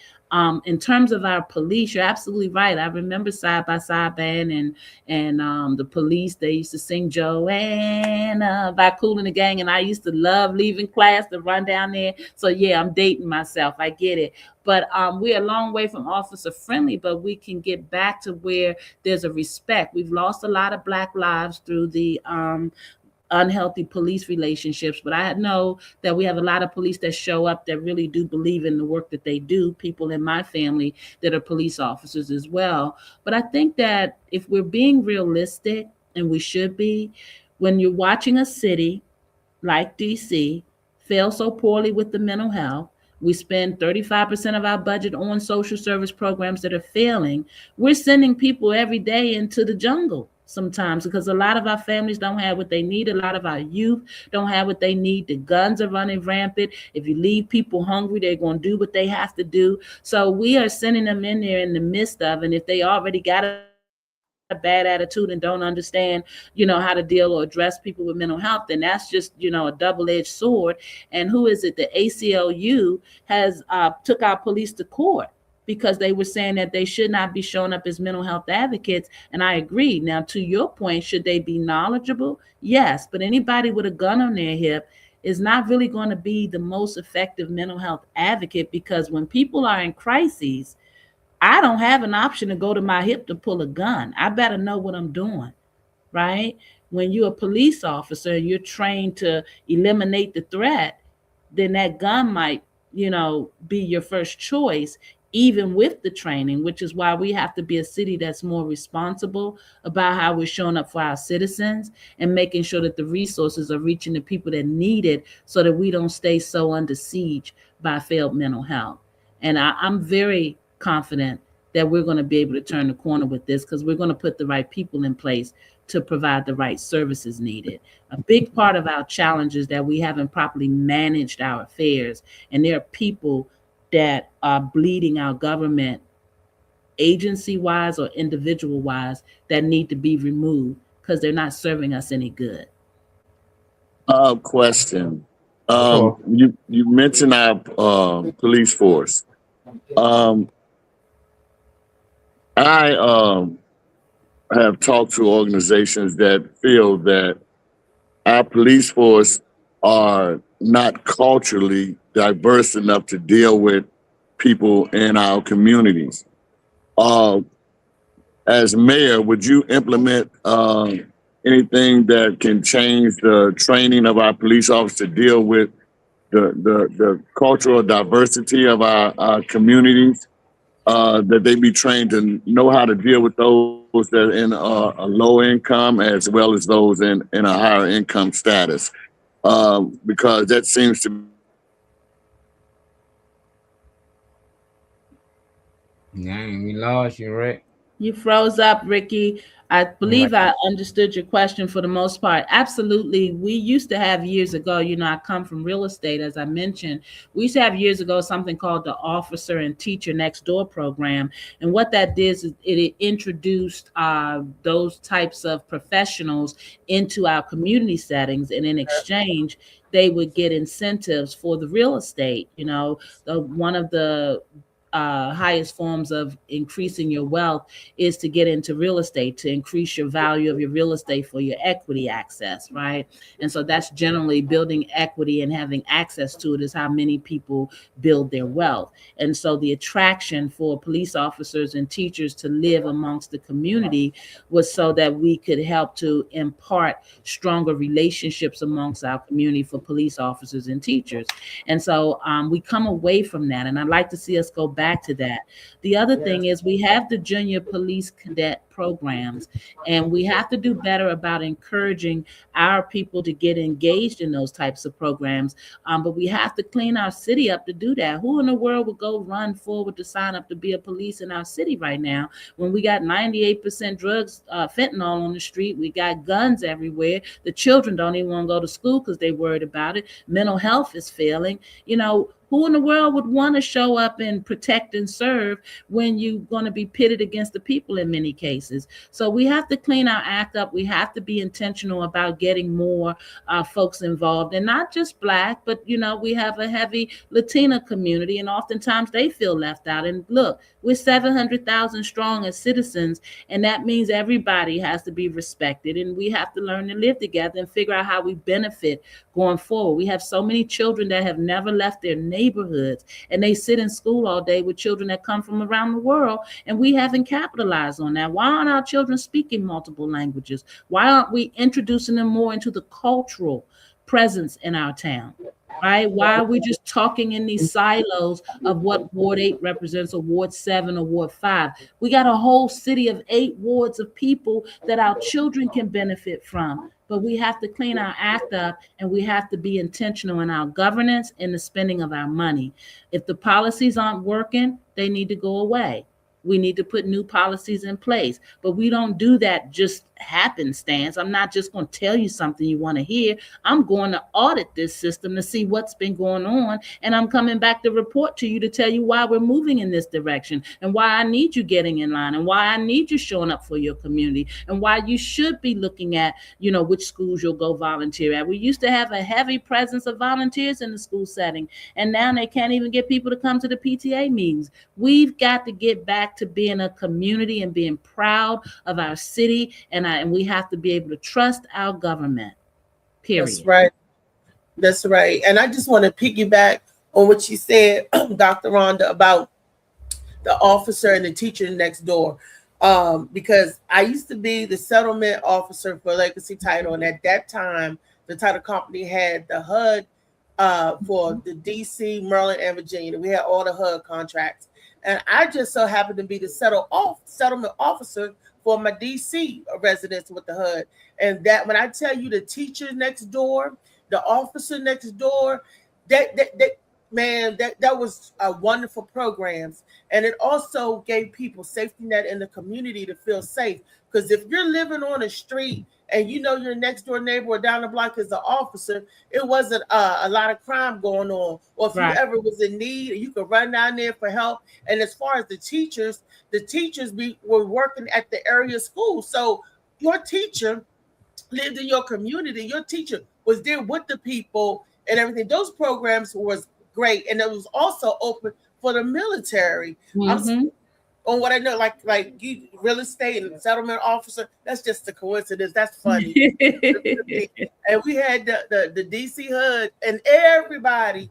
In terms of our police, you're absolutely right. I remember Side by Side Band and the police, they used to sing Joanna by Kool and the Gang, and I used to love leaving class to run down there. So yeah, I'm dating myself. I get it. But we're a long way from officer friendly, but we can get back to where there's a respect. We've lost a lot of Black lives through the unhealthy police relationships, but I know that we have a lot of police that show up that really do believe in the work that they do, people in my family that are police officers as well. But I think that if we're being realistic, and we should be, when you're watching a city like DC fail so poorly with the mental health, we spend 35% of our budget on social service programs that are failing. We're sending people every day into the jungle sometimes, because a lot of our families don't have what they need. A lot of our youth don't have what they need. The guns are running rampant. If you leave people hungry, they're going to do what they have to do. So we are sending them in there in the midst of, and if they already got a bad attitude and don't understand, how to deal or address people with mental health, then that's just, a double-edged sword. And who is it? The ACLU has took our police to court because they were saying that they should not be showing up as mental health advocates. And I agree. Now, to your point, should they be knowledgeable? Yes. But anybody with a gun on their hip is not really going to be the most effective mental health advocate, because when people are in crises, I don't have an option to go to my hip to pull a gun. I better know what I'm doing, right? When you're a police officer and you're trained to eliminate the threat, then that gun might, be your first choice, even with the training, which is why we have to be a city that's more responsible about how we're showing up for our citizens and making sure that the resources are reaching the people that need it, so that we don't stay so under siege by failed mental health. And I'm very confident that we're going to be able to turn the corner with this, because we're going to put the right people in place to provide the right services needed. A big part of our challenge is that we haven't properly managed our affairs, and there are people that are bleeding our government agency-wise or individual-wise that need to be removed because they're not serving us any good. Question. You mentioned our police force. I have talked to organizations that feel that our police force are not culturally diverse enough to deal with people in our communities. As mayor, would you implement anything that can change the training of our police officers to deal with the cultural diversity of our communities, that they be trained to know how to deal with those that are in a low income as well as those in a higher income status, because that seems to Dang, we lost you, Rick. You froze up, Ricky. I believe I understood your question for the most part. Absolutely. We used to have years ago, you know, I come from real estate, as I mentioned. We used to have years ago something called the Officer and Teacher Next Door program. And what that did is it introduced those types of professionals into our community settings. And in exchange, they would get incentives for the real estate. You know, one of the highest forms of increasing your wealth is to get into real estate, to increase your value of your real estate for your equity access, right? And so that's generally building equity, and having access to it is how many people build their wealth. And so the attraction for police officers and teachers to live amongst the community was so that we could help to impart stronger relationships amongst our community for police officers and teachers. And so we come away from that, and I'd like to see us go back to that. The other thing is we have the junior police cadet programs, and we have to do better about encouraging our people to get engaged in those types of programs. But we have to clean our city up to do that. Who in the world would go run forward to sign up to be a police in our city right now when we got 98% drugs, fentanyl on the street? We got guns everywhere. The children don't even want to go to school because they're worried about it. Mental health is failing. You know, who in the world would want to show up and protect and serve when you're going to be pitted against the people in many cases? So we have to clean our act up. We have to be intentional about getting more folks involved, and not just Black, but, you know, we have a heavy Latina community, and oftentimes they feel left out. And look, we're 700,000 strong as citizens, and that means everybody has to be respected, and we have to learn to live together and figure out how we benefit going forward. We have so many children that have never left their neighborhoods, and they sit in school all day with children that come from around the world, and we haven't capitalized on that. Why aren't our children speaking multiple languages? Why aren't we introducing them more into the cultural presence in our town? Right? Why are we just talking in these silos of what Ward 8 represents, or Ward 7 or Ward 5? We got a whole city of 8 wards of people that our children can benefit from. But we have to clean our act up, and we have to be intentional in our governance and the spending of our money. If the policies aren't working, they need to go away. We need to put new policies in place, but we don't do that just happenstance. I'm not just going to tell you something you want to hear. I'm going to audit this system to see what's been going on, and I'm coming back to report to you to tell you why we're moving in this direction, and why I need you getting in line, and why I need you showing up for your community, and why you should be looking at, you know, which schools you'll go volunteer at. We used to have a heavy presence of volunteers in the school setting, and now they can't even get people to come to the PTA meetings. We've got to get back to being a community and being proud of our city, and we have to be able to trust our government. Period. That's right. That's right. And I just want to piggyback on what you said, Dr. Rhonda, about the officer and the teacher next door. Because I used to be the settlement officer for Legacy Title, and at that time, the title company had the HUD for the DC, Maryland, and Virginia. We had all the HUD contracts. And I just so happened to be the settlement officer for my DC residents with the HUD. And that, when I tell you, the teacher next door, the officer next door, that was a wonderful programs. And it also gave people safety net in the community to feel safe. Because if you're living on a street and you know your next door neighbor or down the block is an officer, it wasn't a lot of crime going on. Or if you ever was in need, you could run down there for help. And as far as the teachers were working at the area school. So your teacher lived in your community. Your teacher was there with the people and everything. Those programs was great. And it was also open for the military. On what I know, like you, real estate and settlement officer, that's just a coincidence. That's funny. And we had the DC HUD, and everybody,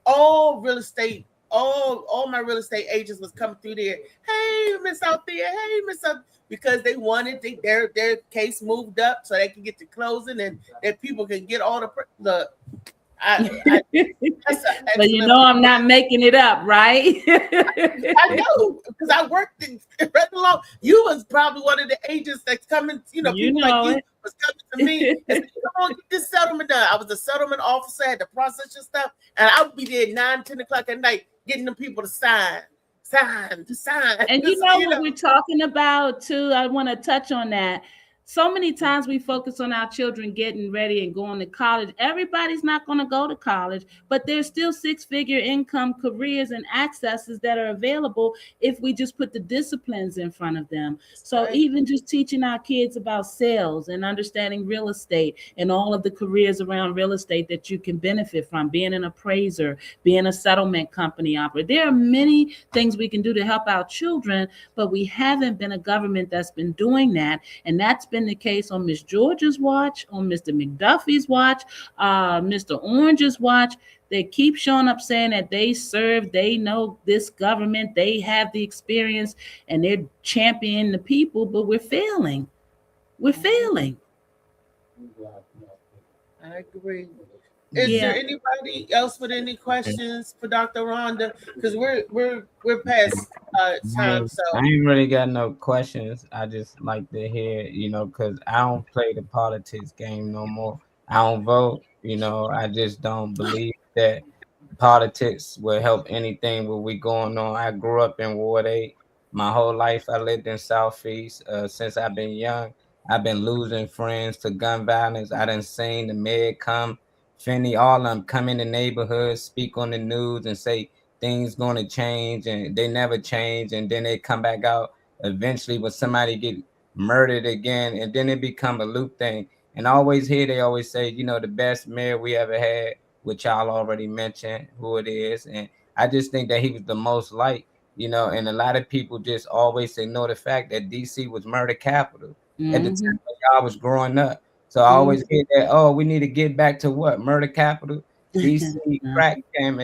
all real estate all my real estate agents was coming through there. Hey, Miss Althea. Hey, Miss Althea. Because they wanted their case moved up so they can get to closing and that people can get all the But you know I'm not making it up, right? I know because I worked in right along. You was probably one of the agents that's coming. People like you was coming to me and said, "Come on, get this settlement done." I was a settlement officer, had to process your stuff, and I would be there 9, 10 o'clock at night getting them people to sign. And what we're talking about too, I want to touch on that. So many times we focus on our children getting ready and going to college. Everybody's not going to go to college, but there's still 6-figure income careers and accesses that are available if we just put the disciplines in front of them. So even just teaching our kids about sales and understanding real estate and all of the careers around real estate that you can benefit from, being an appraiser, being a settlement company operator. There are many things we can do to help our children, but we haven't been a government that's been doing that. And that's been the case on Miss Georgia's watch, on Mr. McDuffie's watch, Mr. Orange's watch. They keep showing up saying that they serve, they know this government, they have the experience, and they're championing the people, but we're failing. We're failing. I agree. Is there anybody else with any questions for Dr. Rhonda? Because we're past time. So I ain't really got no questions. I just like to hear, because I don't play the politics game no more. I don't vote. I just don't believe that politics will help anything with we going on. I grew up in Ward 8. My whole life I lived in Southeast. Since I've been young, I've been losing friends to gun violence. I done seen the mayor come, Finney, all of them come in the neighborhood, speak on the news and say things going to change, and they never change. And then they come back out eventually when somebody get murdered again, and then it become a loop thing. And I always hear, they always say, the best mayor we ever had, which y'all already mentioned who it is. And I just think that he was the most liked, and a lot of people just always ignore the fact that DC was murder capital at the time when y'all was growing up. So I always hear that, we need to get back to what? Murder capital? DC crack came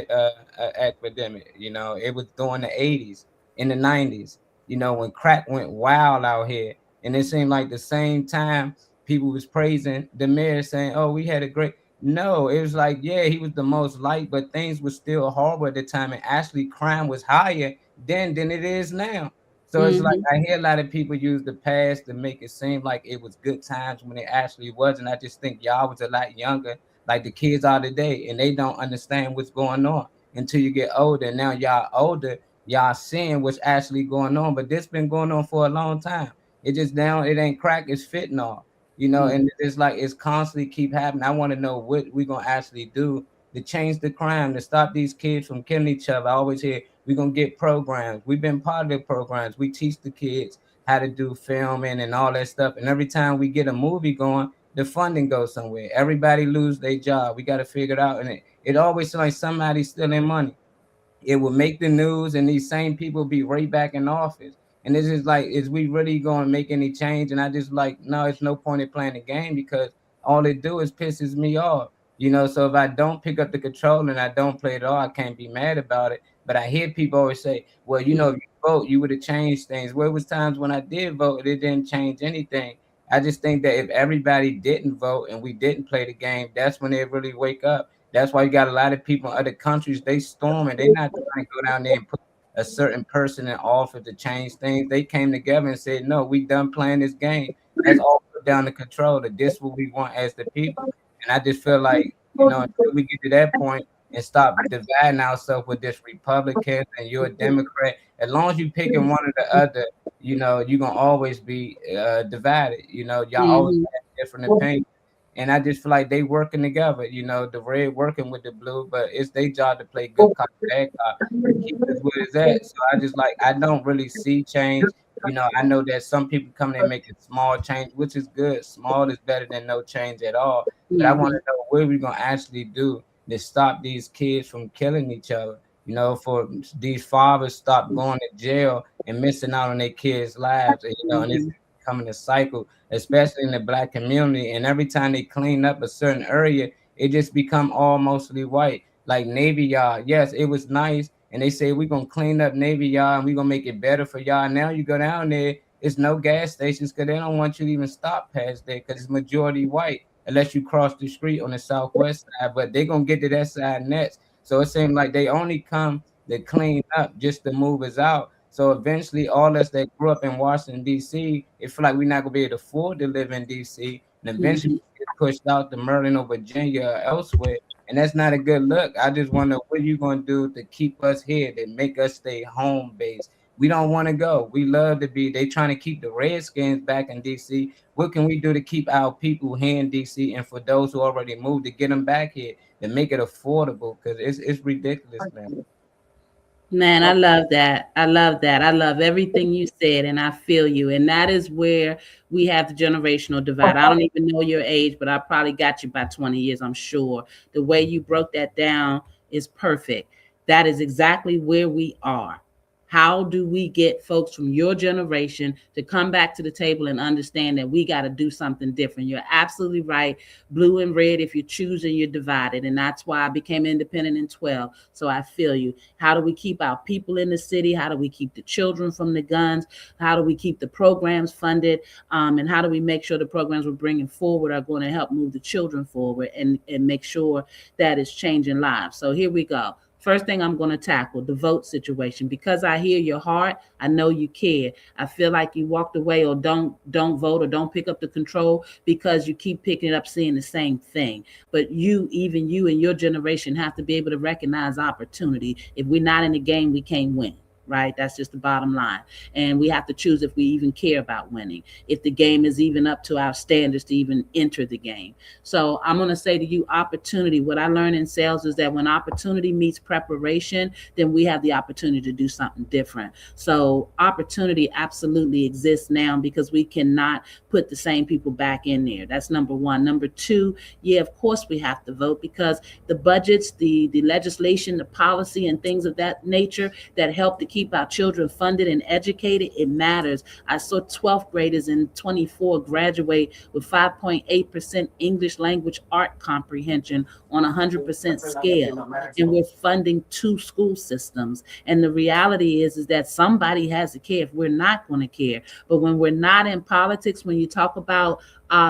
epidemic, it was during the 80s, in the 90s, when crack went wild out here. And it seemed like the same time people was praising the mayor saying, we had a great, no, it was like, he was the most liked, but things were still horrible at the time. And actually crime was higher then than it is now. So it's like I hear a lot of people use the past to make it seem like it was good times when it actually wasn't. I just think y'all was a lot younger, like the kids are today, and they don't understand what's going on until you get older. Now y'all older, y'all seeing what's actually going on, but this been going on for a long time. It just now it ain't crack, it's fentanyl, and it's like it's constantly keep happening. I want to know what we're gonna actually do to change the crime, to stop these kids from killing each other. I always hear we're going to get programs. We've been part of the programs. We teach the kids how to do filming and all that stuff. And every time we get a movie going, the funding goes somewhere. Everybody lose their job. We got to figure it out. And it always seems like somebody's stealing money. It will make the news, and these same people be right back in office. And it's just like, is we really going to make any change? And I just like, no, it's no point in playing the game, because all it do is pisses me off. So if I don't pick up the control and I don't play it all, I can't be mad about it. But I hear people always say, well, if you vote, you would have changed things. Well, it was times when I did vote, it didn't change anything. I just think that if everybody didn't vote and we didn't play the game, that's when they really wake up. That's why you got a lot of people in other countries, they storm and they're not trying to go down there and put a certain person in office to change things. They came together and said, no, we done playing this game. That's all put down to control. That this what we want as the people. And I just feel like, until we get to that point, and stop dividing ourselves with this Republican and you're a Democrat. As long as you picking one or the other, you're gonna always be divided. Y'all always have different opinions. And I just feel like they working together, the red working with the blue, but it's their job to play good cop, bad cop, to keep us where it's at. So I just I don't really see change. I know that some people come there and make a small change, which is good. Small is better than no change at all. But I want to know what we're gonna actually do to stop these kids from killing each other, for these fathers stop going to jail and missing out on their kids' lives, and it's becoming a cycle, especially in the Black community. And every time they clean up a certain area, it just become all mostly white. Like Navy Yard, yes, it was nice, and they say we're gonna clean up Navy Yard and we're gonna make it better for y'all. Now you go down there, it's no gas stations because they don't want you to even stop past there because it's majority white unless you cross the street on the southwest side. But they're gonna get to that side next. So it seems like they only come to clean up just to move us out. So eventually, all us that grew up in Washington, D.C., it feel like we're not going to be able to afford to live in D.C. And eventually get pushed out to Maryland or Virginia or elsewhere. And that's not a good look. I just wonder what are you going to do to keep us here, to make us stay home based. We don't want to go. We love to be. They trying to keep the Redskins back in D.C. What can we do to keep our people here in D.C. and for those who already moved to get them back here to make it affordable? Because it's ridiculous, man. Man, I love that. I love that. I love everything you said, and I feel you. And that is where we have the generational divide. I don't even know your age, but I probably got you by 20 years, I'm sure. The way you broke that down is perfect. That is exactly where we are. How do we get folks from your generation to come back to the table and understand that we got to do something different? You're absolutely right. Blue and red, if you're choosing, you're divided. And that's why I became independent in 12. So I feel you. How do we keep our people in the city? How do we keep the children from the guns? How do we keep the programs funded? And how do we make sure the programs we're bringing forward are going to help move the children forward and make sure that it's changing lives? So here we go. First thing I'm going to tackle, the vote situation, because I hear your heart. I know you care. I feel like you walked away or don't vote or don't pick up the control because you keep picking it up, seeing the same thing. But even you and your generation have to be able to recognize opportunity. If we're not in the game, we can't win. Right? That's just the bottom line. And we have to choose if we even care about winning, if the game is even up to our standards to even enter the game. So I'm going to say to you, opportunity. What I learned in sales is that when opportunity meets preparation, then we have the opportunity to do something different. So opportunity absolutely exists now because we cannot put the same people back in there. That's number one. Number two, yeah, of course we have to vote because the budgets, the legislation, the policy and things of that nature that help to keep our children funded and educated, it matters. I saw 12th graders in 24 graduate with 5.8% English language art comprehension on 100% scale. And we're funding 2 school systems. And the reality is that somebody has to care if we're not going to care. But when we're not in politics, when you talk about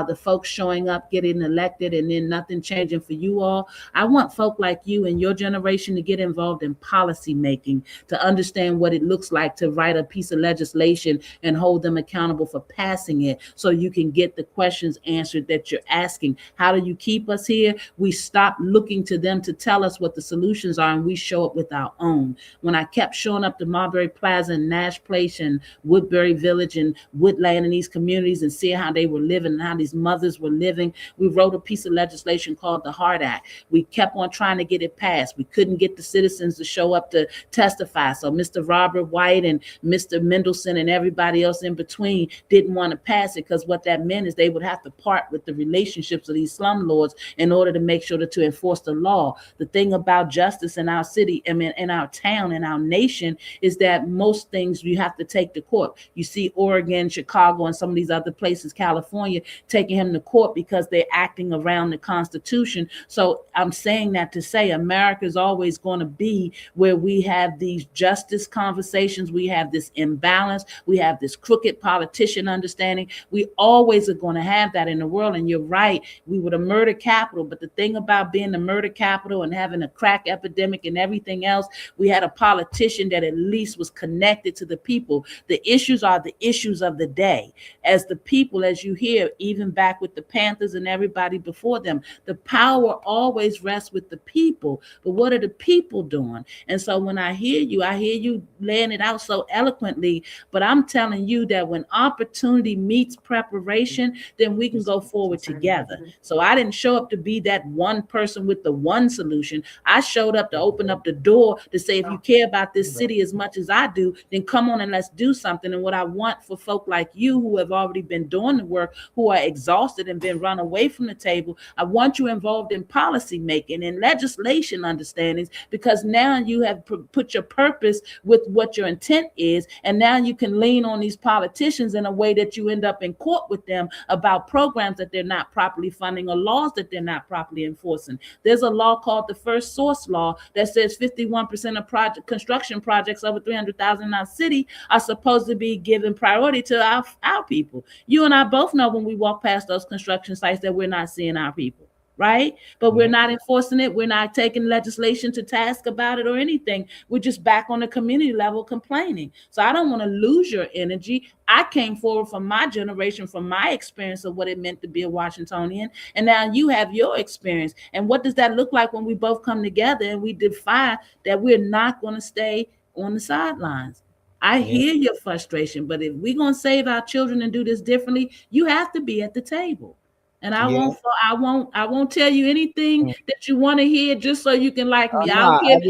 the folks showing up, getting elected, and then nothing changing for you all. I want folk like you and your generation to get involved in policy making, to understand what it looks like to write a piece of legislation and hold them accountable for passing it so you can get the questions answered that you're asking. How do you keep us here? We stop looking to them to tell us what the solutions are, and we show up with our own. When I kept showing up to Marbury Plaza and Nash Place and Woodbury Village and Woodland and these communities and seeing how they were living and how these mothers were living, we wrote a piece of legislation called the HEART Act. We kept on trying to get it passed. We couldn't get the citizens to show up to testify. So Mr. Robert White and Mr. Mendelson and everybody else in between didn't want to pass it because what that meant is they would have to part with the relationships of these slumlords in order to make sure to enforce the law. The thing about justice in our city, in our town, in our nation, is that most things you have to take to court. You see Oregon, Chicago, and some of these other places, California, taking him to court because they're acting around the Constitution. So I'm saying that to say America is always going to be where we have these justice conversations. We have this imbalance. We have this crooked politician understanding. We always are going to have that in the world. And you're right. We were the murder capital. But the thing about being the murder capital and having a crack epidemic and everything else, we had a politician that at least was connected to the people. The issues are the issues of the day. As the people, as you hear, even back with the Panthers and everybody before them, the power always rests with the people. But what are the people doing? And so when I hear you laying it out so eloquently, but I'm telling you that when opportunity meets preparation, then we can go forward together. So I didn't show up to be that one person with the one solution. I showed up to open up the door to say, if you care about this city as much as I do, then come on and let's do something. And what I want for folk like you who have already been doing the work, who are exhausted and been run away from the table, I want you involved in policy making and legislation understandings, because now you have put your purpose with what your intent is, and now you can lean on these politicians in a way that you end up in court with them about programs that they're not properly funding or laws that they're not properly enforcing. There's a law called the First Source Law that says 51% of construction projects over 300,000 in our city are supposed to be given priority to our people. You and I both know when we walk past those construction sites that we're not seeing our people, right? But we're not enforcing it. We're not taking legislation to task about it or anything. We're just back on the community level complaining. So I don't want to lose your energy. I came forward from my generation, from my experience of what it meant to be a Washingtonian. And now you have your experience. And what does that look like when we both come together and we defy that we're not going to stay on the sidelines? I hear your frustration, but if we're going to save our children and do this differently, you have to be at the table. And I won't tell you anything that you want to hear just so you can like me. I don't care.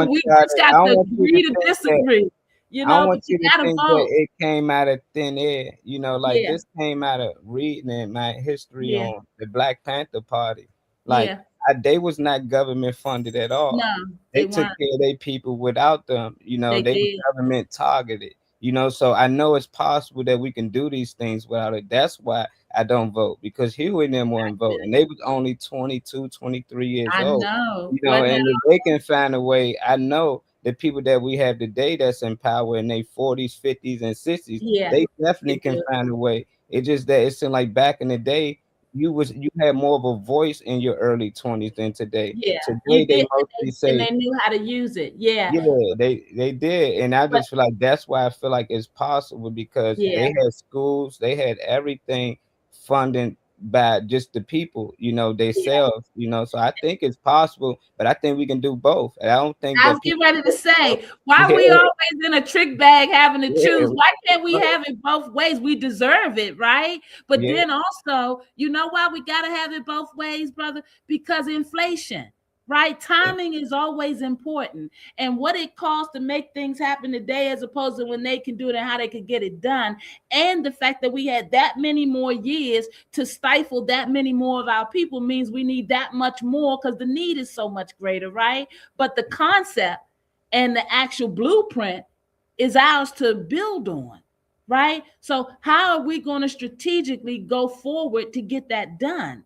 We just got to agree to disagree. You know, I want you to think vote. that it came out of thin air. You know, like this came out of reading in my history on the Black Panther Party. Like they was not government funded at all. No, they took care of their people without them. You know, they were government targeted. You know, so I know it's possible that we can do these things without it. That's why I don't vote, because Huey and them weren't voting. They was only 22, 23 years old. I know. You know, and if they can find a way, I know the people that we have today that's in power in their 40s, 50s, and 60s, they definitely can find a way. It's just that it seemed like back in the day, you had more of a voice in your early 20s than today. Today they mostly say, and they knew how to use it. They did. And I just feel like that's why I feel like it's possible, because they had schools, they had everything funded by just the people, you know, themselves, you know. So I think it's possible, but I think we can do both. And I don't think I was getting ready to say, why we always in a trick bag having to choose? Why can't we have it both ways? We deserve it, right? But then also, you know why we got to have it both ways, brother? Because inflation. Right? Timing is always important. And what it costs to make things happen today as opposed to when they can do it and how they could get it done. And the fact that we had that many more years to stifle that many more of our people means we need that much more because the need is so much greater, right? But the concept and the actual blueprint is ours to build on, right? So how are we going to strategically go forward to get that done?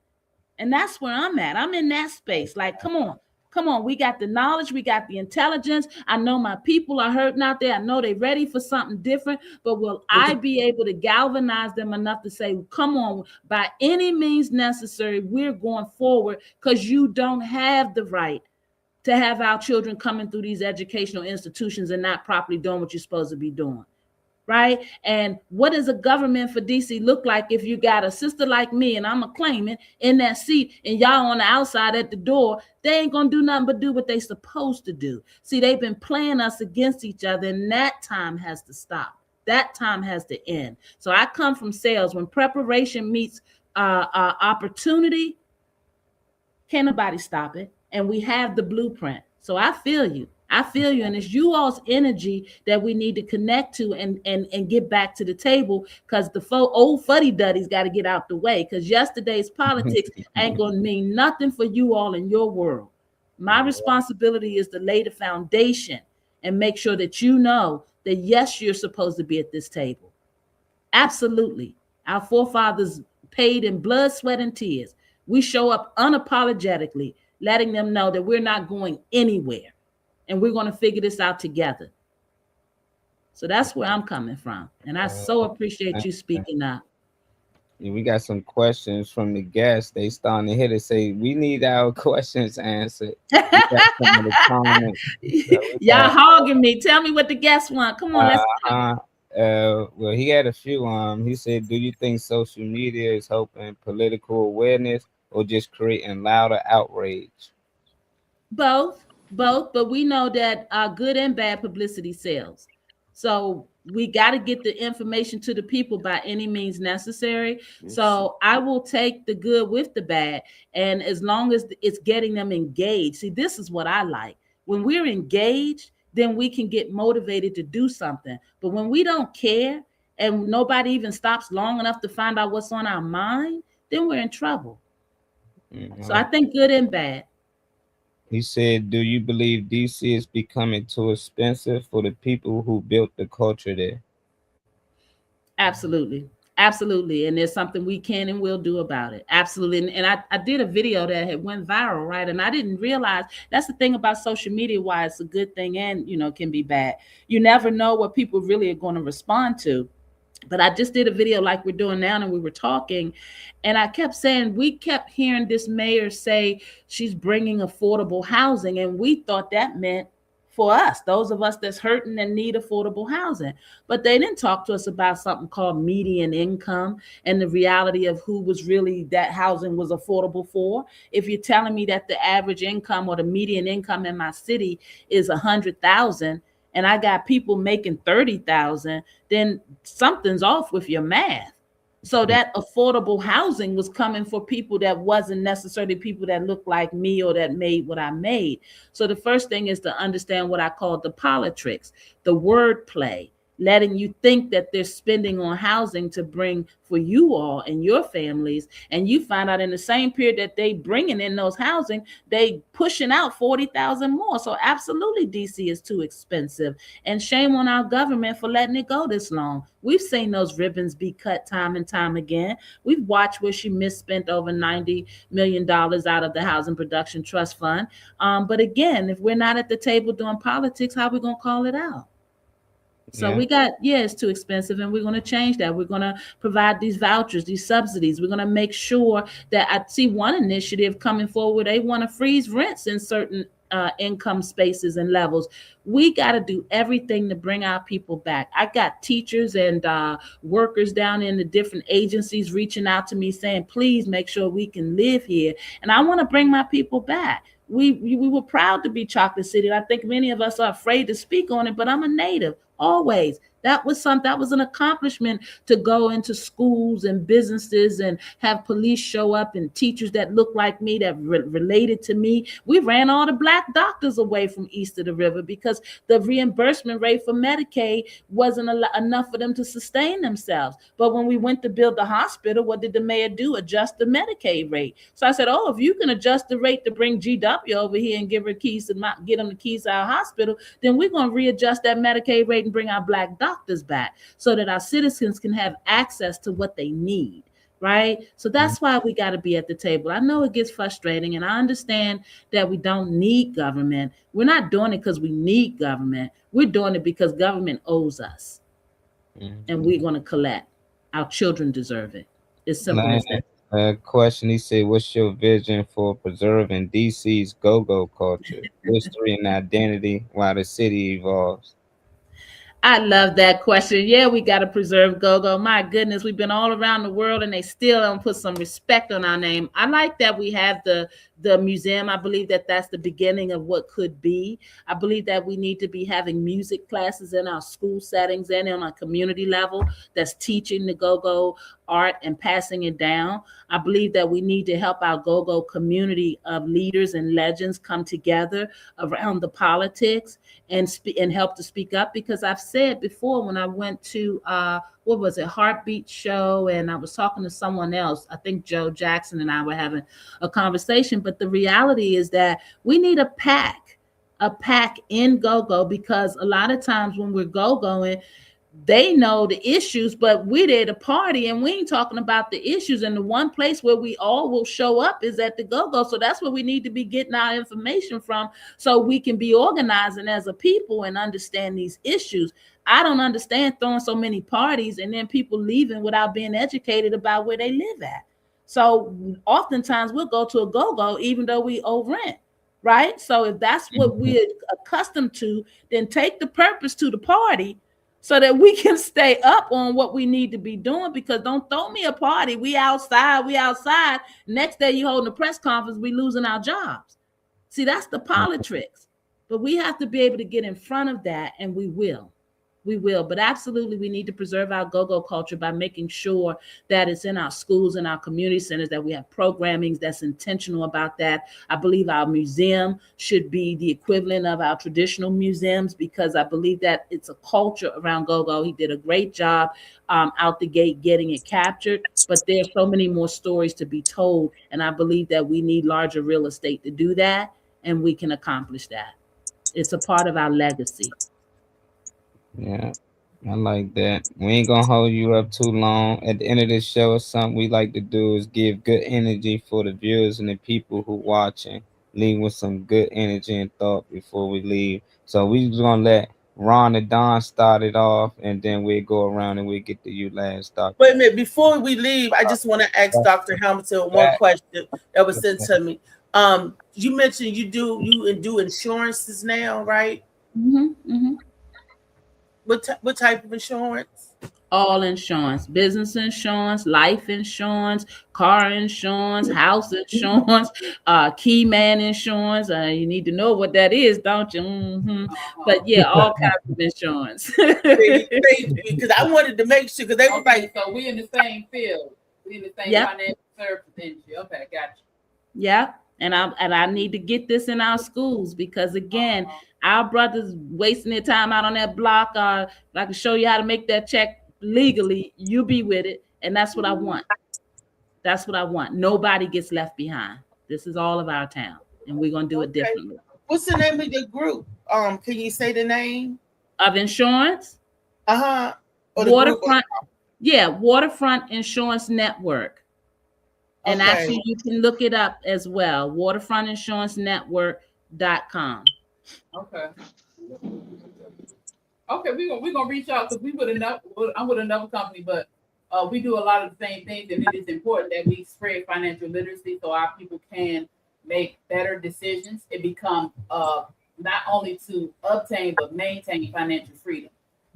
And that's where I'm at. I'm in that space. Like, come on. We got the knowledge. We got the intelligence. I know my people are hurting out there. I know they're ready for something different. But will I be able to galvanize them enough to say, come on, by any means necessary, we're going forward, because you don't have the right to have our children coming through these educational institutions and not properly doing what you're supposed to be doing. Right? And what does a government for DC look like if you got a sister like me and I'm a claimant in that seat and y'all on the outside at the door? They ain't gonna do nothing but do what they supposed to do. See, they've been playing us against each other, and that time has to stop. That time has to end. So I come from sales. When preparation meets opportunity, can't nobody stop it. And we have the blueprint. So I feel you. And it's you all's energy that we need to connect to and get back to the table, because the old fuddy-duddies got to get out the way, because yesterday's politics ain't going to mean nothing for you all in your world. My responsibility is to lay the foundation and make sure that you know that, yes, you're supposed to be at this table. Absolutely. Our forefathers paid in blood, sweat, and tears. We show up unapologetically, letting them know that we're not going anywhere. And we're going to figure this out together. So that's where I'm coming from. And I so appreciate you speaking up. Yeah, we got some questions from the guests. They starting to hit it, say, we need our questions answered. Y'all hogging me. Tell me what the guests want. Come on, let's go. Well, he had a few. He said, do you think social media is helping political awareness or just creating louder outrage? Both, but we know that good and bad publicity sells. So we got to get the information to the people by any means necessary. Yes. So I will take the good with the bad. And as long as it's getting them engaged, see, this is what I like. When we're engaged, then we can get motivated to do something. But when we don't care and nobody even stops long enough to find out what's on our mind, then we're in trouble. So I think good and bad. He said, do you believe DC is becoming too expensive for the people who built the culture there? Absolutely. Absolutely. And there's something we can and will do about it. Absolutely. And I did a video that had went viral, right? And I didn't realize that's the thing about social media, why it's a good thing and, can be bad. You never know what people really are going to respond to. But I just did a video like we're doing now, and we were talking, and I kept saying, we kept hearing this mayor say she's bringing affordable housing, and we thought that meant for us, those of us that's hurting and need affordable housing. But they didn't talk to us about something called median income and the reality of who was really that housing was affordable for. If you're telling me that the average income or the median income in my city is $100,000, and I got people making 30,000, then something's off with your math. So that affordable housing was coming for people that wasn't necessarily people that looked like me or that made what I made. So the first thing is to understand what I call the politics, the wordplay, letting you think that they're spending on housing to bring for you all and your families. And you find out in the same period that they bringing in those housing, they pushing out 40,000 more. So absolutely DC is too expensive. And shame on our government for letting it go this long. We've seen those ribbons be cut time and time again. We've watched where she misspent over $90 million out of the Housing Production Trust Fund. But again, if we're not at the table doing politics, how are we going to call it out? So we got, it's too expensive, and we're going to change that. We're going to provide these vouchers, these subsidies. We're going to make sure that I see one initiative coming forward. They want to freeze rents in certain income spaces and levels. We got to do everything to bring our people back. I got teachers and workers down in the different agencies reaching out to me saying, please make sure we can live here. And I want to bring my people back. We were proud to be Chocolate City. I think many of us are afraid to speak on it, but I'm a native. Always. That was an accomplishment to go into schools and businesses and have police show up and teachers that look like me, that related to me. We ran all the Black doctors away from east of the river because the reimbursement rate for Medicaid wasn't enough for them to sustain themselves. But when we went to build the hospital, what did the mayor do? Adjust the Medicaid rate. So I said, if you can adjust the rate to bring GW over here and give her keys and get them the keys to our hospital, then we're going to readjust that Medicaid rate and bring our Black doctors back so that our citizens can have access to what they need, right? So that's why we got to be at the table. I know it gets frustrating, and I understand that we don't need government. We're not doing it because we need government. We're doing it because government owes us, and we're going to collect. Our children deserve it. It's simple as that. Question, he said, what's your vision for preserving DC's go-go culture, history, and identity while the city evolves? I love that question. Yeah, we got to preserve go-go. My goodness, we've been all around the world and they still don't put some respect on our name. I like that we have the museum. I believe that that's the beginning of what could be. I believe that we need to be having music classes in our school settings and on a community level that's teaching the go-go art and passing it down. I believe that we need to help our go-go community of leaders and legends come together around the politics and help to speak up, because I've said before, when I went to Heartbeat show, and I was talking to someone else, I think Joe Jackson and I were having a conversation, but the reality is that we need a pack in go-go, because a lot of times when we're go-going, they know the issues, but we're there to party and we ain't talking about the issues. And the one place where we all will show up is at the go-go. So that's where we need to be getting our information from, so we can be organizing as a people and understand these issues. I don't understand throwing so many parties and then people leaving without being educated about where they live at. So oftentimes we'll go to a go-go even though we owe rent, right? So if that's what we're accustomed to, then take the purpose to the party so that we can stay up on what we need to be doing. Because don't throw me a party. We outside. Next day you holding a press conference, we losing our jobs. See, that's the politics. But we have to be able to get in front of that, and we will. We will, but absolutely we need to preserve our go-go culture by making sure that it's in our schools and our community centers, that we have programming that's intentional about that. I believe our museum should be the equivalent of our traditional museums, because I believe that it's a culture around go-go. He did a great job out the gate getting it captured, but there's so many more stories to be told, and I believe that we need larger real estate to do that, and we can accomplish that. It's a part of our legacy. Yeah, I like that. We ain't gonna hold you up too long. At the end of this show, something we like to do is give good energy for the viewers and the people who watching. Leave with some good energy and thought before we leave. So we just gonna let Ron and Don start it off, and then we'll go around and we'll get to you last, Doctor. Wait a minute, before we leave, I just want to ask Dr. Hamilton one question that was sent to me. You mentioned you do insurances now, right? What type of insurance? All insurance, business insurance, life insurance, car insurance, house insurance, key man insurance. You need to know what that is, don't you? But yeah, all kinds of insurance. Because I wanted to make sure, because everybody. So we in the same field. We in the same financial service industry. Okay, gotcha. Yeah, and I need to get this in our schools, because again, our brothers wasting their time out on that block. I can show you how to make that check legally. You be with it, and that's what I want. That's what I want. Nobody gets left behind. This is all of our town, and we're gonna do it differently. What's the name of your group? Can you say the name of insurance? Waterfront. Yeah, Waterfront Insurance Network. And actually, you can look it up as well. waterfrontinsurancenetwork.com. Okay, we're gonna reach out, because I'm with another company, but we do a lot of the same things, and it is important that we spread financial literacy so our people can make better decisions. It becomes not only to obtain but maintain financial freedom.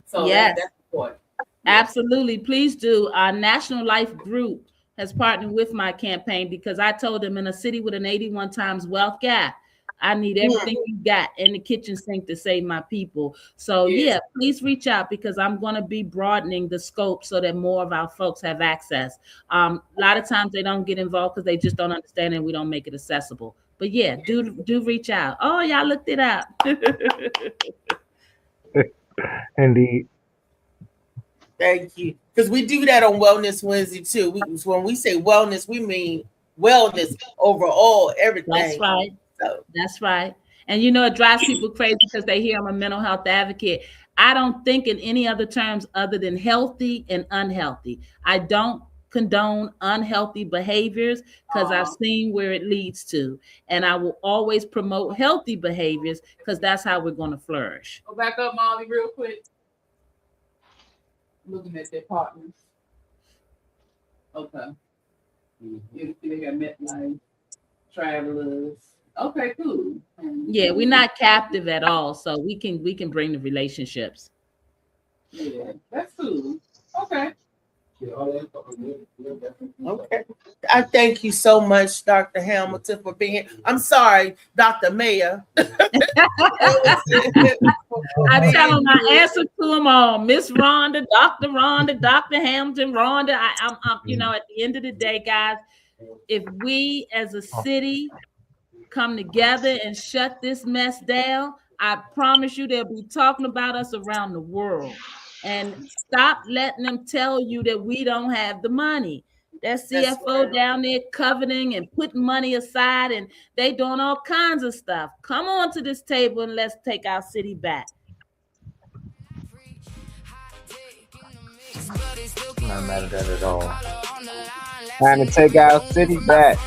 So that's important. Absolutely, please do. Our National Life Group has partnered with my campaign, because I told them in a city with an 81 times wealth gap, I need everything you got in the kitchen sink to save my people. So yeah, please reach out, because I'm going to be broadening the scope so that more of our folks have access. A lot of times they don't get involved because they just don't understand, and we don't make it accessible. But yeah, do reach out. Oh, y'all looked it up. Indeed. Thank you. Because we do that on Wellness Wednesday too. When we say wellness, we mean wellness overall, everything. That's right. That's right. And it drives people crazy because they hear I'm a mental health advocate. I don't think in any other terms other than healthy and unhealthy. I don't condone unhealthy behaviors, because I've seen where it leads to. And I will always promote healthy behaviors, because that's how we're going to flourish. Go back up, Molly, real quick. Looking at their partners. Okay. You see they got MetLife, Travelers. Okay, cool. Yeah, we're not captive at all, so we can bring the relationships. Yeah, that's cool. Okay. Okay. I thank you so much, Dr. Hamilton, for being here. I'm sorry, Dr. Mayor. I tell them I answer to them all. Miss Rhonda, Dr. Hamilton, Rhonda. I'm at the end of the day, guys, if we as a city come together and shut this mess down, I promise you they'll be talking about us around the world. And stop letting them tell you that we don't have the money. That CFO down there coveting and putting money aside, and they doing all kinds of stuff. Come on to this table and let's take our city back. I'm not mad at that at all. Trying to take our city back.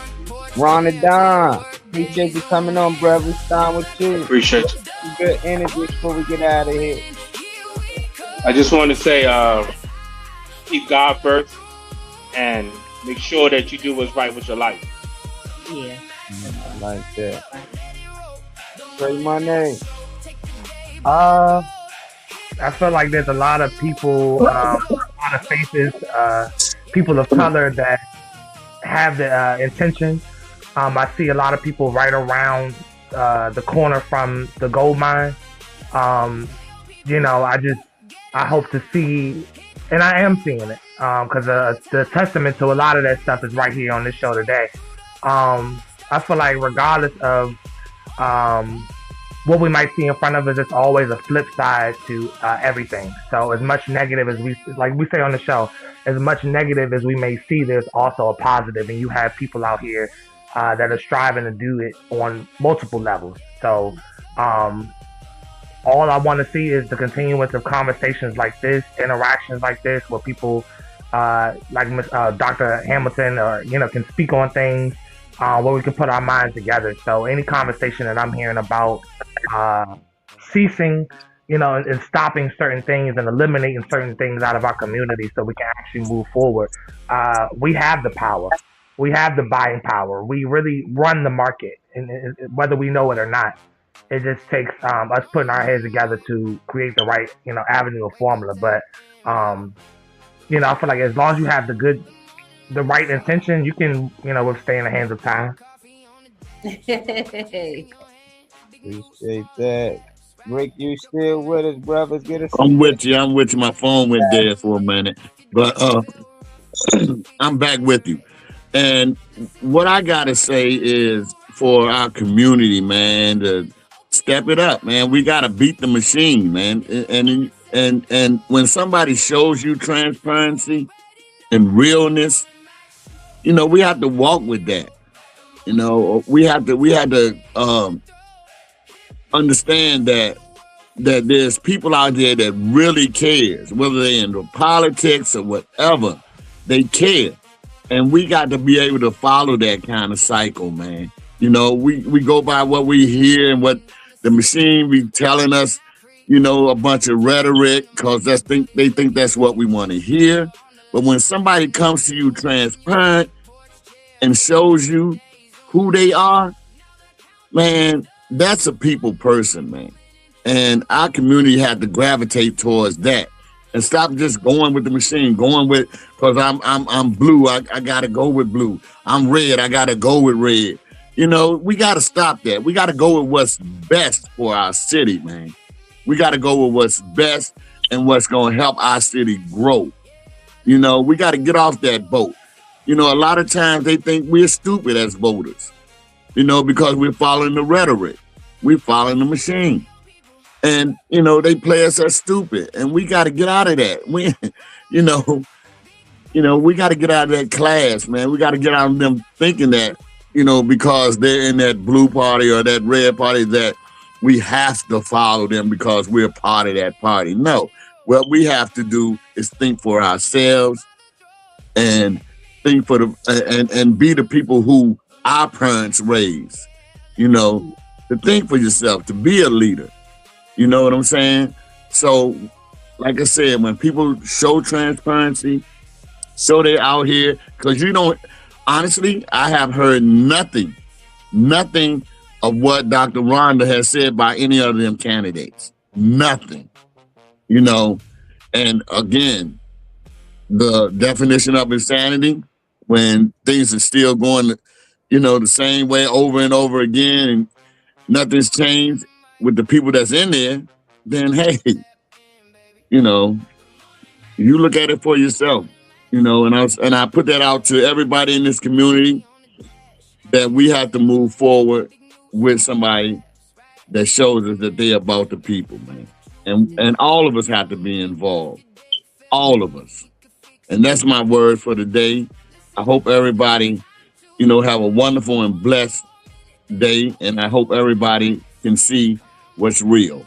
Ron and Don, appreciate you coming on, brother. We start with you. Appreciate you. Good energy before we get out of here. I just want to say, keep God first and make sure that you do what's right with your life. Yeah. I like that. Say my name. I feel like there's a lot of people, a lot of faces, people of color that have the intention. I see a lot of people right around the corner from the gold mine. I hope to see, and I am seeing it, because the testament to a lot of that stuff is right here on this show today. I feel like regardless of what we might see in front of us, it's always a flip side to everything. So as much negative as we say on the show, as much negative as we may see, there's also a positive, and you have people out here that are striving to do it on multiple levels. So all I want to see is the continuance of conversations like this, interactions like this, where people like Dr. Hamilton or can speak on things where we can put our minds together. So any conversation that I'm hearing about ceasing, and stopping certain things and eliminating certain things out of our community so we can actually move forward. We have the power. We have the buying power. We really run the market, and whether we know it or not. It just takes us putting our heads together to create the right, avenue or formula. But, I feel like as long as you have the right intention, you can, stay in the hands of time. Appreciate that. Rick, you still with us, brothers? Get us. I'm with you. My phone went dead for a minute, but I'm back with you. And what I gotta say is, for our community, man, to step it up, man. We gotta beat the machine, man. And when somebody shows you transparency and realness, we have to walk with that. We have to understand that there's people out there that really cares, whether they're into politics or whatever, they care. And we got to be able to follow that kind of cycle, man. We go by what we hear and what the machine be telling us, a bunch of rhetoric, because they think that's what we want to hear. But when somebody comes to you transparent and shows you who they are, man, that's a people person, man. And our community had to gravitate towards that and stop just going with the machine, because I'm blue, I gotta go with blue. I'm red, I gotta go with red. We gotta stop that. We gotta go with what's best for our city, man. We gotta go with what's best and what's gonna help our city grow. We gotta get off that boat. A lot of times they think we're stupid as voters, because we're following the rhetoric. We're following the machine. And, they play us as stupid. And we got to get out of that. We got to get out of that class, man. We got to get out of them thinking that, because they're in that blue party or that red party, that we have to follow them because we're part of that party. No. What we have to do is think for ourselves and think for and be the people who our parents raised, to think for yourself, to be a leader. You know what I'm saying? So, like I said, when people show transparency, so they're out here, because honestly, I have heard nothing of what Dr. Rhonda has said by any of them candidates. Nothing. And again, the definition of insanity, when things are still going, the same way over and over again, and nothing's changed with the people that's in there, then hey, you look at it for yourself, and I put that out to everybody in this community, that we have to move forward with somebody that shows us that they're about the people, man. And all of us have to be involved. All of us. And that's my word for today. I hope everybody, have a wonderful and blessed day, and I hope everybody can see what's real.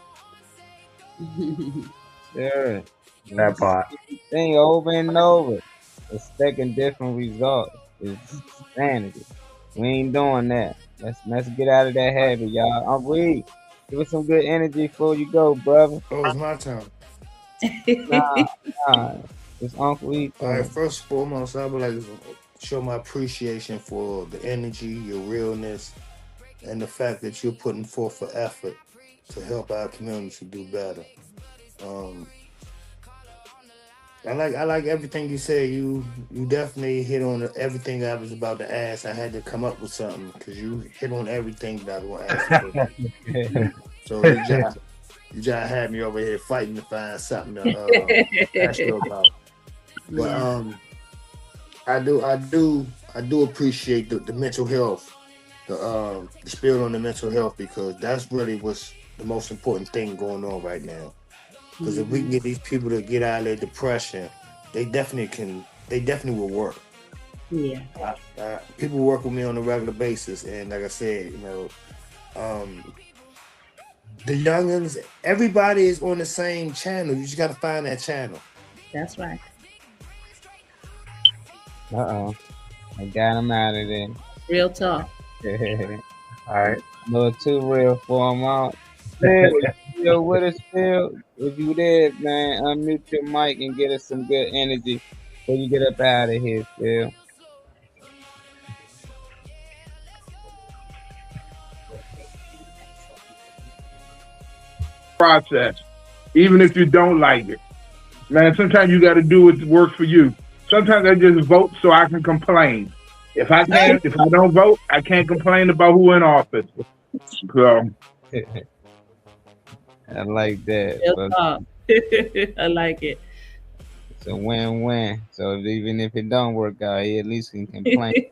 Sure. That part. Thing over and over, expecting different results is sanity. We ain't doing that. Let's get out of that habit, y'all. I'm Reed. Give us some good energy before you go, brother. Oh, it's my turn. Nah. It's Uncle E. All right, first and foremost, I would like to show my appreciation for the energy, your realness, and the fact that you're putting forth for effort to help our community to do better. I like everything you said. You definitely hit on everything I was about to ask. I had to come up with something because you hit on everything that I was going to ask. So good job. You just had me over here fighting to find something to ask you about. But I do appreciate the mental health, the spirit on the mental health, because that's really what's the most important thing going on right now. Because if we can get these people to get out of their depression, they definitely will work. Yeah. People work with me on a regular basis, and like I said, the youngins, everybody is on the same channel. You just got to find that channel. That's right. I got him out of there. Real talk. All right. A little too real for him out. Phil, you with us, Phil? If you there, man, unmute your mic and get us some good energy before you get up out of here, Phil. Process, even if you don't like it, man. Sometimes you got to do what works for you. Sometimes I just vote so I can complain. If I don't vote, I can't complain about who in office. So I like that. I like it. It's a win-win. So even if it don't work out, he at least can complain.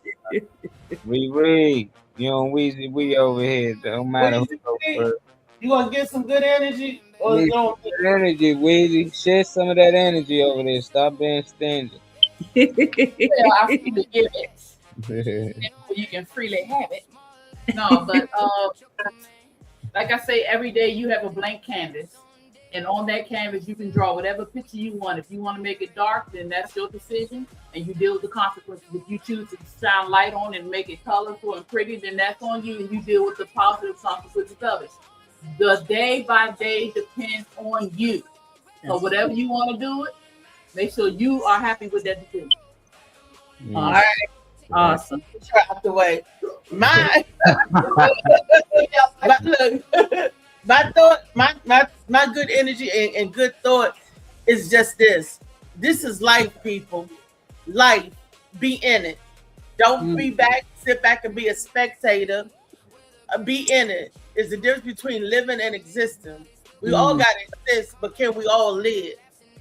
Riri, you and Weezy, we over here. Don't matter who goes first. You gonna get some good energy, or Need you some good energy, Weezy. Share some of that energy over there. Stop being stingy. Well, I freely give it. You can freely have it. No, but like I say, every day you have a blank canvas, and on that canvas you can draw whatever picture you want. If you want to make it dark, then that's your decision, and you deal with the consequences. If you choose to shine light on and make it colorful and pretty, then that's on you, and you deal with the positive consequences of it. The day by day depends on you. So whatever you want to do it, make sure you are happy with that decision. All right. Awesome. Out the way. My good energy and good thought is just this. This is life, people. Life. Be in it. Don't sit back and be a spectator. Be in it. Is the difference between living and existing. We all got to exist, but can we all live?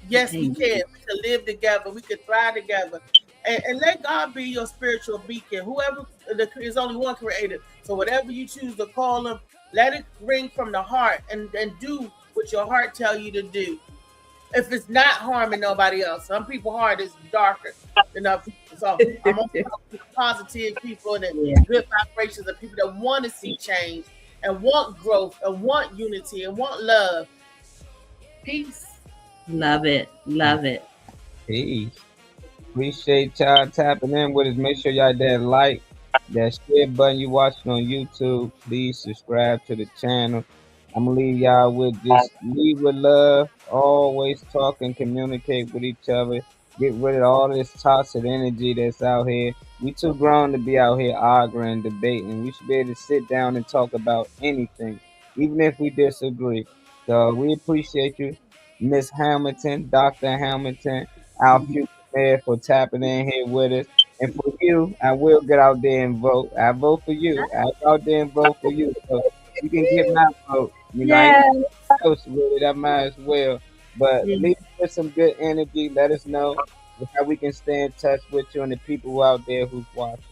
Yes, we can. We can live together. We can thrive together. And let God be your spiritual beacon. Whoever, there's only one creator. So whatever you choose to call him, let it ring from the heart and do what your heart tell you to do. If it's not harming nobody else. Some people's heart is darker than other people. So I'm only talking to positive people and good vibrations of people that want to see change and want growth and want unity and want love. Peace. Love it. Love it. Peace. Appreciate y'all tapping in with us. Make sure y'all that like, that share button you watching on YouTube. Please subscribe to the channel. I'm gonna leave y'all with just lead with love. Always talk and communicate with each other. Get rid of all this toxic energy that's out here. We too grown to be out here arguing, debating. We should be able to sit down and talk about anything, even if we disagree. So we appreciate you, Miss Hamilton, Dr. Hamilton, our future mayor, for tapping in here with us. And for you, I will get out there and vote. I vote for you. I'll go out there and vote for you. So you can get my vote. You know, I ain't close with it. I might as well. But leave us with some good energy. Let us know how we can stay in touch with you and the people out there who's watching.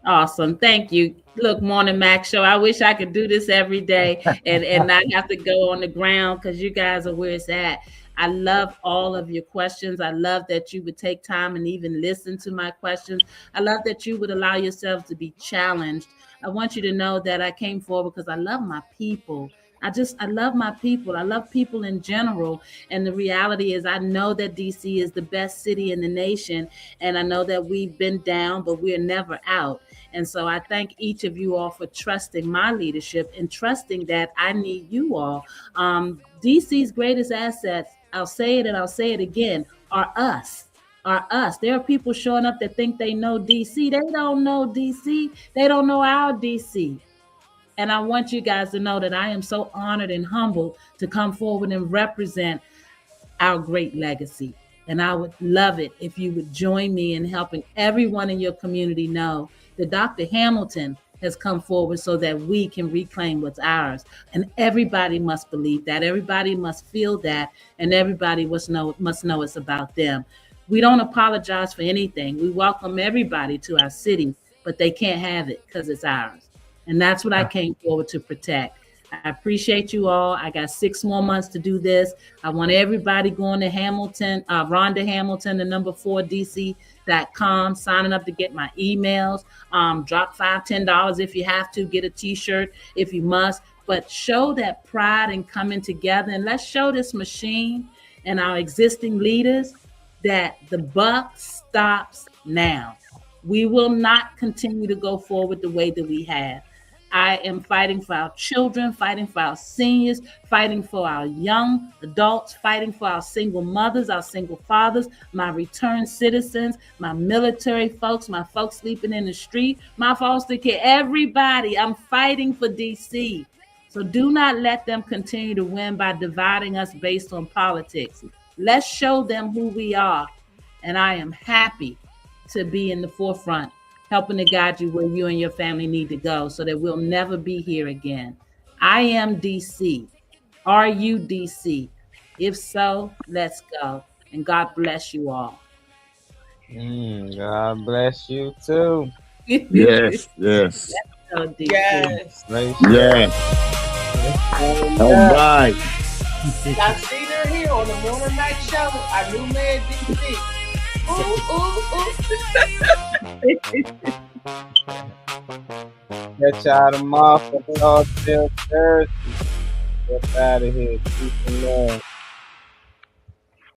Awesome. Thank you. Look, Morning Mac Show. I wish I could do this every day and not have to go on the ground, because you guys are where it's at. I love all of your questions. I love that you would take time and even listen to my questions. I love that you would allow yourself to be challenged. I want you to know that I came forward because I love my people. I love my people. I love people in general. And the reality is I know that DC is the best city in the nation. And I know that we've been down, but we're never out. And so I thank each of you all for trusting my leadership and trusting that I need you all. DC's greatest assets, I'll say it and I'll say it again, are us. There are people showing up that think they know DC. They don't know DC. They don't know our DC. And I want you guys to know that I am so honored and humbled to come forward and represent our great legacy. And I would love it if you would join me in helping everyone in your community know that Dr. Hamilton has come forward so that we can reclaim what's ours. And everybody must believe that. Everybody must feel that. And everybody must know it's about them. We don't apologize for anything. We welcome everybody to our city, but they can't have it because it's ours. And that's what I came forward to protect. I appreciate you all. I got 6 more months to do this. I want everybody going to Hamilton, Rhonda Hamilton, the number 4dc.com, signing up to get my emails. Drop $5, $10 if you have to, get a t-shirt if you must, but show that pride and coming together. And let's show this machine and our existing leaders that the buck stops now. We will not continue to go forward the way that we have. I am fighting for our children, fighting for our seniors, fighting for our young adults, fighting for our single mothers, our single fathers, my returned citizens, my military folks, my folks sleeping in the street, my foster care, everybody. I'm fighting for DC. So do not let them continue to win by dividing us based on politics. Let's show them who we are. And I am happy to be in the forefront, helping to guide you where you and your family need to go so that we'll never be here again. I am DC. Are you DC? If so, let's go. And God bless you all. God bless you too. Yes, yes. Let's go, DC. Yes. Yes. All right. I seen her here on the Morning Night Show. Our new man, DC. Catch y'all tomorrow for Talk Till Thursday. Get out of here. Peace and love.